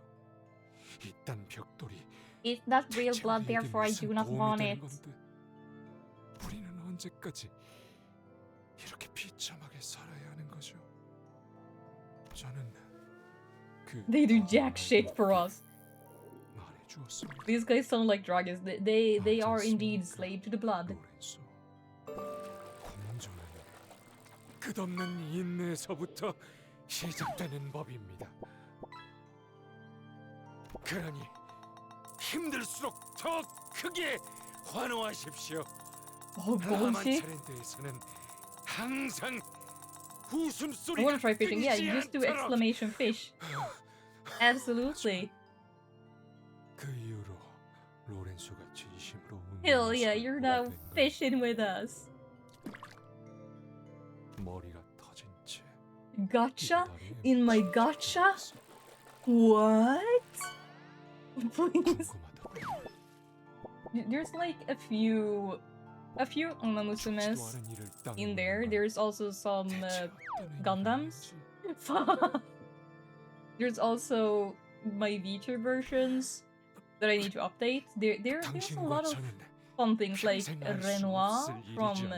이딴 벽돌이 It's not real blood, therefore I do not want it. 우리는 언제까지 이렇게 비참하게 살아야 하는 거죠? 저는 그 They do jack shit for us. 말해주었습니다. These guys sound like dragons. They are indeed slave to the blood. 공존은 끝없는 인내에서부터 시작되는 법입니다. 그러니 힘들수록 더 크게 환호하십시오. bullshit. 항상 I 웃음소리가 wanna try fishing. Yeah, 끊이지 just do 않도록. exclamation fish. Absolutely. 그 이후로 로렌소가 진심으로 Hell yeah, you're now fishing with us. 머리가 터진 채 Gotcha? In my gotcha? What? Please. There's like a few Musumes in there. There's also some Gundams. There's also my Vita versions that I need to update. There's a lot of fun things like Renoir from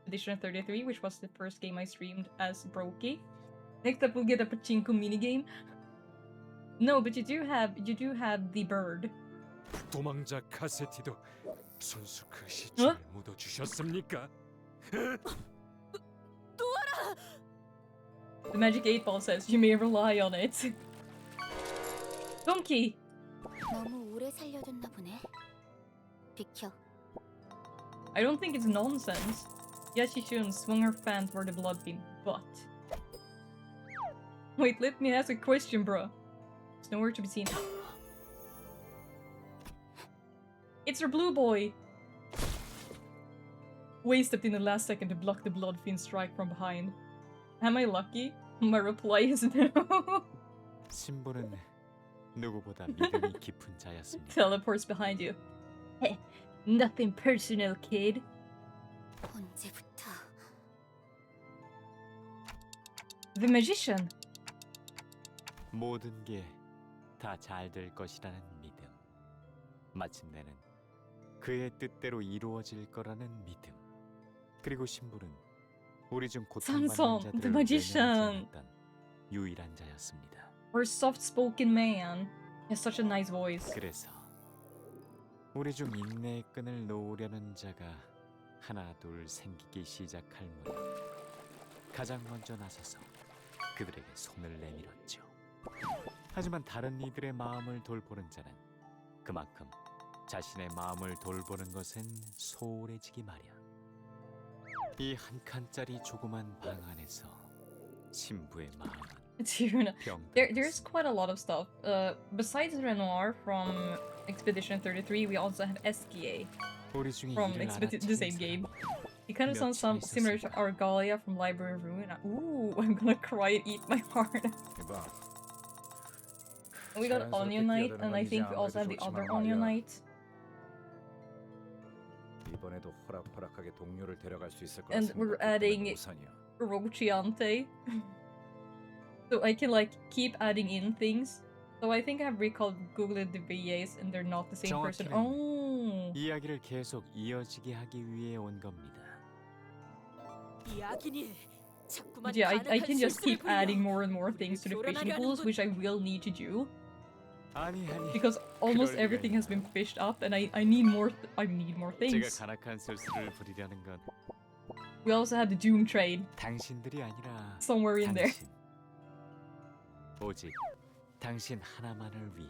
Edition 33, which was the first game I streamed as Brokey. Next up, we'll get a pachinko minigame. No, but you do have the bird. 도망자 카세티도 손수 그 시체를 묻어 주셨습니까? 도와라! The Magic 8-Ball says you may rely on it. Donkey! 너무 오래 살려줬나 보네. 비켜. I don't think it's nonsense. Yashishun swung her fan toward the blood-beam, but... Wait, let me ask a question, bro. It's nowhere to be seen. It's our blue boy! Wei stepped in the last second to block the blood fiend strike from behind. Am I lucky? My reply is no. 신부는 누구보다 믿음이 깊은 자였습니다. Teleports behind you. Heh, nothing personal, kid. 언제부터? The magician. 모든 게 다 잘 될 것이라는 믿음. 마침내는 그의 뜻대로 이루어질 거라는 믿음. 그리고 신부는 우리 중 고통받는 Sanson, the 자들을 magician. 외면하지 않았던 유일한 자였습니다. Or soft-spoken man. He has such a nice voice. 그래서 우리 중 인내의 끈을 놓으려는 자가 하나 둘 생기기 시작할 무렵 가장 먼저 나서서 그들에게 손을 내밀었죠. 하지만 다른 이들의 마음을 돌보는 자는 그만큼 자신의 마음을 돌보는 것은 소홀해지기 마련. 이 한 칸짜리 조그만 방 안에서 신부의 마음은 There's quite a lot of stuff. Besides Renoir from Expedition 33, we also have SKA from the same game. It kind of sounds similar to Argalia from Library of Ruin. Ooh, I'm gonna cry and eat my heart. We got Onion Knight, and I think we also have the other Onion Knight. 이번에도 호락호락하게 동료를 데려갈 수 있을 And we're adding Rociante. So I can like keep adding in things. So I think I have recalled Googled the VAs and they're not the same person. Oh. 이야기를 계속 이어지게 하기 위해 온 겁니다. Yeah, I can just keep adding more and more things to the fishing pools, which I will need to do. Because almost everything has been fished up, and I need more. I need more things. 제가 간악한 술수를 부리려는 건 We also have the Doom trade 당신들이 아니라 somewhere in there. 오직 당신 하나만을 위해.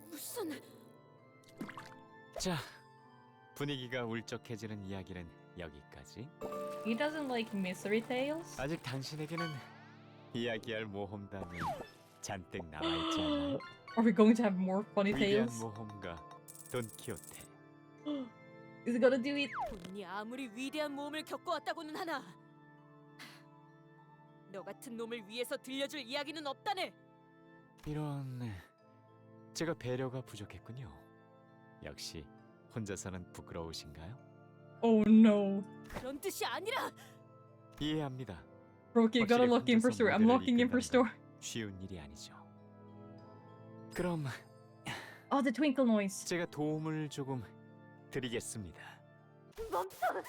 무슨? 자, 분위기가 울적해지는 이야기는 여기까지. He doesn't like mystery tales. 아직 당신에게는 이야기할 모험담이 잔뜩 남아있지 않아요? Are we going to have more funny 위대한 tales? 모험가 돈키호테. Is it gonna do it? 본인이 아무리 위대한 모험을 겪어왔다고는 하나 너 같은 놈을 위해서 들려줄 이야기는 없다네. 이런, 제가 배려가 부족했군요. 역시 혼자서는 부끄러우신가요? Oh no. 그런 뜻이 아니라. 이해합니다. Rocky, you gotta 확실히 lock in for 혼자서 store. I'm 무대를 locking in for 이끈다는 store. 건 쉬운 일이 아니죠. 그럼 Oh, the twinkle noise. 제가 도움을 조금 드리겠습니다. 멈춰라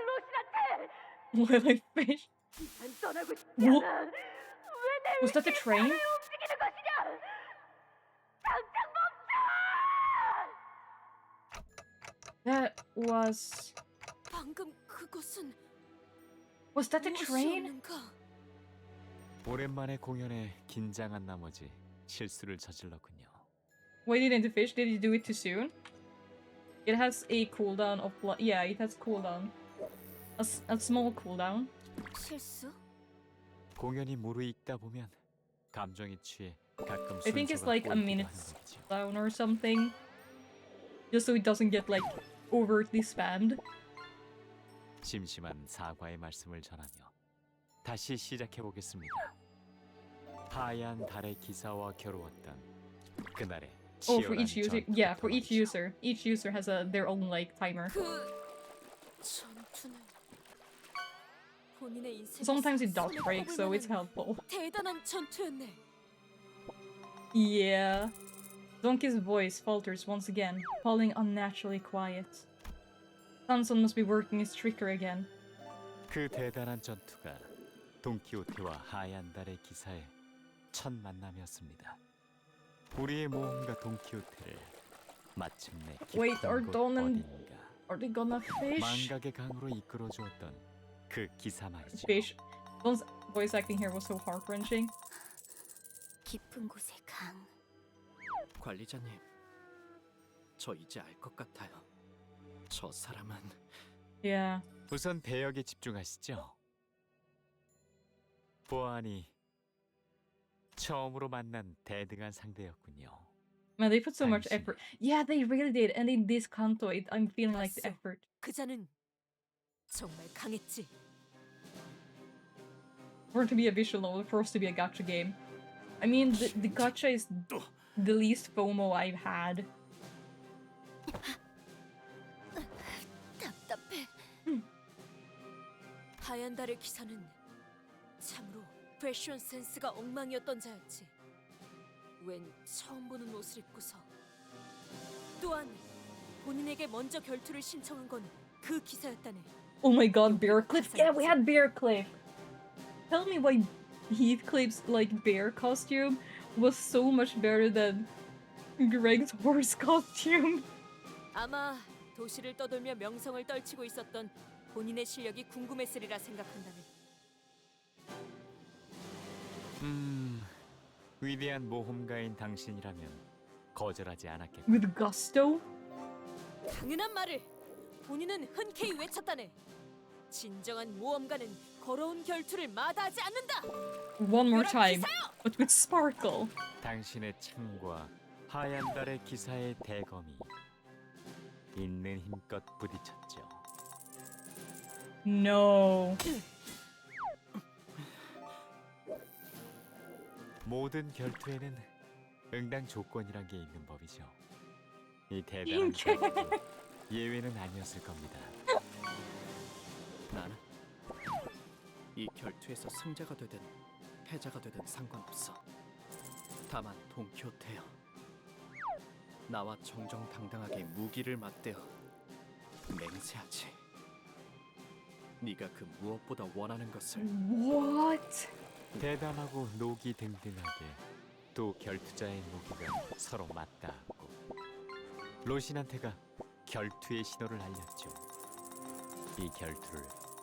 로시나테! What like fish? 난 떠나고 싶지 What? 않아. 왜내 Was that the train? 움직이는 것이냐? 당장 멈춰! That was. 방금 그것은 Was that the train? 오랜만에 공연에 긴장한 나머지 실수를 저질렀군요. Why didn't the fish? Did he do it too soon? It has a cooldown of yeah, it has cooldown. A small cooldown. 실수? 공연이 무르익다 보면 감정에 취해 가끔 I think it's 순서가 like a 꼬이기도 minute 하는 법이죠. down or something. Just so it doesn't get like overtly spammed. 심심한 사과의 말씀을 전하며 다시 시작해 보겠습니다. 하얀 달의 기사와 겨루었던 그날의 Oh, for each 치열한 user, yeah, for each user. Each user has their own like timer. 전투는 본인의 인생. Sometimes it does break, so it's helpful. 대단한 전투였네. Yeah. Donkey's voice falters once again, falling unnaturally quiet. Samson must be working his trickery again. 그 대단한 전투가 돈키호테와 하얀 달의 기사의 첫 만남이었습니다. 우리의 모험가 돈키호테를 마침내 Wait, 깊은 are 곳 Don and 어딘가 are they gonna fish? 망각의 강으로 이끌어 주었던 그 기사 말이죠. Fish. Don's voice acting here was so heart-wrenching. 깊은 곳의 강. 관리자님, 저 이제 알 것 같아요. 저 사람은 Yeah. 우선 배역에 집중하시죠. 보아하니 처음으로 만난 대등한 상대였군요. Man, they put so much effort. Yeah, they really did. And in this canto, I'm feeling like the effort. 그자는 정말 강했지. For it to be a visual novel, for us to be a gacha game. I mean, the gacha is the least FOMO I've had. 답답해. 하얀 달의 기사는 참으로 패션 센스가 엉망이었던 자였지. 웬 처음 보는 옷을 입고서. 또한 본인에게 먼저 결투를 신청한 건 그 기사였다네. Oh my god, Bearcliff. Yeah, we had Bearcliff. Tell me why Heathcliff's like bear costume was so much better than Greg's horse costume. 아마 도시를 떠돌며 명성을 떨치고 있었던 본인의 실력이 궁금했으리라 생각한다면 위대한 모험가인 당신이라면 거절하지 않았겠고. With gusto? 당연한 말을 본인은 흔쾌히 외쳤다네. 진정한 모험가는 걸어온 결투를 마다하지 않는다. One more 열한 time, 기사요! but with sparkle. 당신의 창과 하얀 달의 기사의 대검이 있는 힘껏 부딪혔죠. No. 모든 결투에는 응당 조건이란 게 있는 법이죠. 이 대단한 인체. 결투도 예외는 아니었을 겁니다. 나는 이 결투에서 승자가 되든 패자가 되든 상관없어. 다만 돈키호테여, 나와 정정당당하게 무기를 맞대어 맹세하지. 네가 그 무엇보다 원하는 것을. What? 대담하고 노기 등등하게 또 결투자의 무기가 서로 맞닿았고 로신한테가 결투의 신호를 알렸죠. 이 결투를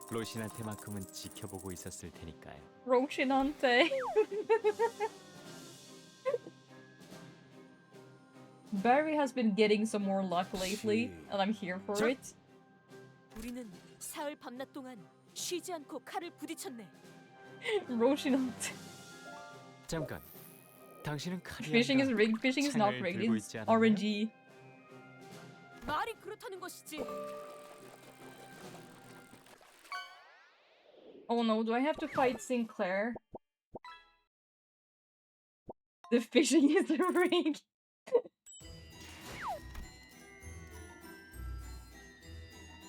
로신한테만큼은 지켜보고 있었을 테니까요. Roshinante. Barry has been getting some more luck lately, and I'm here for it. 우리는 사흘 밤낮 동안 쉬지 않고 칼을 부딪혔네. Roshinante. 잠깐, 당신은 칼이 Fishing is 아니라 rigged. Fishing is not 창을 rigged. 들고 It's 있지 않았나요? RNG. 말이 그렇다는 것이지. Oh no, do I have to fight Sinclair? The fishing is rigged.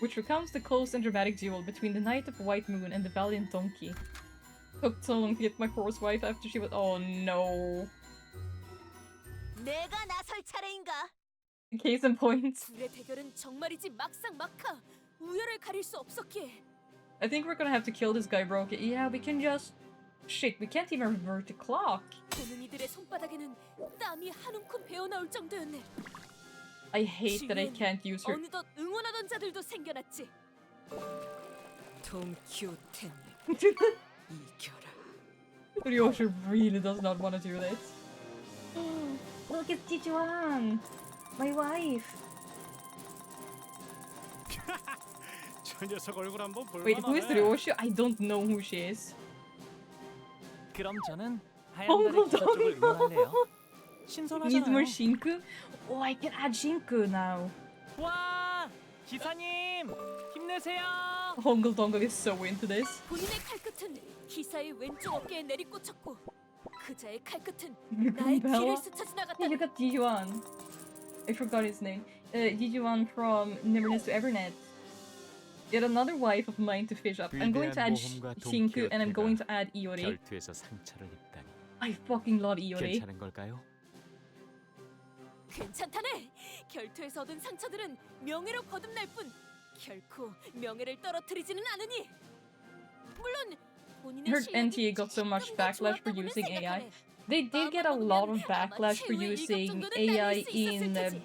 Which recounts the close and dramatic duel between the Knight of White Moon and the Valiant Donkey. Took so long to get my horse wife after she was— oh no. 내가 나설 차례인가? Case in point. 둘의 대결은 정말이지 막상막하. 우열을 가릴 수 없었기에. I think we're gonna have to kill this guy, bro. Yeah, we can just— shit, we can't even revert the clock. 보는 이들의 손바닥에는 땀이 한 움큼 배어나올 정도였네. I hate that I can't use her— 어느덧 응원하던 자들도 생겨났지. 돈키호테니 이겨라. Ryosha really does not want to do this. Look, it's Jijuan! My wife! 저 녀석 얼굴 한번 볼만하네. Wait, who is Ryosha? I don't know who she is. 그럼 저는 하얀 달의 기사 쪽을 응원할래요. Needs 신선하잖아요. more Shinku? Oh, I can add Shinku now. 와, 기사님 힘내세요. Hongle Dongle is so into this. 본인의 칼끝은 기사의 왼쪽 어깨에 내리꽂혔고 그자의 칼끝은 나의 Bella? 귀를 스쳐 지나갔다. Hey, you got Jijuan. I forgot his name. Jijuan from Nevernes to Evernet. Yet another wife of mine to fish up. I'm going to add Shinku and I'm going to add Iori. 결투에서 상처를 입다니. I fucking love Iori. 괜찮은 걸까요? 괜찮다네. 결투에서 얻은 상처들은 명예로 거듭날 뿐 결코 명예를 떨어뜨리지는 않으니. 물론 본인의 Her 실력이 NTA got so much backlash for using AI. They did get a lot of backlash for using AI in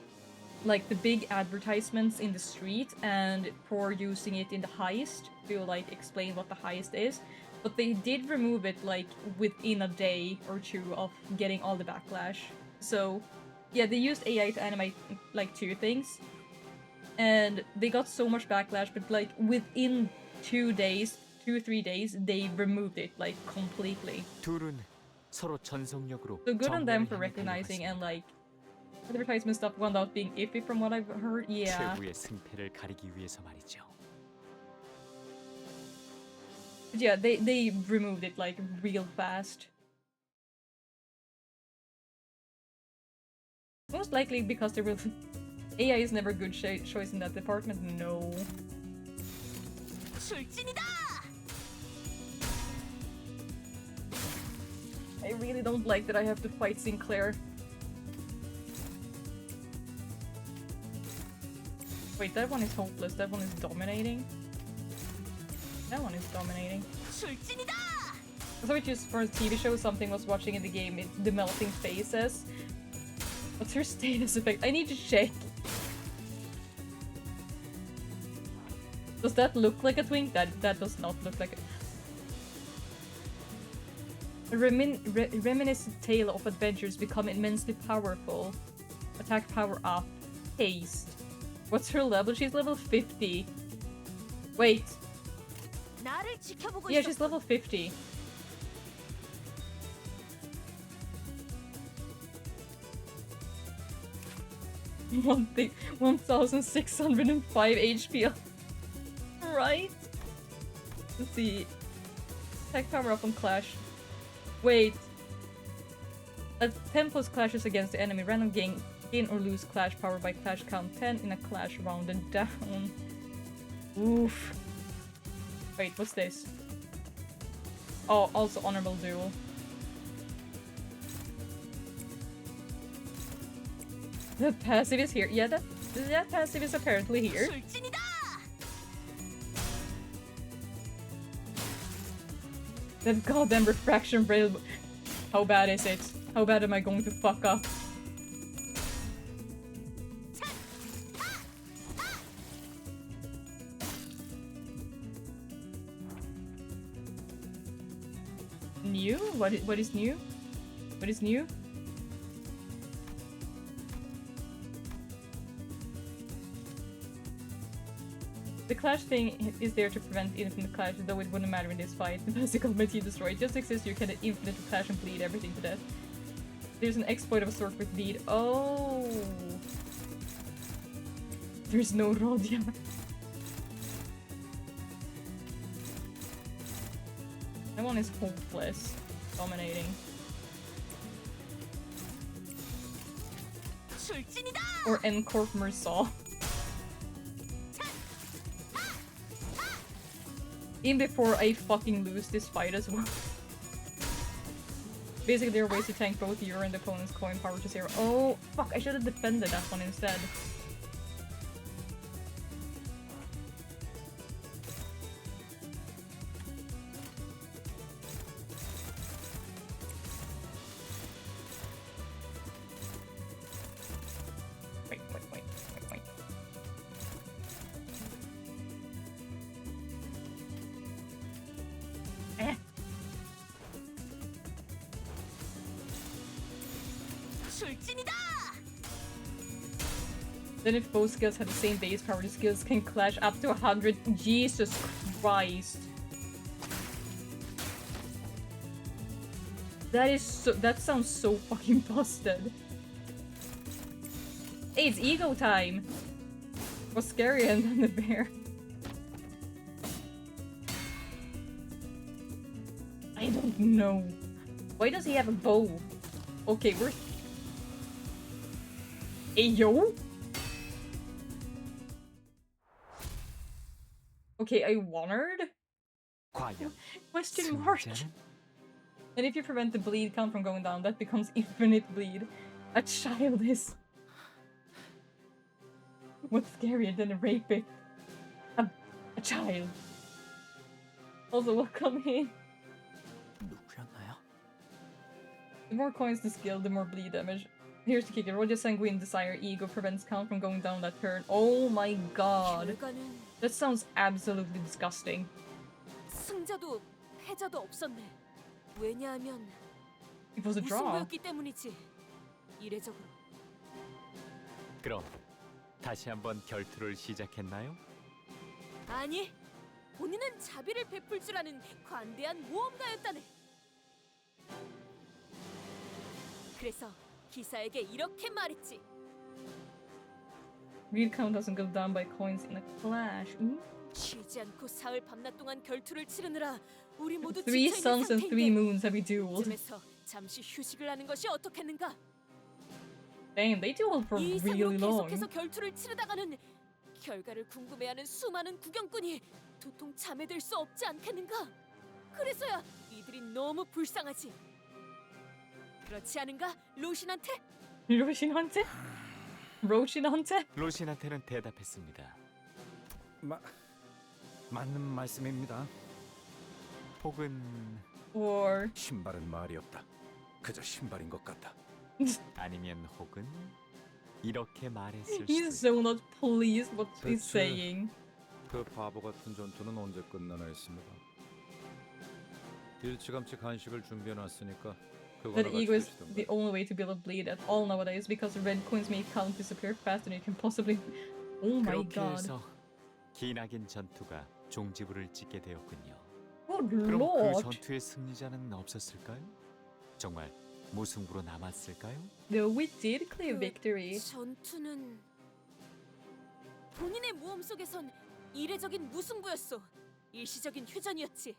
like the big advertisements in the street and for using it in the heist to like explain what the heist is. But they did remove it like within a day or two of getting all the backlash. So yeah, they used AI to animate like 2 things. And they got so much backlash, but like within 2 days, 2-3 days, they removed it like completely. 둘은 서로 전속력으로 So good on them for 정보를 recognizing and like advertisement stuff wound out being iffy from what I've heard. Yeah. 최후의 승패를 가리기 위해서 말이죠. But yeah, they removed it like real fast. Most likely because they will AI is never a good choice in that department. No. 출진이다. I really don't like that I have to fight Sinclair. Wait, that one is hopeless. That one is dominating. That one is dominating. 출진이다. So it just for a TV show, something was watching in the game, the melting faces. What's her status effect? I need to check. Does that look like a twink? That does not look like a reminiscent tale of adventures become immensely powerful. Attack power up. Haste. What's her level? She's level 50. Wait. Yeah, she's level 50. One thing, 1,605 HP. Right? Let's see. Attack power up on Clash. Wait. At 10 plus clashes against the enemy, random gain or lose Clash power by Clash count 10 in a Clash rounded down. Oof. Wait, what's this? Oh, also honorable duel. The passive is here. Yeah, that passive is apparently here. That goddamn refraction braille. How bad is it? How bad am I going to fuck up? New? What is new? What is new? The Clash thing is there to prevent infinite Clash, though it wouldn't matter in this fight. The physical team destroyed just exists, you can infinite Clash and bleed everything to death. There's an exploit of a sort with bleed. Oh! There's no Rodia. That one is hopeless. Dominating. Or N-Corp Mersaw. Even before I fucking lose this fight as well. Basically, there are ways to tank both your and the opponent's coin power to 0. Oh, fuck, I should have defended that one instead. Wait. Then if both skills have the same base power, the skills can clash up to 100. Jesus Christ. That sounds so fucking busted. Hey, it's ego time! What's scarier than the bear? I don't know. Why does he have a bow? Okay, we're... Hey, yo? Okay, I wondered? Question mark? And if you prevent the bleed count from going down, that becomes infinite bleed. A child is... What's scarier than a rapist? A child. Also, welcome in. The more coins the skill, the more bleed damage. Here's the kicker. Roger Sanguine Desire Ego prevents count from going down that turn. Oh my god. That sounds absolutely disgusting. 승자도 패자도 없었네. 왜냐하면 It was a draw. 무승부였기 때문이지. 이례적으로. 그럼 다시 한번 결투를 시작했나요? 아니, 본인은 자비를 베풀 줄 아는 관대한 모험가였다네. 그래서 기사에게 이렇게 말했지. Read count doesn't go down by coins in a clash. 쉬지 않고 사흘 밤낮 동안 결투를 치르느라 우리 모두 3 지쳐 있는 suns and 3 상태인데 moons have we dueled. 이쯤에서 잠시 휴식을 하는 것이 어떻겠는가? Damn, they dueled for 이 really 이상으로 long. 계속해서 결투를 치르다가는 결과를 궁금해하는 수많은 구경꾼이 도통 잠에들 수 없지 않겠는가? 그래서야 이들이 너무 불쌍하지. 그렇지 않은가, 로신한테? 로신한테? 로신한테? 로신한테는 대답했습니다. 맞는 말씀입니다. 혹은 or 신발은 말이 없다. 그저 신발인 것 같다. 아니면 혹은 이렇게 말했을 He's 수도 so not pleased what he's 그렇죠. saying. 그 바보 같은 전투는 언제 끝나나 했습니다. 일찌감치 간식을 준비해놨으니까 그거나 That 같이 ego is 드시던가. the only way to build a bleed at all nowadays because red coins make count disappear faster than you can possibly. Oh my 그렇게 god. 해서 기나긴 전투가 종지부를 찍게 되었군요. Good 그럼 그 lord. 전투의 승리자는 없었을까요? 정말 무승부로 남았을까요? No, we did clear victory. 전투는 본인의 모험 속에선 이례적인 무승부였어. 일시적인 휴전이었지.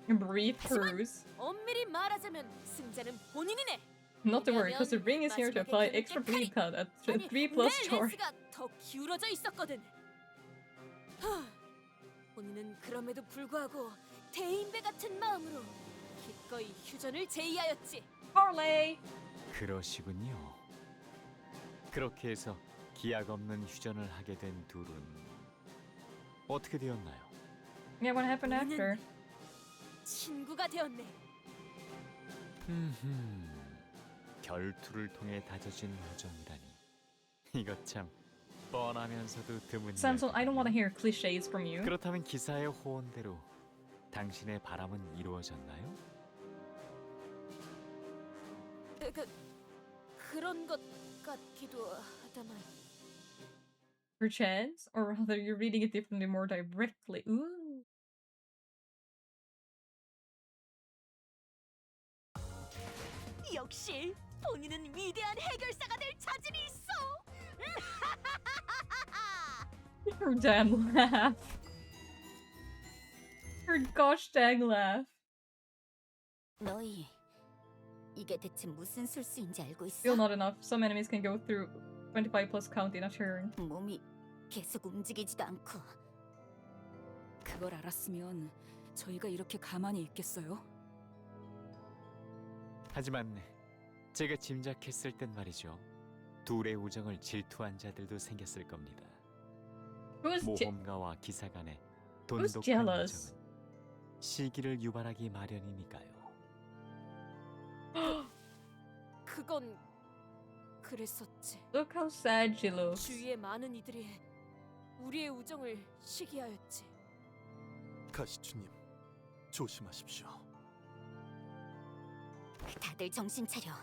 Brief truce. 엄밀히 말하자면 승자는 본인이네. Not to worry, because the ring is here to apply extra bleed cut at 3 plus 내 charge. 렌스가 더 기울어져 있었거든. 하, 본인은 그럼에도 불구하고 대인배 같은 마음으로 기꺼이 휴전을 제의하였지. Parlay. 그러시군요. 그렇게 해서 기약 없는 휴전을 하게 된 둘은 어떻게 되었나요? Yeah, what happened after? 친구가 되었네. 결투를 통해 다져진 우정이라니. 이거 참 뻔하면서도 드문 Samson, 이야기. I don't want to hear cliches from you. 그렇다면 기사의 호언대로 당신의 바람은 이루어졌나요? 그런 것 같기도 하다만. Perchance, or rather, you're reading it differently, more directly. Ooh. 역시 본인은 위대한 해결사가 될 자질이 있어. Her damn laugh. Her gosh dang laugh. 너희 이게 대체 무슨 술수인지 알고 있어? Still not enough. Some enemies can go through 25 plus count in a turn. 몸이 계속 움직이지도 않고. 그걸 알았으면 저희가 이렇게 가만히 있겠어요? 하지만 제가 짐작했을 땐 말이죠. 둘의 우정을 질투한 자들도 생겼을 겁니다. 모험가와 기사 간의 돈독한 jealous? 우정은 시기를 유발하기 마련이니까요. 그건 그랬었지. Look how sad she looks. 주위의 많은 이들이 우리의 우정을 시기하였지. 가시추님, 조심하십시오. 다들 정신 차려.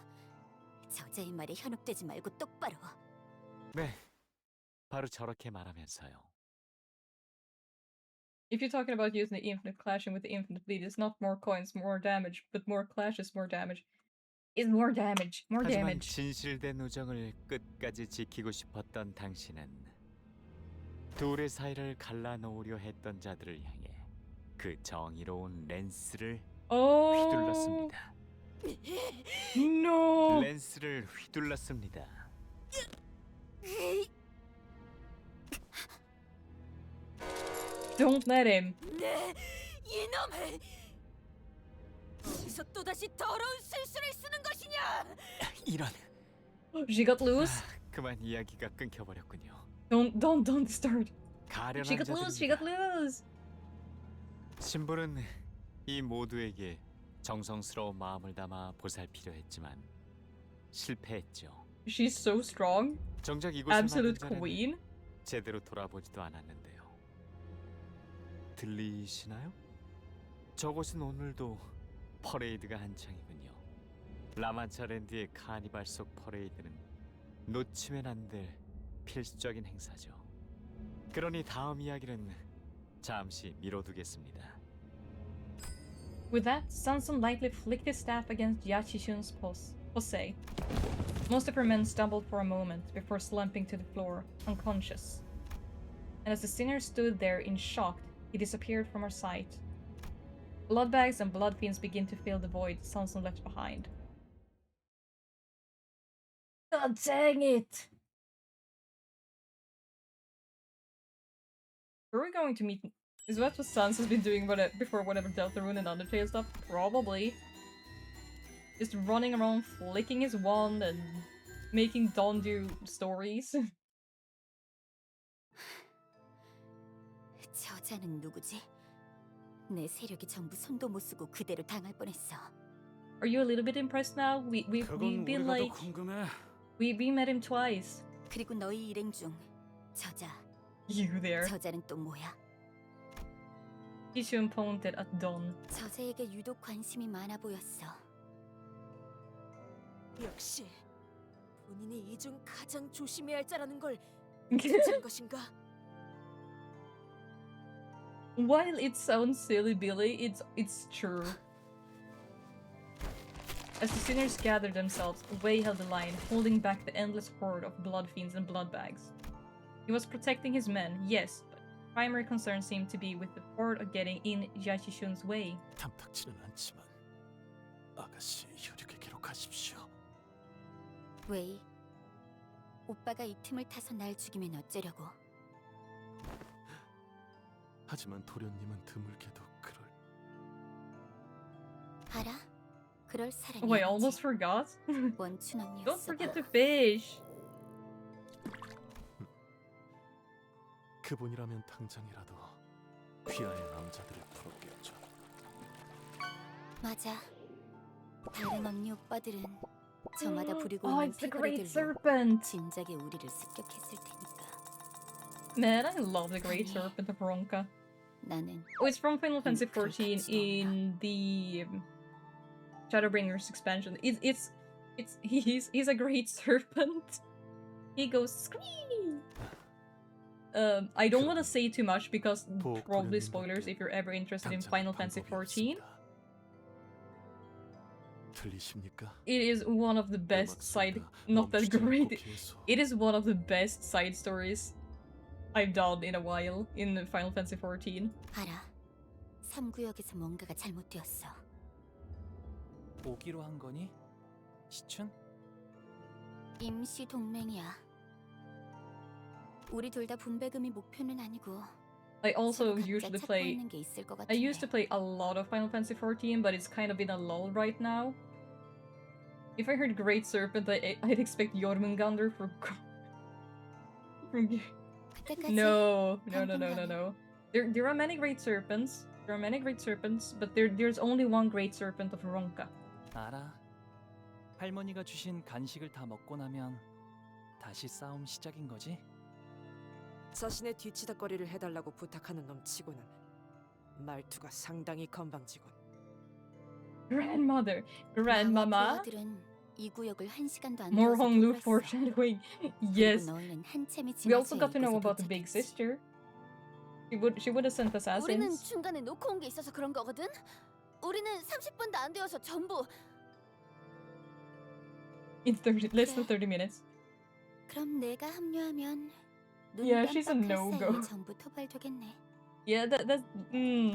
저자의 말에 현혹되지 말고 똑바로. 네, 바로 저렇게 말하면서요. If you're talking about using the infinite clashing with the infinite bleed, it's not more coins, more damage, but more clashes, more damage. Is more damage, more 하지만 damage. 진실된 우정을 끝까지 지키고 싶었던 당신은 둘의 사이를 갈라놓으려 했던 자들을 향해 그 정의로운 렌스를 휘둘렀습니다. No. 렌스를 휘둘렀습니다. Don't let him. 네, 이놈을 어디서 또 다시 더러운 술수를 쓰는 것이냐? 이런. She got loose. 그만 이야기가 끊겨버렸군요. Don't start. 가련한 She got loose. She got loose. 신부는 이 모두에게 정성스러운 마음을 담아 보살피려 했지만 실패했죠. She's so strong. 정작 이곳을 Absolute 만든 자는 queen. 제대로 돌아보지도 않았는데요. 들리시나요? 저곳은 오늘도 퍼레이드가 한창이군요. 라만차랜드의 카니발 속 퍼레이드는 놓치면 안 될 필수적인 행사죠. 그러니 다음 이야기는 잠시 미뤄두겠습니다. With that, Sanson lightly flicked his staff against Yachishun's pose. Most of her men stumbled for a moment before slumping to the floor, unconscious. And as the sinner stood there in shock, he disappeared from her sight. Bloodbags and blood fiends begin to fill the void Sanson left behind. God dang it! Where are we going to meet? Is that what Sans has been doing before whatever Deltarune and Undertale stuff? Probably. Just running around flicking his wand and making Don do stories. 저자는 누구지? 내 세력이 전부 손도 못 쓰고 그대로 당할 뻔했어. Are you a little bit impressed now? We've been 우리가 like 더 궁금해. we met him twice. 그리고 너희 일행 중 저자 You there. 저자는 또 뭐야? Ishun pointed at Don. 저자에게 유독 관심이 많아 보였어. 역시 본인이 이 중 가장 조심해야 할 자라는 걸 괜찮은 것인가? While it sounds silly, Billy, it's true. As the sinners gathered themselves, Wei held the line, holding back the endless horde of blood fiends and blood bags. He was protecting his men, yes, but primary concern seemed to be with the horde of getting in Yashishun's way. 탐탁지는 않지만 아가씨 혈육에게로 가십시오. 웨이, 오빠가 이 틈을 타서 날 죽이면 어쩌려고? 하지만 도련님은 드물게도 그럴. 알아? 그럴 사람이 Oh, I 아니지. almost forgot. 원춘 Don't 언니였어. forget to fish. 그분이라면 당장이라도 귀하의 남자들을 풀었겠죠. 맞아. 다른 언니 오빠들은 저마다 부리고 Oh, 있는 it's the Great 피거리들로 Serpent. 진작에 우리를 습격했을 테니까. Man, I love the Great Serpent of Ronka. 나는 Oh, it's from Final Fantasy XIV in the Shadowbringers expansion. He's a great serpent. He goes scream. I don't want to say too much because probably spoilers if you're ever interested in Final Fantasy XIV. 들리십니까? It is one of the best side, not that great. It is one of the best side stories I've done in a while in Final Fantasy XIV. 알아. 3구역에서 뭔가가 잘못되었어. 오기로 한 거니? 시춘? 임시 동맹이야. 우리 둘 다 분배금이 목표는 아니고. I also 각자 usually 찾고 play. 있는 게 있을 것 I used 같은데. to play a lot of Final Fantasy XIV, but it's kind of in a lull right now. If I heard Great Serpent, I'd expect Jormungandr from. 그때까지 No. 당분간은. There are many great serpents. There are many great serpents, but there's only one great serpent of Ronka. 알아. 할머니가 주신 간식을 다 먹고 나면 다시 싸움 시작인 거지? 자신의 뒤치다거리를 해달라고 부탁하는 놈치고는 말투가 상당히 건방지군. Grandmother, grandmama. 부하들은 이 구역을 1시간도 안 More 되어서 Honglu 돌았어. foreshadowing. 그리고 Yes. 너희는 한참이 We also 지나서 got to know 이곳에 about the big 도착했지. sister. She would have sent 우리는 assassins. 중간에 놓고 온 게 있어서 그런 거거든. 우리는 30분도 안 되어서 전부. In 30, less than 30 minutes. 그럼 내가 합류하면 눈 Yeah, she's a 깜빡할 no-go. 사이에 전부 토발되겠네. Yeah, that's.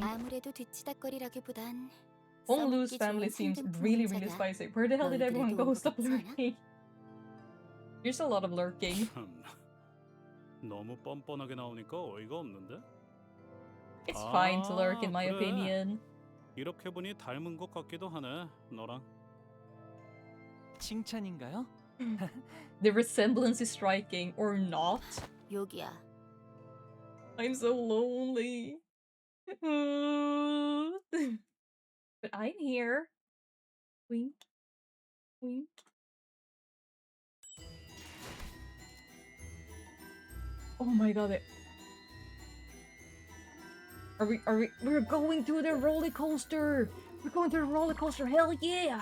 아무래도 뒤치다거리라기보단 Honglu's 써먹기 family 좋은 seems 상등 really 풍자가 spicy. Where the hell did everyone 너희들에게 go? 온 Stop 것 같지 않아? lurking. There's a lot of lurking. 너무 뻔뻔하게 나오니까 어이가 없는데? It's fine to lurk, in my 그래. opinion. 이렇게 보니 닮은 것 같기도 하네, 너랑. 칭찬인가요? The resemblance is striking, or not. 여기야. I'm so lonely. But I'm here. Wink. Wink. Oh my god. We're going to the roller coaster! We're going to the roller coaster, hell yeah!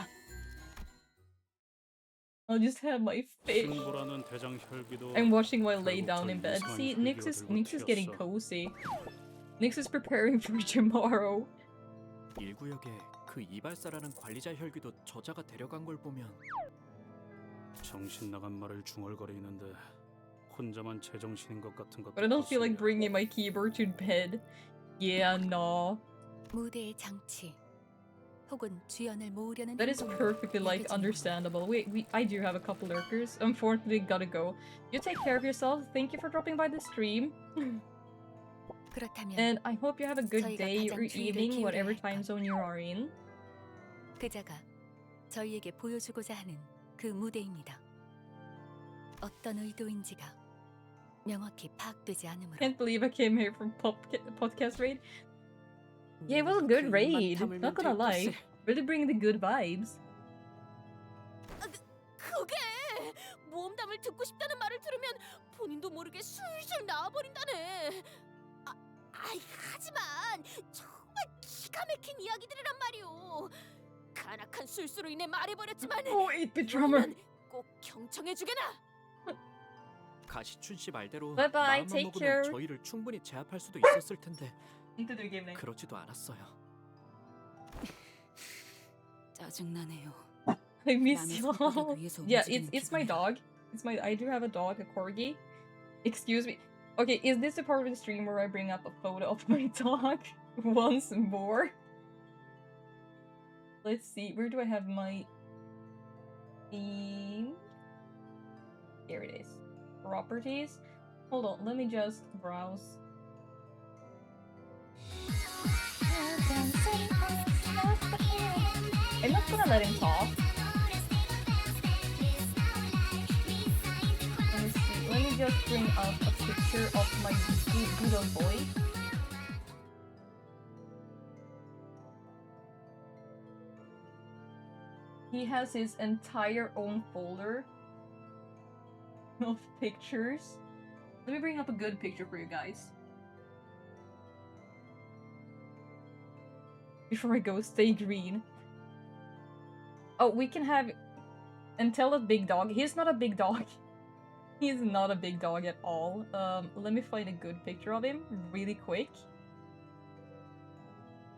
I'll just have my fish. 신부라는 대장 혈기도 I'm watching while laid 결국 down 저 in bed. 이상한 See, 혈기가 들고 Nix is getting 튀었어. cozy. Nix is preparing for tomorrow. 1구역에 그 이발사라는 관리자 혈기도 저자가 데려간 걸 보면 정신 나간 말을 중얼거리는데 혼자만 제정신인 것 같은 것도 But I don't feel like 컸으며. bringing my keyboard to bed. Yeah, no. 무대의 장치 혹은 주연을 모으려는 That is 행동으로 perfectly like 여겨지는 understandable. I do have a couple lurkers. Unfortunately, gotta go. You take care of yourself. Thank you for dropping by the stream. 그렇다면 And I hope you have a good 저희가 day 가장 or 주의를 evening, 기울여야 whatever 할 time zone you are in. 그자가 저희에게 보여주고자 하는 그 무대입니다. 어떤 의도인지가 명확히 파악되지 않으므로 Can't believe I came here from podcast raid. Yeah, it was a good raid. Not gonna lie. Really bring the good vibes. 그게 모험담을 듣고 싶다는 말을 들으면 본인도 모르게 술술 나와버린다네. 하지만 정말 기가 막힌 이야기들이란 말이오. 간악한 술수로 인해 말해버렸지만 너희는 꼭 경청해주게나. 가시춘 씨 말대로 Bye bye, 마음만 take 먹으면 care. 저희를 충분히 제압할 수도 있었을 텐데 인터뷰 그렇지도 않았어요. 짜증나네요. I miss 남의 you. 손바닥 위에서 Yeah, 움직이는 it's my 기분이라. dog. I do have a dog, a corgi. Excuse me. Okay, is this the part of the stream where I bring up a photo of my dog once more? Let's see. Where do I have my theme? Here it is. Properties. Hold on. Let me just browse. I'm not gonna let him talk. Let me see. Let me just bring up a picture of my little boy. He has his entire own folder of pictures. Let me bring up a good picture for you guys. Before I go, stay green. Oh, we can have... And tell a big dog. He's not a big dog. He's not a big dog at all. Let me find a good picture of him really quick.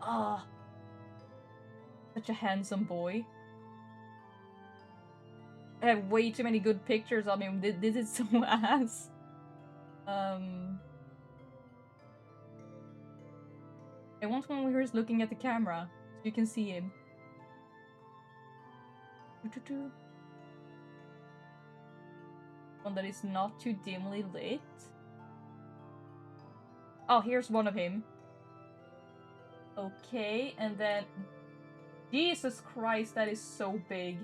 Ah. Such a handsome boy. I have way too many good pictures of him. This is so ass. I want one where he's looking at the camera so you can see him. One that is not too dimly lit. Oh, here's one of him. Okay, and then... Jesus Christ, that is so big.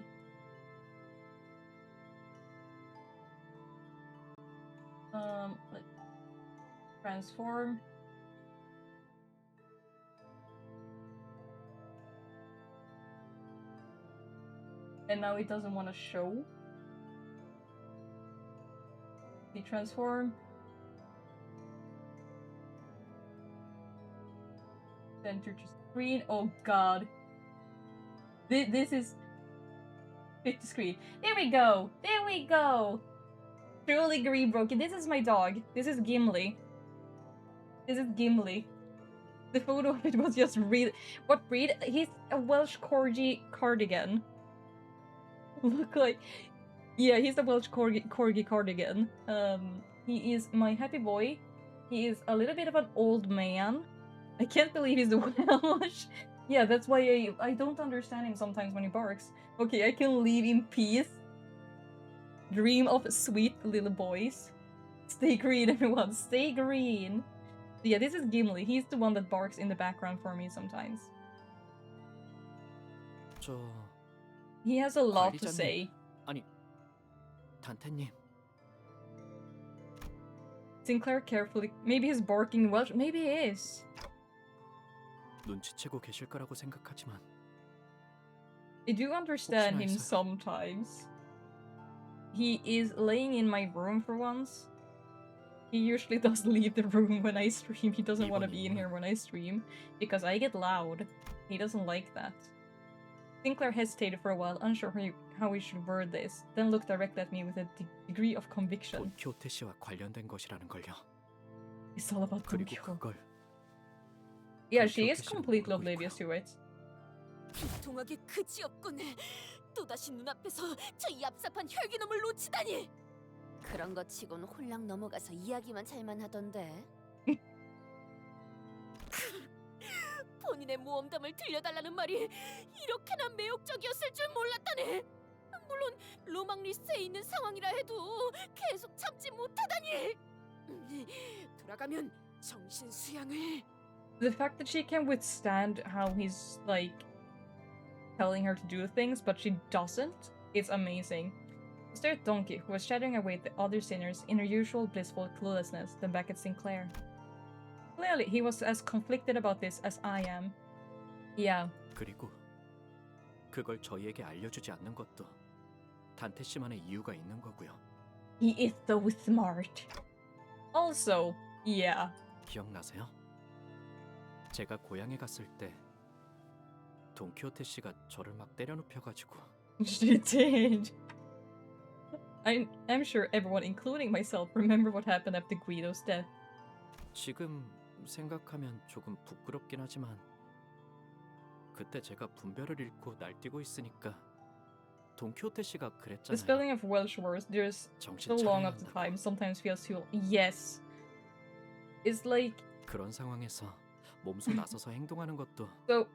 Let's transform. And now it doesn't want to show. Transform. Center to screen. Oh god. This is fit to screen. There we go. There we go. Truly green broken. This is my dog. This is Gimli. This is Gimli. The photo of it was just really... What breed? He's a Welsh Corgi cardigan. Look like... Yeah, he's a Welsh Corgi cardigan. He is my happy boy. He is a little bit of an old man. I can't believe he's Welsh. Yeah, that's why I don't understand him sometimes when he barks. Okay, I can leave in peace. Dream of sweet little boys. Stay green, everyone. Stay green. Yeah, this is Gimli. He's the one that barks in the background for me sometimes. He has a lot to say. 아니, 단테님. Sinclair carefully. Maybe he's barking Welsh. Maybe he is. 눈치채고 계실 거라고 생각하지만 I do understand him sometimes. He is laying in my room for once. He usually does leave the room when I stream. He doesn't want to be in here when I stream because I get loud. He doesn't like that. Sinclair hesitated for a while, unsure how he should word this, then looked directly at me with a degree of conviction. 돈키호테 씨와 관련된 것이라는 걸요. It's all about 그리고 Don 그걸 Yeah, she is completely oblivious to it. 비통하게 그지없군. 또다시 눈앞에서 저 얍삽한 혈기놈을 놓치다니. 그런 것 치곤 홀랑 넘어가서 이야기만 잘만 하던데. 본인의 모험담을 들려달라는 말이 이렇게나 매혹적이었을 줄 몰랐다네. 물론 로망 리스트에 있는 상황이라 해도 계속 참지 못하다니. 돌아가면 정신 수양을. The fact that she can withstand how he's, like, telling her to do things, but she doesn't, is amazing. I stared at Donkey, who was chattering away at the other sinners in her usual blissful cluelessness, then back at Sinclair. Clearly, he was as conflicted about this as I am. Yeah. 그리고 그걸 저희에게 알려주지 않는 것도 단테 씨만의 이유가 있는 거고요. He is so smart. Also, yeah. 기억나세요? 제가 고향에 갔을 때 돈키호테 씨가 저를 막 때려눕혀가지고 She did. I'm sure everyone, including myself, remember what happened after Guido's death. 지금 생각하면 조금 부끄럽긴 하지만 그때 제가 분별을 잃고 날뛰고 있으니까 돈키호테 씨가 The 그랬잖아요. spelling of Welsh words, there's so long of the time, sometimes feels too. Yes. It's like. 그런 상황에서 몸소 나서서 행동하는 것도 So,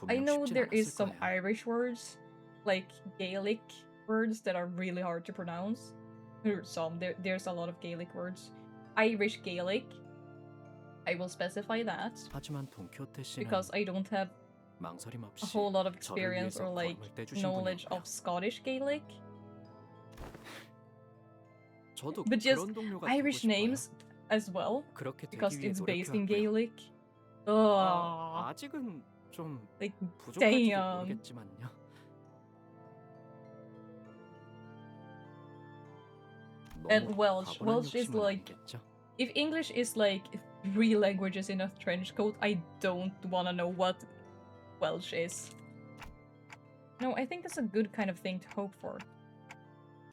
I 분명 know 쉽진 there is 않았을 some 거예요. Irish words, like Gaelic words that are really hard to pronounce. There's a lot of Gaelic words. Irish Gaelic. I will specify that. 하지만 돈키호테 씨는 Because I don't have 망설임 a 없이 whole lot of 저를 experience 위해서 or like 걸음을 떼주신 knowledge 분이었고요. of Scottish Gaelic. 저도 But just 그런 동료가 되고 Irish 싶어요. names as well. 그렇게 되기 Because 위해 it's based in 노력해왔고요. Gaelic. Ugh. 아직은 좀 Like, 부족할지도 damn. 모르겠지만요. And Welsh. 과분한 Welsh is 욕심은 like. 아니겠죠? If English is like 3 languages in a trench coat, I don't wanna know what Welsh is. No, I think that's a good kind of thing to hope for.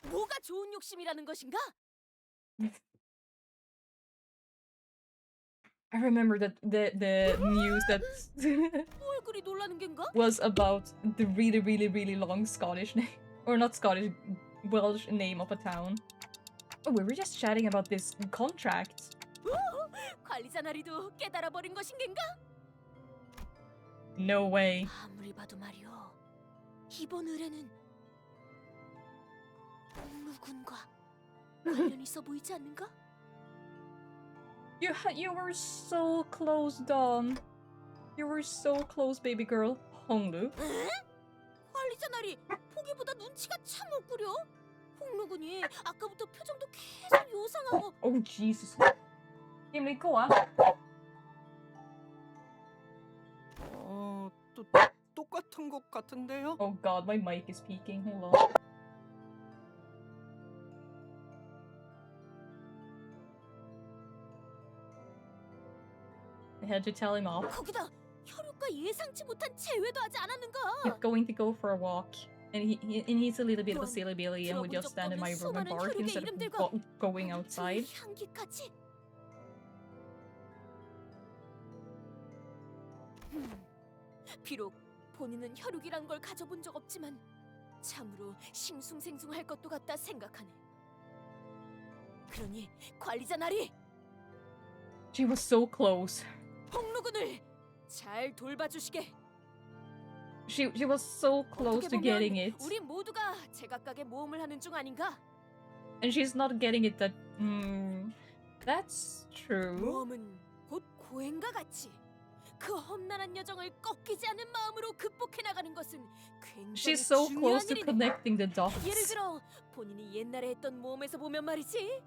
뭐가 좋은 욕심이라는 것인가? I remember that the news that 뭘 그리 놀라는 겐가? was about the really long Scottish name. Or not Scottish, Welsh name of a town. Oh, we were just chatting about this contract. 관리자 나리도 깨달아 버린 것인 겐가? No way. 아무리 봐도 말이오. 이번 의뢰는 누군가 관련 있어 보이지 않는가? You were so close, Dawn. You were so close, baby girl. 홍루. 에? 관리자 나리 보기보다 눈치가 참 없구려. 홍루군이 아까부터 표정도 계속 요상하고. Oh Jesus. Gimli, go on. 똑같은 것 같은데요? Oh God, my mic is peaking. Hold on. I had to tell him off. 거기다 혈육과 예상치 못한 재회도 하지 않았는가? He's going to go for a walk. And he's a little bit of a silly billy and would just stand in my room and bark instead of going outside. 향기까지. 비록 본인은 혈육이란 걸 가져본 적 없지만 참으로 싱숭생숭할 것도 같다 생각하네. 그러니 관리자 나리 She was so close. 홍루군을 잘 돌봐주시게. She was so close to getting it. 우리 모두가 제각각의 모험을 하는 중 아닌가? And she's not getting it that. That's true. 모험은 곧 고행과 같이 그 험난한 여정을 꺾이지 않는 마음으로 극복해 나가는 것은 굉장히 She's so 중요한 close to 일이네. connecting the dots. 예를 들어 본인이 옛날에 했던 모험에서 보면 말이지.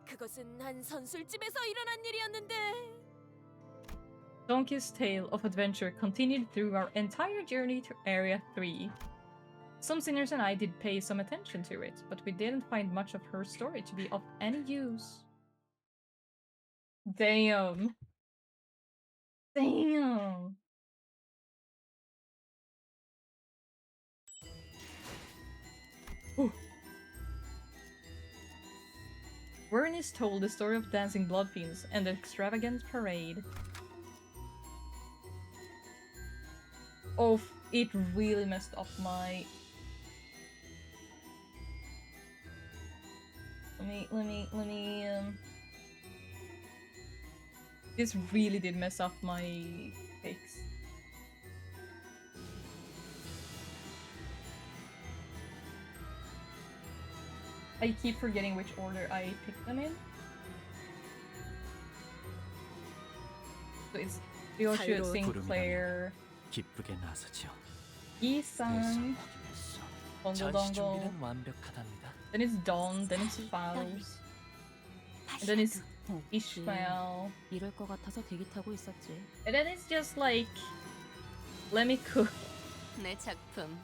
그것은 한 선술집에서 일어난 일이었는데. Donkey's tale of adventure continued through our entire journey to Area 3. Some sinners and I did pay some attention to it, but we didn't find much of her story to be of any use. Damn. Damn. Wernis told the story of dancing blood fiends and the extravagant parade. Oh, it really messed up my... Let me, This really did mess up my picks. I keep forgetting which order I picked them in. So it's Ryoshua, Sinclair, 기쁘게 나서죠. Isan, Dongle Dongle, 준비는 완벽하답니다. then it's Dawn, then it's Faust, and then it's Ishmael, 이럴 것 같아서 대기 타고 있었지. and then it's just like, let me cook. 내 작품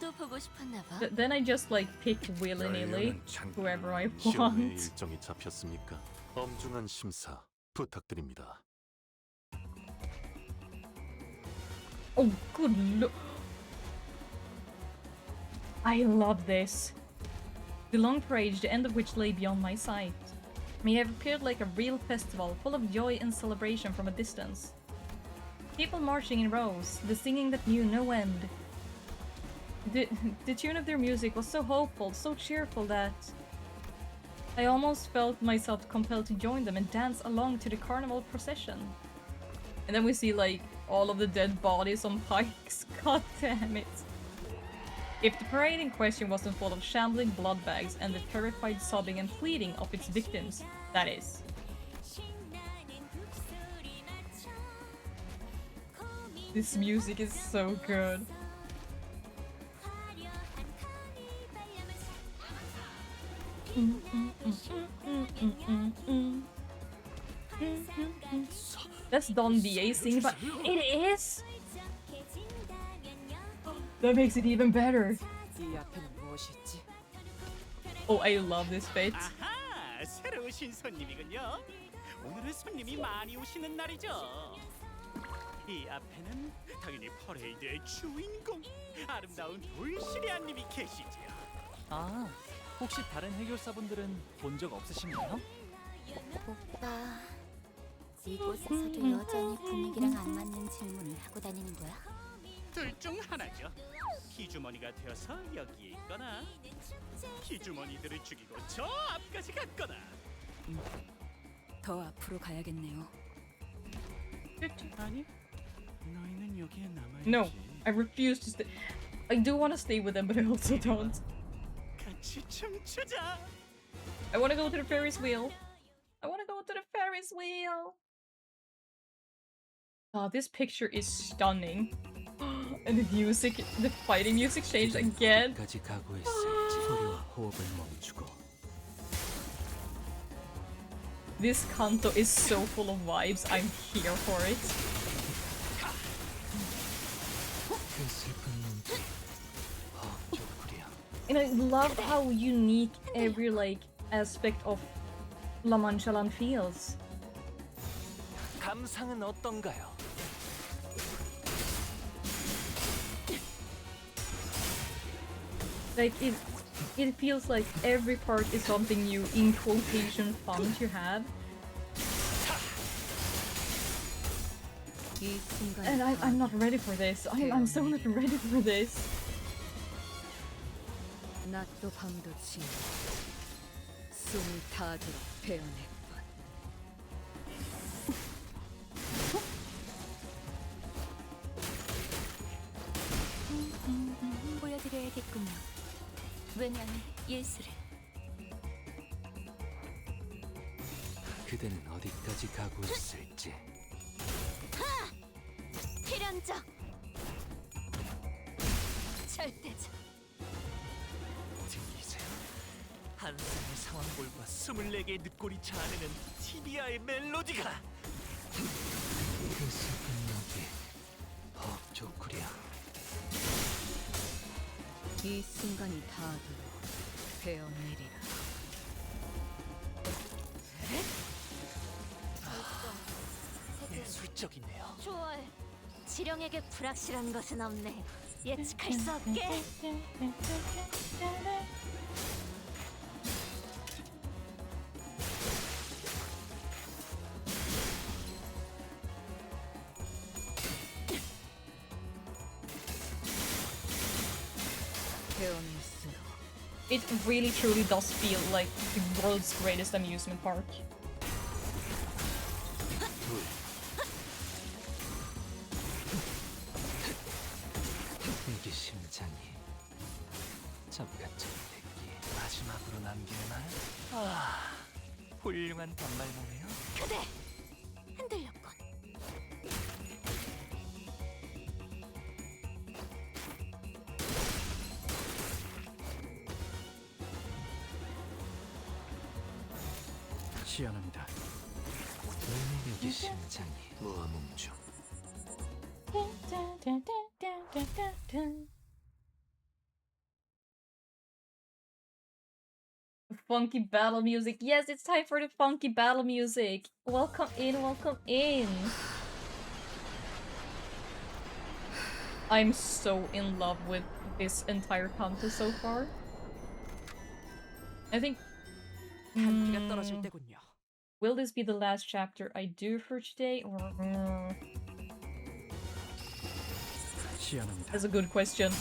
또 보고 싶었나 봐. Then I just like pick willy-nilly whoever I 시험회 want. 일정이 잡혔습니까? 엄중한 심사 부탁드립니다. Oh, good lord. I love this. The long parade, the end of which lay beyond my sight, may have appeared like a real festival, full of joy and celebration from a distance. People marching in rows, the singing that knew no end. The tune of their music was so hopeful, so cheerful that I almost felt myself compelled to join them and dance along to the carnival procession. And then we see like all of the dead bodies on pikes. God damn it. If the parade in question wasn't full of shambling blood bags and the terrified sobbing and pleading of its victims, that is. This music is so good. That's Don DA singing, but it is. That makes it even better. 이 앞에는 무엇이 있지? Oh, I love this bit. 아하, 새로 오신 손님이군요. 오늘은 손님이 많이 오시는 날이죠. 이 앞에는 당연히 퍼레이드의 주인공, 아름다운 돌시리아님이 계시지요. 아, 혹시 다른 해결사분들은 본 적 없으신가요? 오빠, 이곳에서도 여전히 분위기랑 안 맞는 질문을 하고 다니는 거야? 둘 중 하나죠. 기주머니가 되어서 여기에 있거나 기주머니들을 죽이고 저 앞까지 갔거나. 더 앞으로 가야겠네요. 아니, 너희는 여기에 남아있지. No, I refuse to stay. I do want to stay with them, but I also don't. 같이 춤추자. I want to go to the Ferris wheel. I want to go to the Ferris wheel. Oh, this picture is stunning. And the music, the fighting music changed again. 까지 각오했을지 소리와 호흡을 멈추고. This canto is so full of vibes. I'm here for it. 그 슬픈 눈빛. 좋구려. And I love how unique every like aspect of La Manchalan feels. 감상은 어떤가요? Like it feels like every part is something new in quotation fun to have. And I'm not ready for this. I'm so not ready for this. 낮도 밤도 지나 숨을 다하도록 베어냈군. 보여드려야겠군요. 왜냐면 예술을. 그대는 어디까지 가고 있을지. 하! 필연적. 절대적. 들리세요? 한 쌍의 상황골과 24개의 늑골이 자아내는 티비아의 멜로디가. 그 슬픈 눈빛. 좋구려. 이 순간이 닿아도록 베어내리라. 예술적이네요. 좋아해. 지령에게 불확실한 것은 없네. 예측할 수 없게. It really truly does feel like the world's greatest amusement park. 이게 심장이 잠깐 정듣기 마지막으로 남길 말. 훌륭한 반말모네요. 그대 흔들렸군. 시연합니다. 여기 심장이 무아뭉 중. funky battle music. Yes, it's time for the funky battle music. Welcome in, welcome in. I'm so in love with this entire kanto so far. I think... will this be the last chapter I do for today, or... That's a good question.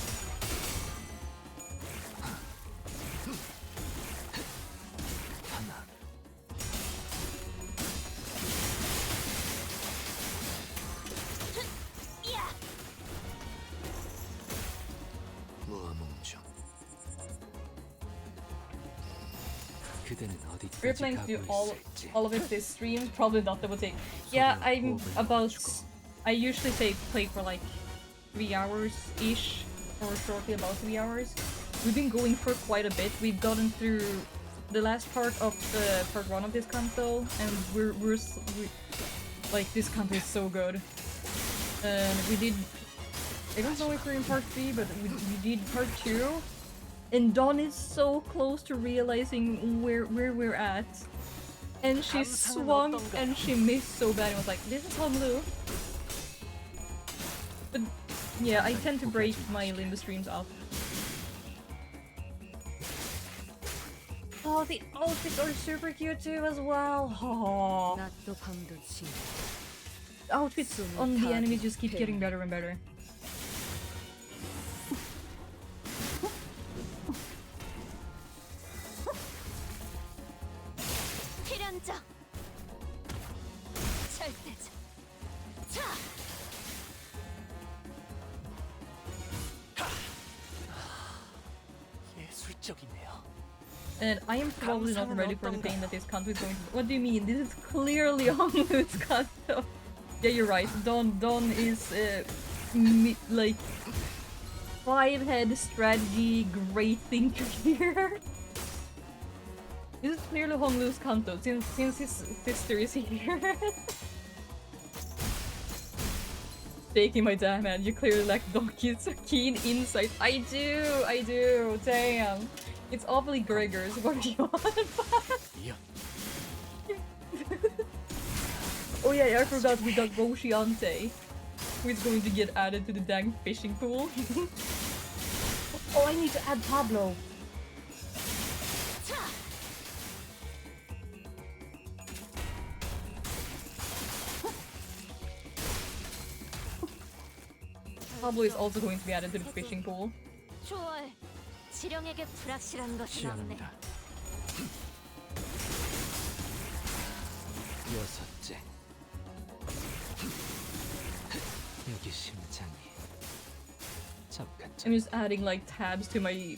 We're planning to do all of it this stream. Probably not double take. Yeah, I usually play for like 3 hours ish, or shortly about 3 hours. We've been going for quite a bit. We've gotten through the last part of the part 1 of this kanto, and we're like, this kanto is so good. And we did, I don't know if we're in part 3, but we did part 2. And Dawn is so close to realizing where we're at. And she swung and she missed so bad and was like, this is Honlu. But yeah, I tend to break my Limbus streams up. Oh, the outfits are super cute too as well. Oh. Outfits on the enemies just keep getting better and better. And I am probably not ready for the pain that this kanto is going to. What do you mean? This is clearly Honlu's kanto. Yeah, you're right. Dawn is like 5-head strategy great thinker here. This is clearly Honlu's kanto since his sister is here. Taking my damn man, you clearly lack Donkey's keen insight. I do. Damn. It's awfully Gregor's. What do you want? Oh yeah, I forgot we got Roshiante, who is going to get added to the dang fishing pool. Oh, I need to add Pablo. Pablo is also going to be added to the fishing pool. 지령에게 불확실한 것이 없네. 여섯째. 여기 심장이. I'm just adding like tabs to my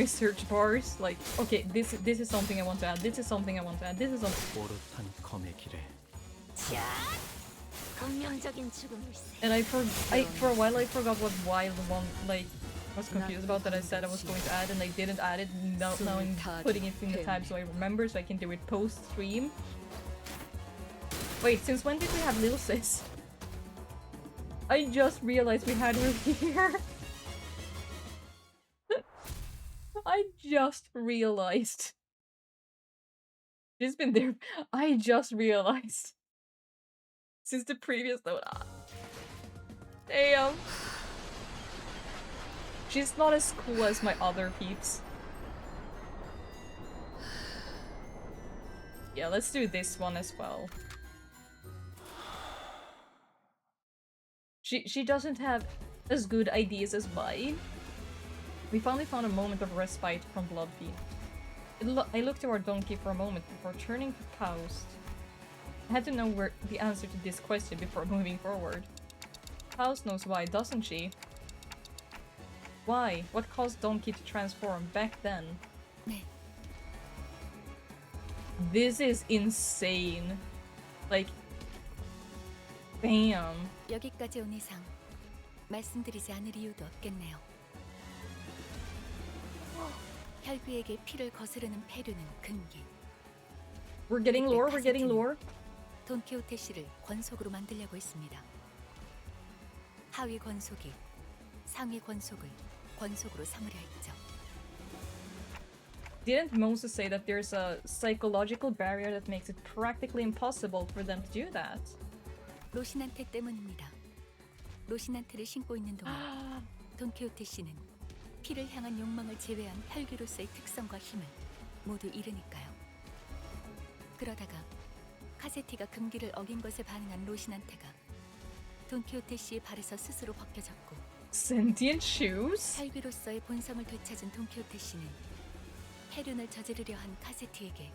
search bars. Like, okay, this is something I want to add. This is something I want to add. This is something. And for a while I forgot what wild one like was confused about that I said I was going to add, and I didn't add it. Now I'm putting it in the tab so I remember, so I can do it post stream. Wait, since when did we have Lil Sis? I just realized we had her here. I just realized. She's been there. I just realized. Since the previous note. Damn. She's not as cool as my other peeps. Yeah, let's do this one as well. She doesn't have as good ideas as mine. We finally found a moment of respite from Bloodfeed. I looked at our donkey for a moment before turning to Faust. I had to know the answer to this question before moving forward. Faust knows why, doesn't she? Why? What caused Donkey to transform back then? This is insane. Like, damn. 여기까지 온 이상 말씀드리지 않을 이유도 없겠네요. 혈귀에게 피를 거스르는 폐류는 근기. We're getting lore. We're getting lore. 돈키호테 씨를 권속으로 만들려고 했습니다. 하위 권속이 상위 권속을 권속으로 삼으려 했죠. Didn't Moses say that there's a psychological barrier that makes it practically impossible for them to do that? 로신한테 때문입니다. 로신한테를 신고 있는 동안 돈키호테 씨는 피를 향한 욕망을 제외한 혈기로서의 특성과 힘을 모두 잃으니까요. 그러다가 카세티가 금기를 어긴 것에 반응한 로신한테가 돈키호테 씨의 발에서 스스로 벗겨졌고 Sentient shoes? 혈기로서의 본성을 되찾은 돈키호테 씨는 해륜을 저지르려 한 카세티에게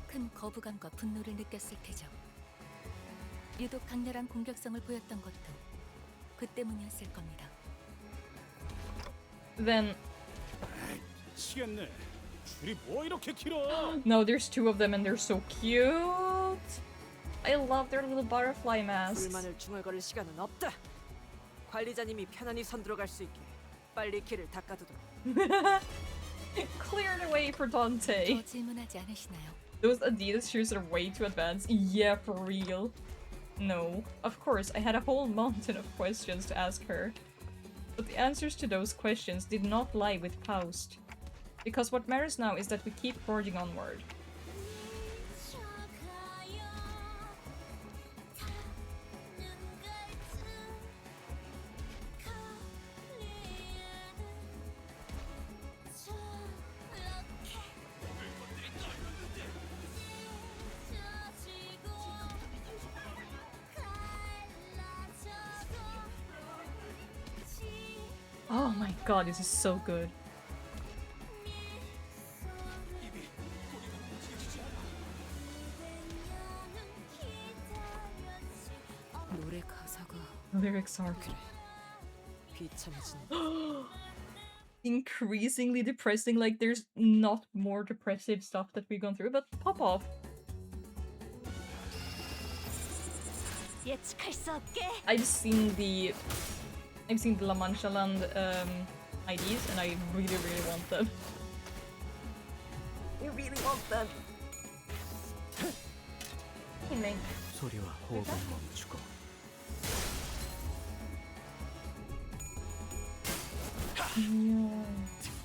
큰 거부감과 분노를 느꼈을 테죠. 유독 강렬한 공격성을 보였던 것도 그 때문이었을 겁니다. Then 미치겠네. 줄이 뭐 이렇게 길어? no, there's two of them and they're so cute. I love their little butterfly masks. 불만을 중얼거릴 시간은 없다. 관리자님이 편안히 선 들어갈 수 있게 빨리 길을 닦아두도록. Clear the way for Dante. 더 질문하지 않으시나요? Those Adidas shoes are way too advanced. Yeah, for real. No. Of course, I had a whole mountain of questions to ask her. But the answers to those questions did not lie with Faust. Because what matters now is that we keep forging onward. Oh my god, this is so good. 노래 가사가 Lyrics are 비참해진. increasingly depressing, like there's not more depressive stuff that we've gone through, but pop off. 예측할 수 없게. I've seen the La Mancha Land IDs and I really want them. I really want them. Hey, 소리와 호흡은 멈추고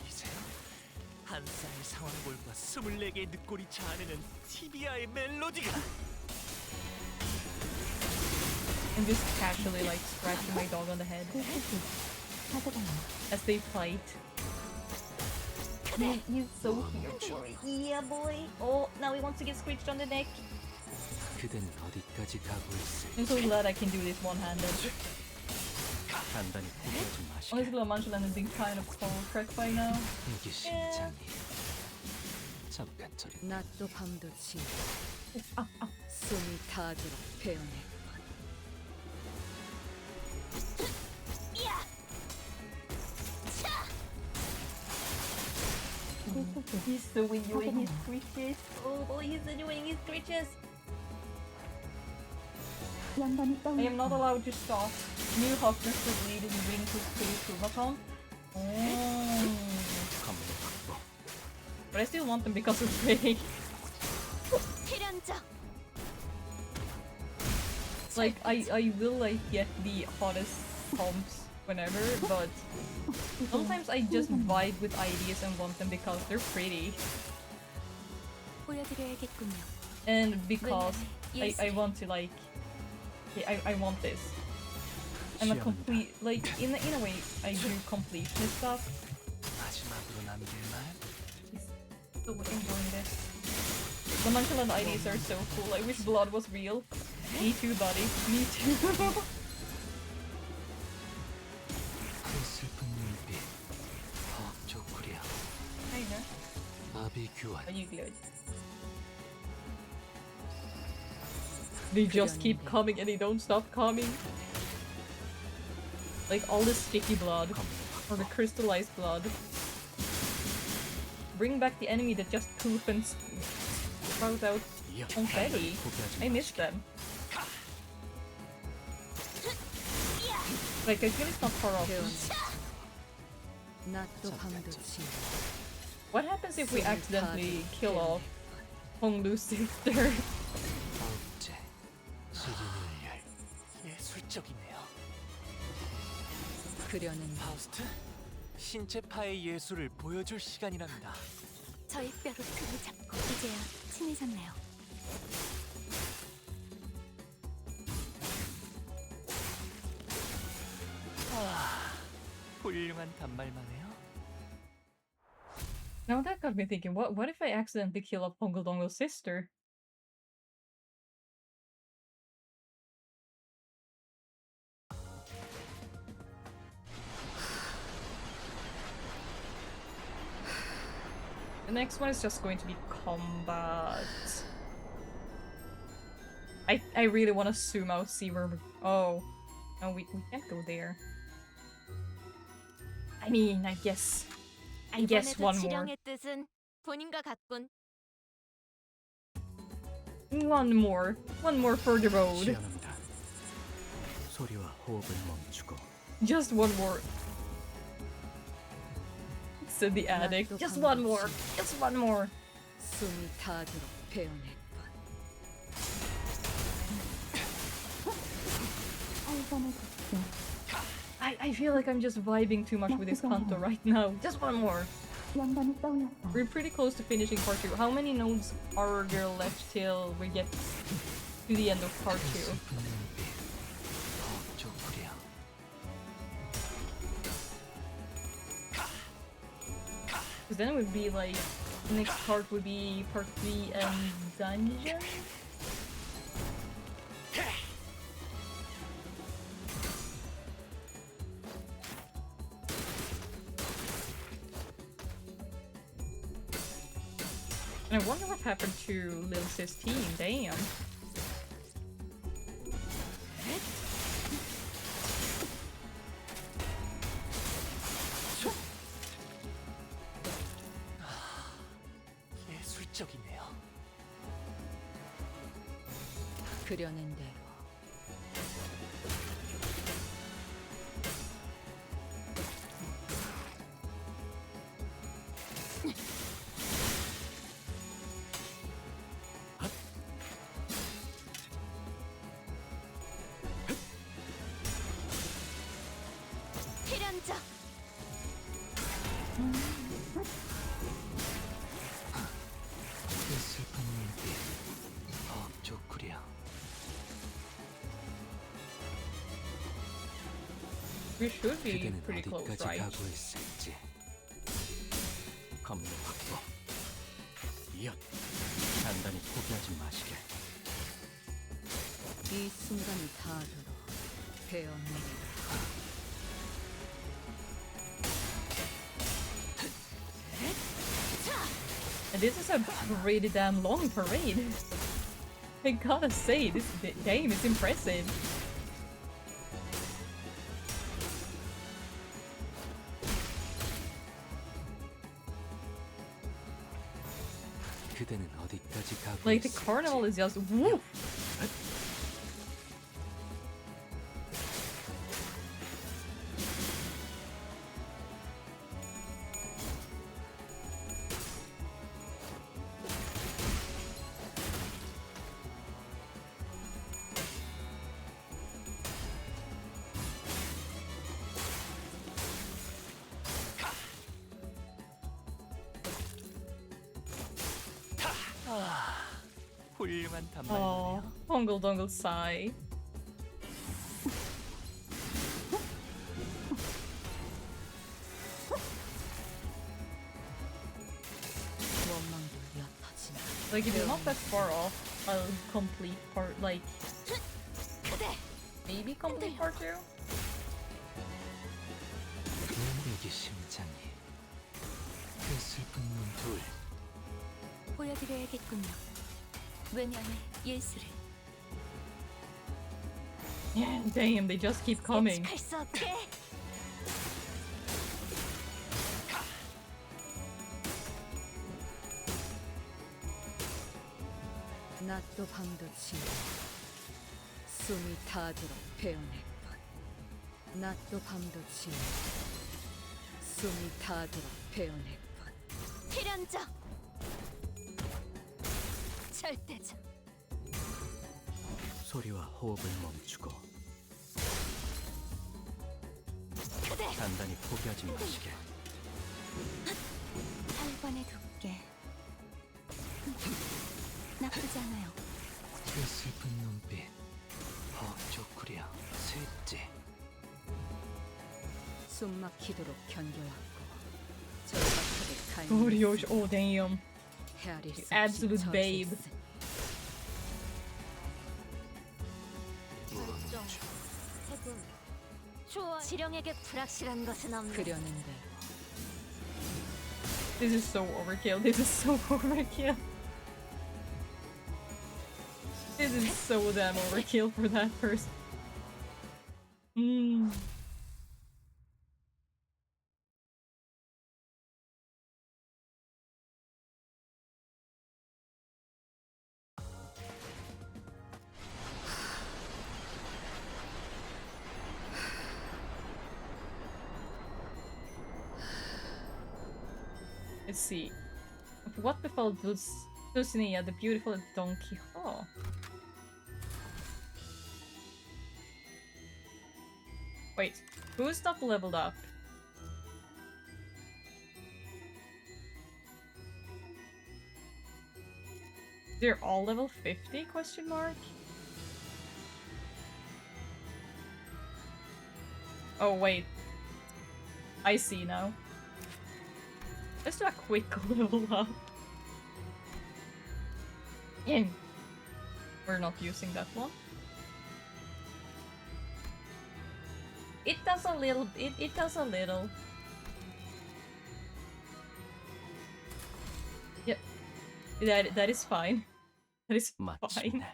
이제 한 쌍의 상황볼과 24개의 늑골이 자아내는 티비아의 멜로디가 I'm just casually like scratching my dog on the head as they fight. He's so cute. Yeah, boy. Oh, now he wants to get screeched on the neck. 그대는 어디까지 가고 있을 I'm so glad I can do this one-handed. 단단히 포기하지 마시게. Honestly, La Mancha Land has been kind of cold crack by now. 이게 심장이 잠깐 저리 낮도 밤도 지나 숨이 닿도록 베어내구만. He's so enjoying his screeches. Oh boy, he's enjoying his screeches. I am not allowed to stop. New hotness for bleeding ring to Kumaton. But I still want them because of Ray. Like, I will like get the hottest comps whenever, but sometimes I just vibe with ideas and want them because they're pretty. 보여드려야겠군요. And because I want to like, I want this. I'm a complete, like, in a way, I do completionist stuff. 마지막으로 남길 말 So enjoying this. The Manchaland IDs are so cool. I wish blood was real. Me too, buddy. Me too. 그 슬픈 눈빛 헉조구려 I know. 아비규환 Are you good? They just keep coming and they don't stop coming. Like all the sticky blood. Or the crystallized blood. Bring back the enemy that just poop and sprout out confetti. I miss them. Like, I feel it's not far off. 낮도 밤도 지나. What happens if we accidentally kill off Honglu's sister? 어째 시리는 열 예술적이네요. 그려는 파우스트 신체파의 예술을 보여줄 시간이랍니다. 저희 뼈로 틈을 잡고 이제야 친해졌네요. 훌륭한 단말만 해요. Now that got me thinking, what if I accidentally kill off Pongo Dongo's sister? The next one is just going to be combat. I really want to zoom out, see where we... Oh. No, we can't go there. I mean, I guess one more. 지령의 뜻은 본인과 같군. One more for the road. 시원합니다. 소리와 호흡을 멈추고 Just one more. Said the addict. Just one more. Just one more. 숨이 닿도록 베어냈군. I feel like I'm just vibing too much with this Kanto right now. Just one more. We're pretty close to finishing part 2. How many nodes are there left till we get to the end of part 2? Because then it would be like, next part would be part 3 and dungeon? And I wonder what happened to Lil Sis team, damn. 예술적이네요. 그려낸 대로 필연적. 그 슬픈 눈빛 좋구려. We should be 그대는 pretty close, 어디까지 right? 각오했을지. 검문 확보. 이어 단단히 포기하지 마시게. 이 순간이 닿도록 베어내리라. And this is a pretty damn long parade. I gotta say, this game is impressive. 그대는 어디까지 Like, the 각오했을지. carnival is just woof. 훌륭한 Oh, 단말이네요. Hongle Dongle sigh. 원망도 옅어지나. Like, it is not that far off a complete part, like, maybe complete part 2? 눈부기 심장이 그 슬픈 눈둘 보여드려야겠군요. 외면의 예술을. Yeah, damn, they just keep coming. 예측할 수 없게. 낮도 밤도 지나 숨이 닿도록 베어냈군. 낮도 밤도 지나 숨이 닿도록 베어냈군. 필연적. 절대적. 소리와 호흡을 멈추고 그대. 단단히 포기하지 마시게. 혈관의 두께 나쁘지 않아요. 그 슬픈 눈빛, 헉조쿠리야, 셋째. 숨막히도록 견뎌왔고 절박하게 Goryosh, oh damn. 헤아릴 수 없이 Absolute babe. 저주했으니 결정. 해분. 좋아. 지령에게 불확실한 것은 없네. 그려는데 This is so overkill. This is so overkill. This is so damn overkill for that person. Mm. Let's see. What befell Dulcinea, the beautiful Don Quixote? Wait, who's not leveled up? They're all level 50? Question mark? Oh wait. I see now. Let's do a quick level up. Yeah. We're not using that one. It does a little. It does a little. Yep. That is fine. That is fine.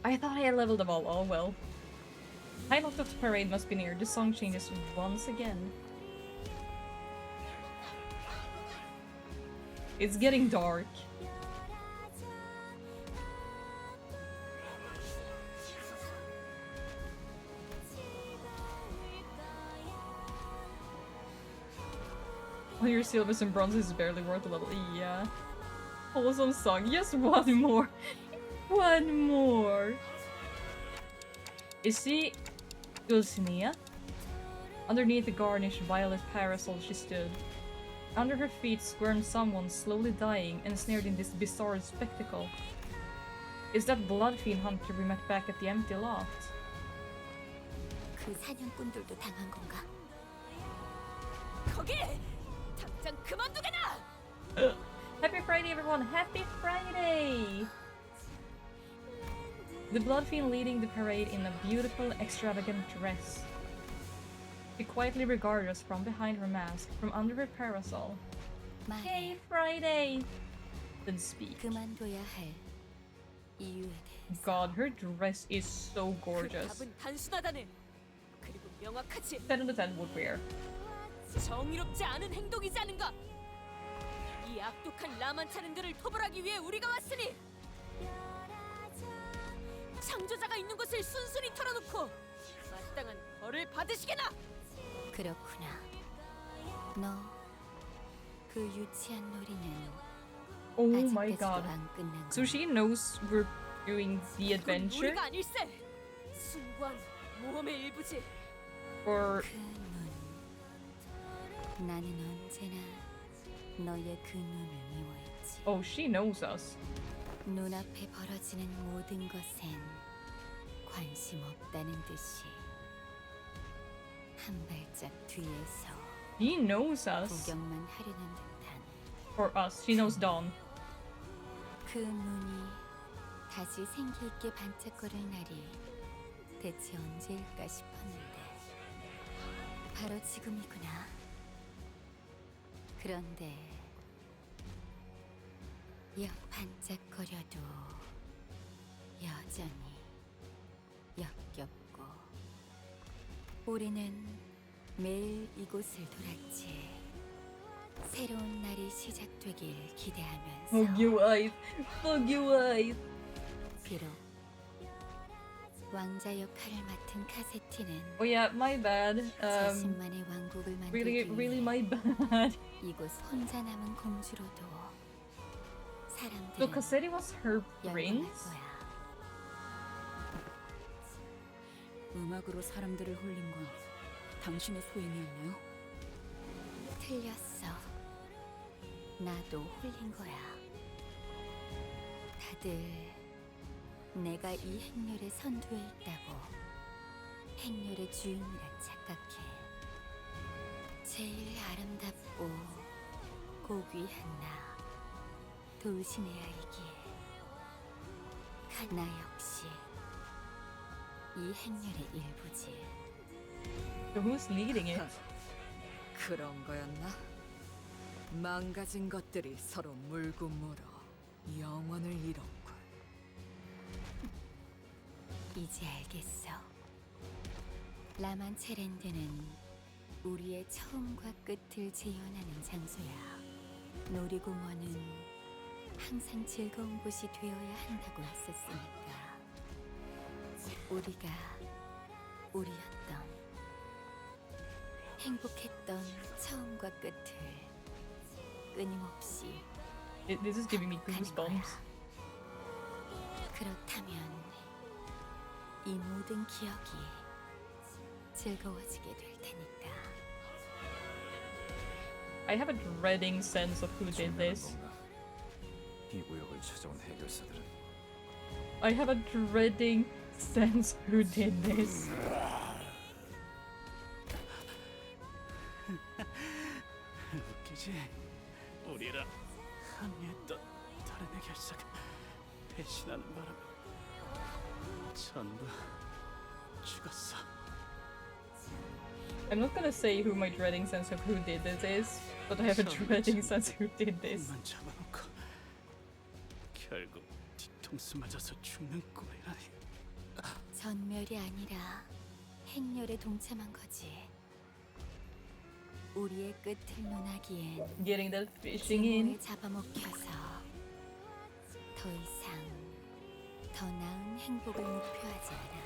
I thought I had leveled them all. Oh well. Time of the parade must be near. The song changes once again. It's getting dark. All your silvers and bronzes is barely worth a level. Yeah. Wholesome song. Just one more. One more. Is she Dulcinea? Underneath the garnished violet parasol she stood. Under her feet squirmed someone slowly dying, ensnared in this bizarre spectacle. Is that blood fiend hunter we met back at the empty loft? 그 사냥꾼들도 당한 건가? 거기! 당장 그만두게나! Happy Friday, everyone! Happy Friday! The blood fiend leading the parade in a beautiful, extravagant dress. She quietly regarded us from behind her mask, from under her parasol. Hey, Friday! Didn't speak. 그만둬야 할 이유에 대해. God, her dress is so gorgeous. 그 답은 단순하다네. 그리고 명확하지. 10 out of 10 would wear. 정의롭지 않은 행동이지 않은가? 이 악독한 라만차는들을 토벌하기 위해 우리가 왔으니 창조자가 있는 곳을 순순히 털어놓고 마땅한 벌을 받으시게나. 그렇구나. 너 그 유치한 놀이는 Oh my 아직까지도 god. 안 끝난 So she knows we're doing the adventure? 놀이가 아닐세. 숭고한 모험의 일부지. Or 나는 언제나 너의 그 눈을 미워했지. oh, she knows us. 눈앞에 벌어지는 모든 것엔 관심 없다는 듯이 한 발짝 뒤에서 He knows us. 구경만 하려는 듯한 For us, she knows Dawn. 그 눈이 다시 생기 있게 반짝거릴 날이 대체 언제일까 싶었는데 바로 지금이구나. 그런데 반짝거려도 여전히 역겹고 우리는 매일 이곳을 돌았지. 새로운 날이 시작되길 기대하면서 Fuck you, eyes. Fuck you, eyes. 비록 왕자 역할을 맡은 카세티는 Oh yeah, my bad. 자신만의 왕국을 만들기 Really 위해 my bad. 이곳 혼자 남은 공주로도 So 사람들은 Cassetti was her 열망할 prince? 거야. 음악으로 사람들을 홀린 건 당신의 소행이었나요? 틀렸어. 나도 홀린 거야. 다들 내가 이 행렬에 선두에 있다고 행렬의 주인이라 착각해. 제일 아름답고 고귀한 나 돌신의 아이기에 나 역시 이 행렬의 일부지. Who's leading it? 그런 거였나? 망가진 것들이 서로 물고 물어 영원을 잃었군. 이제 알겠어. 라만체랜드는 우리의 처음과 끝을 재현하는 장소야. 놀이공원은 항상 즐거운 곳이 되어야 한다고 했었으니까. 우리가 우리였던 행복했던 처음과 끝을 끊임없이 This is giving me goosebumps. 그렇다면 이 모든 기억이 즐거워지게 될 테니까. I have a dreading sense of who did this. 이 구역을 찾아온 해결사들은 I have a dreading sense who did this. 웃기지? 우리랑 합류했던 다른 해결사가 배신하는 바람에 전부 죽었어. I'm not gonna say who my dreading sense of who did this is, but I have a dreading sense who did this. 만 잡아놓고 결국 뒤통수 맞아서 죽는 꼴이라니. 전멸이 아니라 행렬에 동참한 거지. 우리의 끝을 논하기엔 Getting that fishing in. 주먹에 잡아먹혀서 더 이상 더 나은 행복을 목표하지 않아.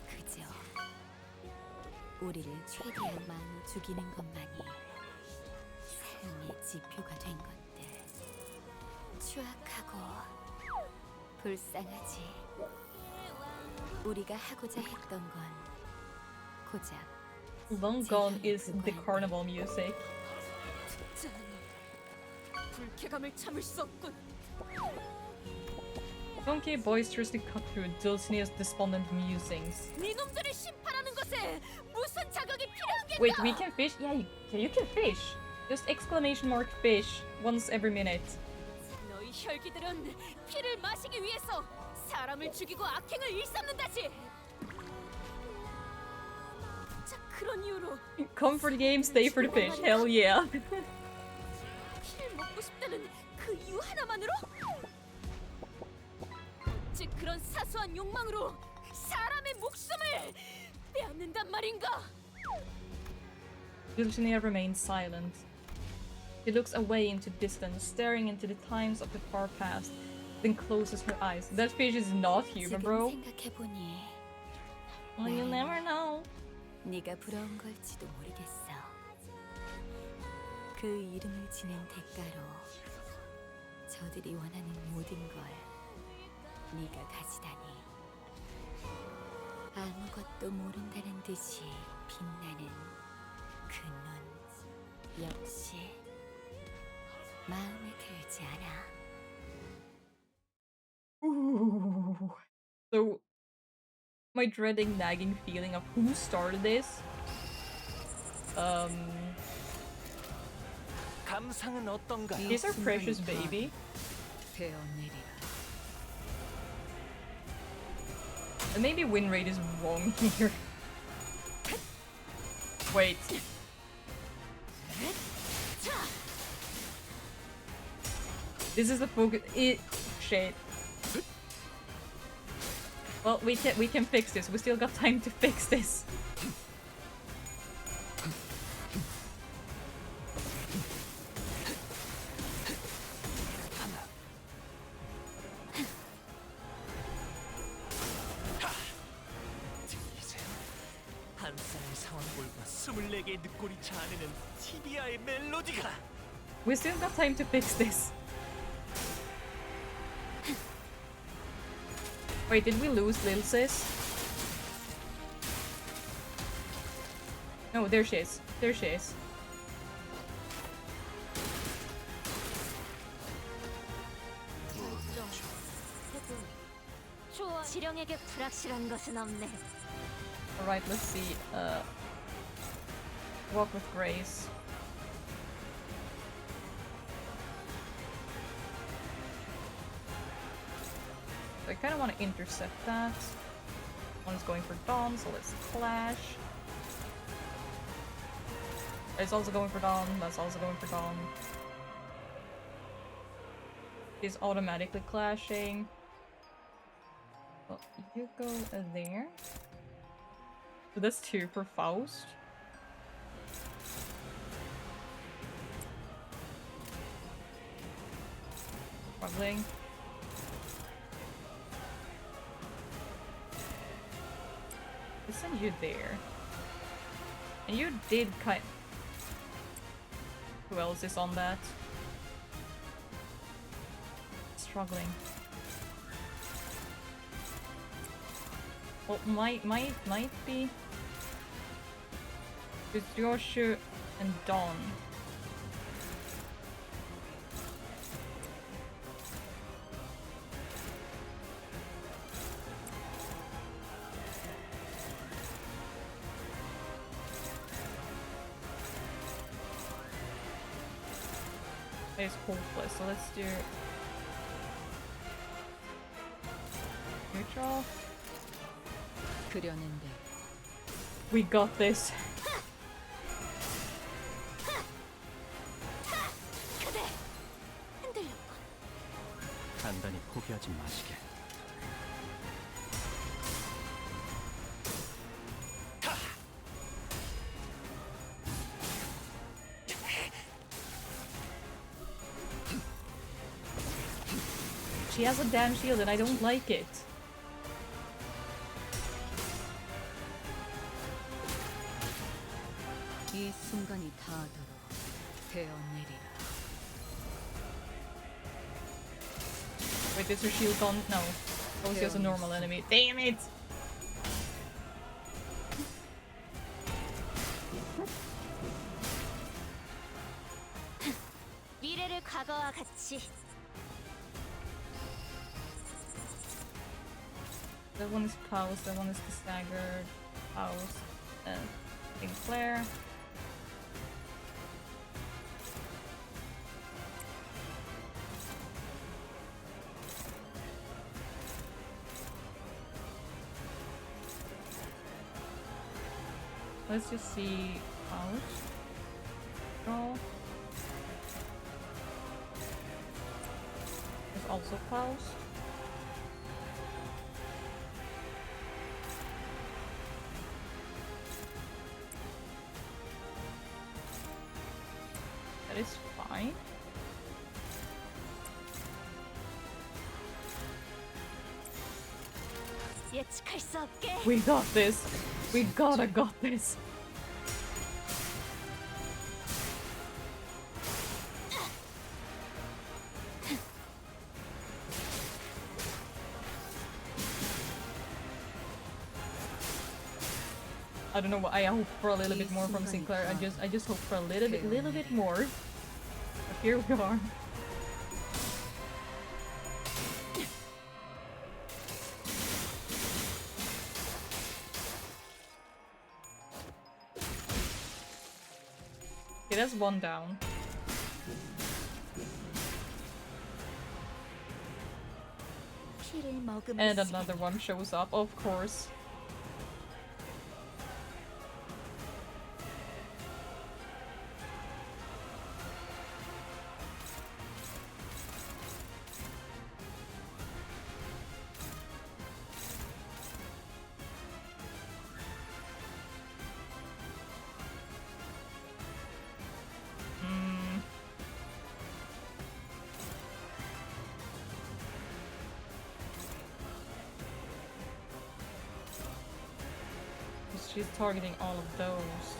그저 우리를 최대한 많이 죽이는 것만이 삶의 지표가 된 것들. 추악하고 불쌍하지. 우리가 하고자 했던 건 고작 Long gone is the carnival music. 불쾌감을 참을 수 없군. Funky, boisterously cut through Dulcinea's despondent musings. 네 놈들을 심판하는 것에 무슨 자격이 필요하겠다. Wait, we can fish? Yeah, you can fish. Just exclamation mark fish once every minute. 너희 혈기들은 피를 마시기 위해서 사람을 죽이고 악행을 일삼는다지. 자, 그런 이유로 Comfort game, stay for the fish. Hell yeah. 피를 먹고 싶다는 그 이유 하나만으로? 어찌 그런 사소한 욕망으로 사람의 목숨을 빼앗는단 말인가? Dulcinea remains silent. She looks away into distance, staring into the times of the far past, then closes her eyes. That fish is not human, bro. 생각해보니 Well, you'll never know. 네가 부러운 걸지도 모르겠어. 그 이름을 지닌 대가로 저들이 원하는 모든 걸 네가 가지다니. 아무것도 모른다는 듯이 빛나는 그 눈 역시 마음에 들지 않아. Ooh. So, my dreading, nagging feeling of who started this. 감상은 어떤가요? He's our precious baby. And maybe win rate is wrong here. Wait. This is the focus. Shit. Well, we can fix this. We still got time to fix this. 이제 한 쌍의 상황골과 24개의 늑골이 자아내는 TBI의 멜로디가. We still got time to fix this. Wait, did we lose Lil Sis? No, there she is. There she is. 운명에게 불확실한 것은 없네. Alright, let's see. Walk with grace. So I kind of want to intercept that. One is going for Dawn, so let's clash. It's also going for Dawn, that's also going for Dawn. He's automatically clashing. Well, you go there. So that's 2 for Faust. Struggling. Let's send you there. And you did kind. Who else is on that? Struggling. Well, might be. It's Yoshu and Dawn. It's hopeless, so let's do neutral. 그려낸 데 We got this. 단단히 포기하지 마시게. She has a damn shield and I don't like it. 이 순간이 닿도록 되어내리라. Wait, is her shield gone? No. Oh, she has a normal enemy. Damn it! 미래를 과거와 같이. That one is Faust, that one is the staggered Faust, and Claire. Let's just see Faust. Draw. There's also Faust. That is fine. 예측할 수 없게. We got this. We got this. I don't know what I hope for a little bit more from Sinclair. I just hope for a little bit more. But here we are. Okay, that's one down. And another one shows up, of course. She's targeting all of those.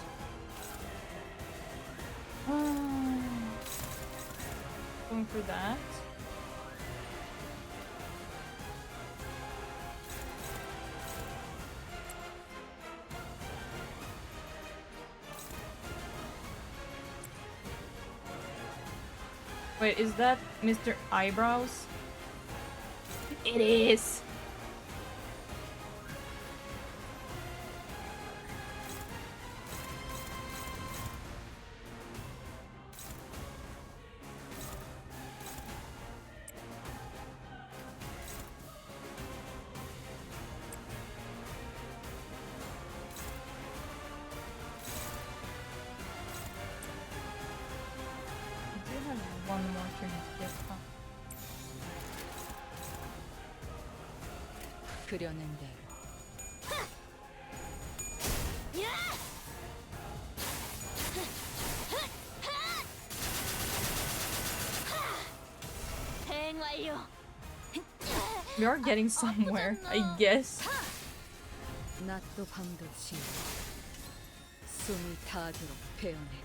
Going for that. Wait, is that Mr. Eyebrows? It is! 그려낸 대로 대응 완료. We are getting somewhere, I guess. 낮도 밤도 지워 숨이 닿도록 베어낼 것.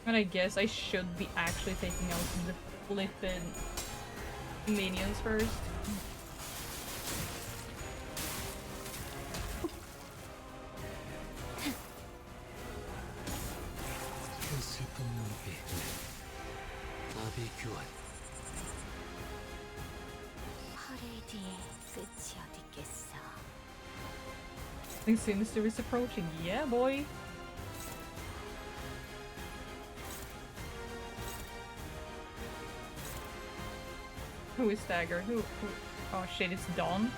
And I guess I should be actually taking out the flippin' minions first. 그 슬픈 눈빛, 나비 교환. 퍼레이드의 끝이 어딨겠어. I think Sinister is approaching. Yeah, boy. Who is Stagger? Who? Oh shit, it's Dawn.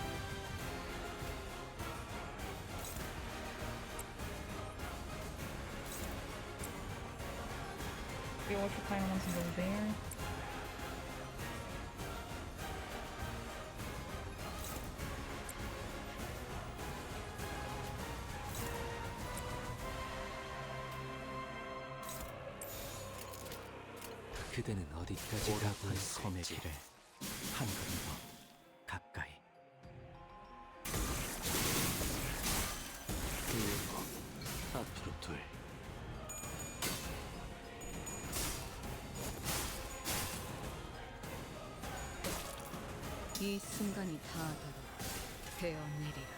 The Ultra kind of wants to go there. 그대는 어디까지 가고 섬의 길에 한 걸음 더 가까이. 그리고 앞으로 둘. 이 순간이 닿도록 베어내리라.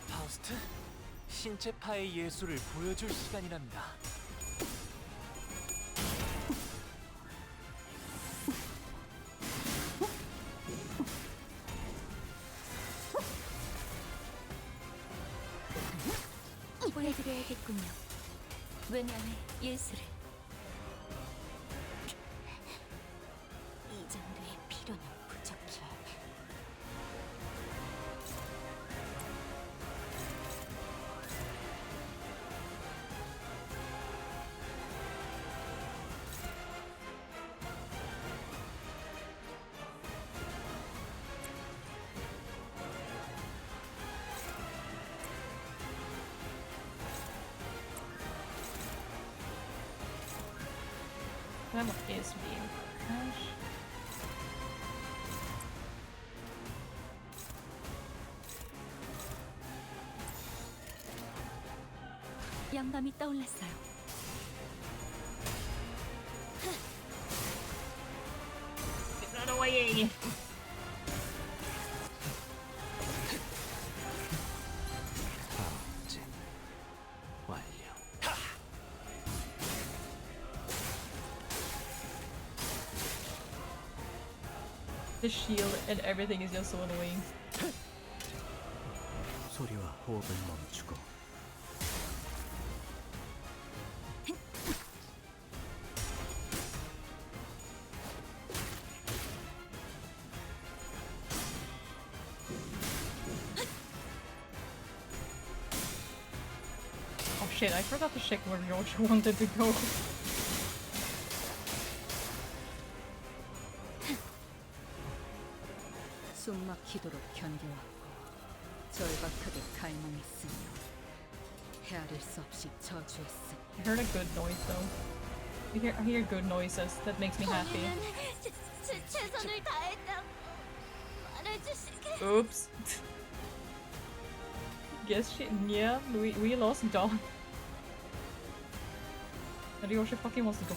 파우스트, 신체파의 예술을 보여줄 시간이랍니다. 보여드려야겠군요. 외면의 예술을. 이 정도의 필요는 부족해. That one is being crash. 양감이 떠올랐어요. Run away! 이제 완료. The shield and everything is just so annoying. 소리와 호흡을 멈추고. Oh shit, I forgot to check where Josh wanted to go. 숨 막히도록 견뎌왔고 절박하게 갈망했으며 헤아릴 수 없이 저주했으니. I heard a good noise though. I hear good noises. That makes me happy. 제 최선을 다했다고 말해주시게. Oops. Guess she. Yeah, we lost Dawn. And Yoshi fucking wants to go.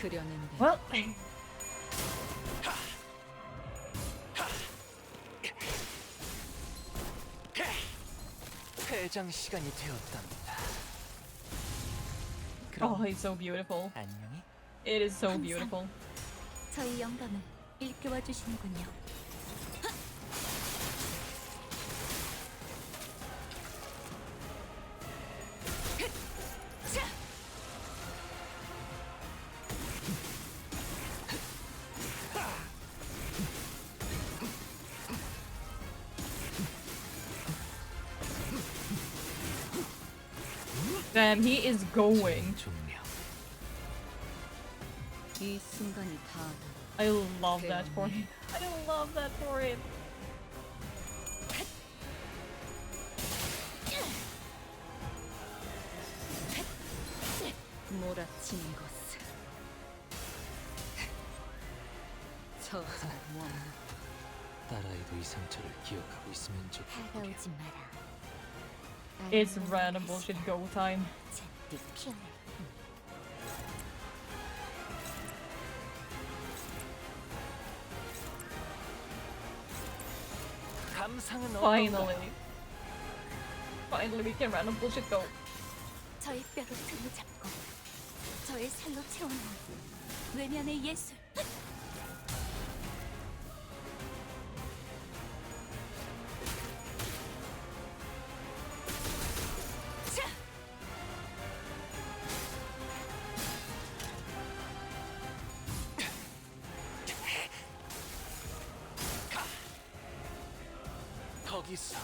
그려낸 대로. Well. 퇴장 시간이 되었답니다. Oh, it's so beautiful. 안녕히. It is so beautiful. 저희 영감을 일깨워 주시는군요. Damn, he is going. 이 순간이 다 I love that for him. I love that for him. 몰아치는 것을 저저 원망 딸아이도 이 상처를 기억하고 있으면 좋겠고. 다가오지 마라. It's random bullshit go time. 잔뜩 피어나. 감상은 Finally. Finally we can random bullshit go. 저의 뼈를 등에 잡고 저의 살로 채워놓은 외면의 예술. 거기서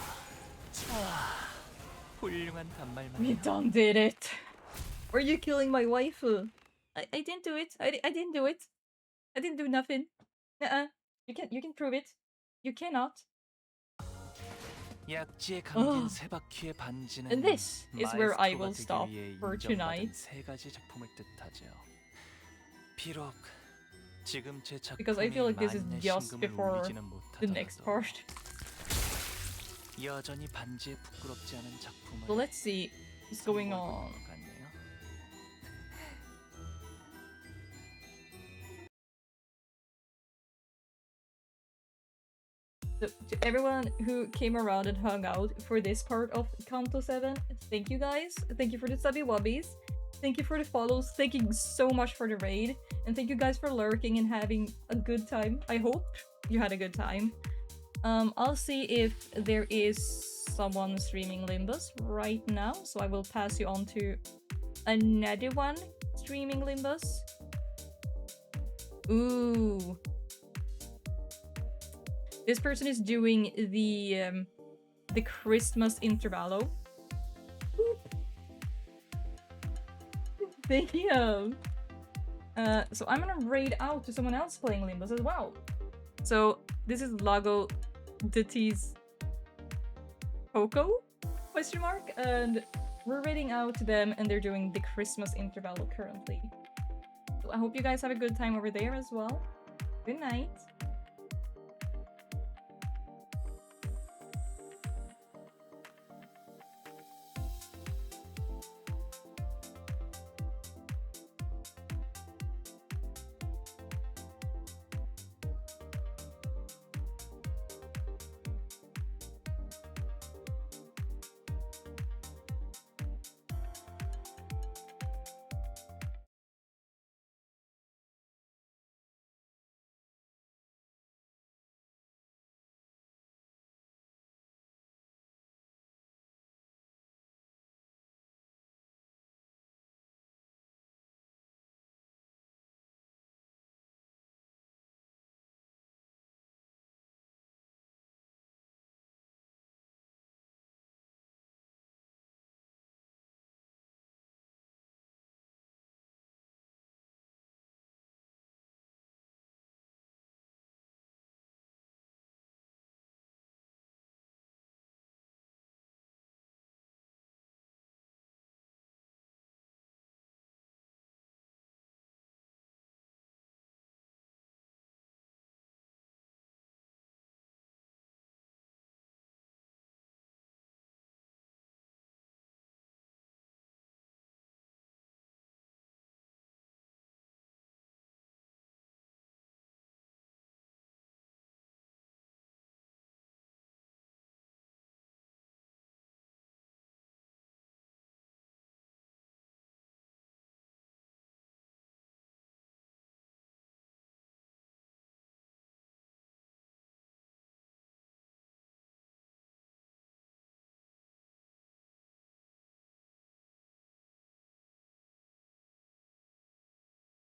훌륭한 단말만. We done did it. Are you killing my waifu? I didn't do it. I didn't do it. I didn't do nothing. You can prove it. You cannot. 약지에 감긴 세 바퀴의 반지는 And this is where I will 마에스트로가 되기 stop 위해 for 인정받은 tonight. 세 가지 작품을 뜻하죠. 비록 지금 제 Because I 작품이 feel like this is 만년의 just 신금을 before 울리지는 the next 못하더라도 part. 여전히 반지에 부끄럽지 않은 작품을 So let's see what's going on. So, to everyone who came around and hung out for this part of Kanto 7, thank you guys. Thank you for the subby wobbies. Thank you for the follows. Thank you so much for the raid. And thank you guys for lurking and having a good time. I hope you had a good time. I'll see if there is someone streaming Limbus right now. So I will pass you on to another one streaming Limbus. Ooh. This person is doing the Christmas intervallo. Thank you. So I'm gonna raid out to someone else playing Limbus as well. So this is Lago Ditty's Coco? Question mark? And we're raiding out to them, and they're doing the Christmas intervallo currently. So I hope you guys have a good time over there as well. Good night.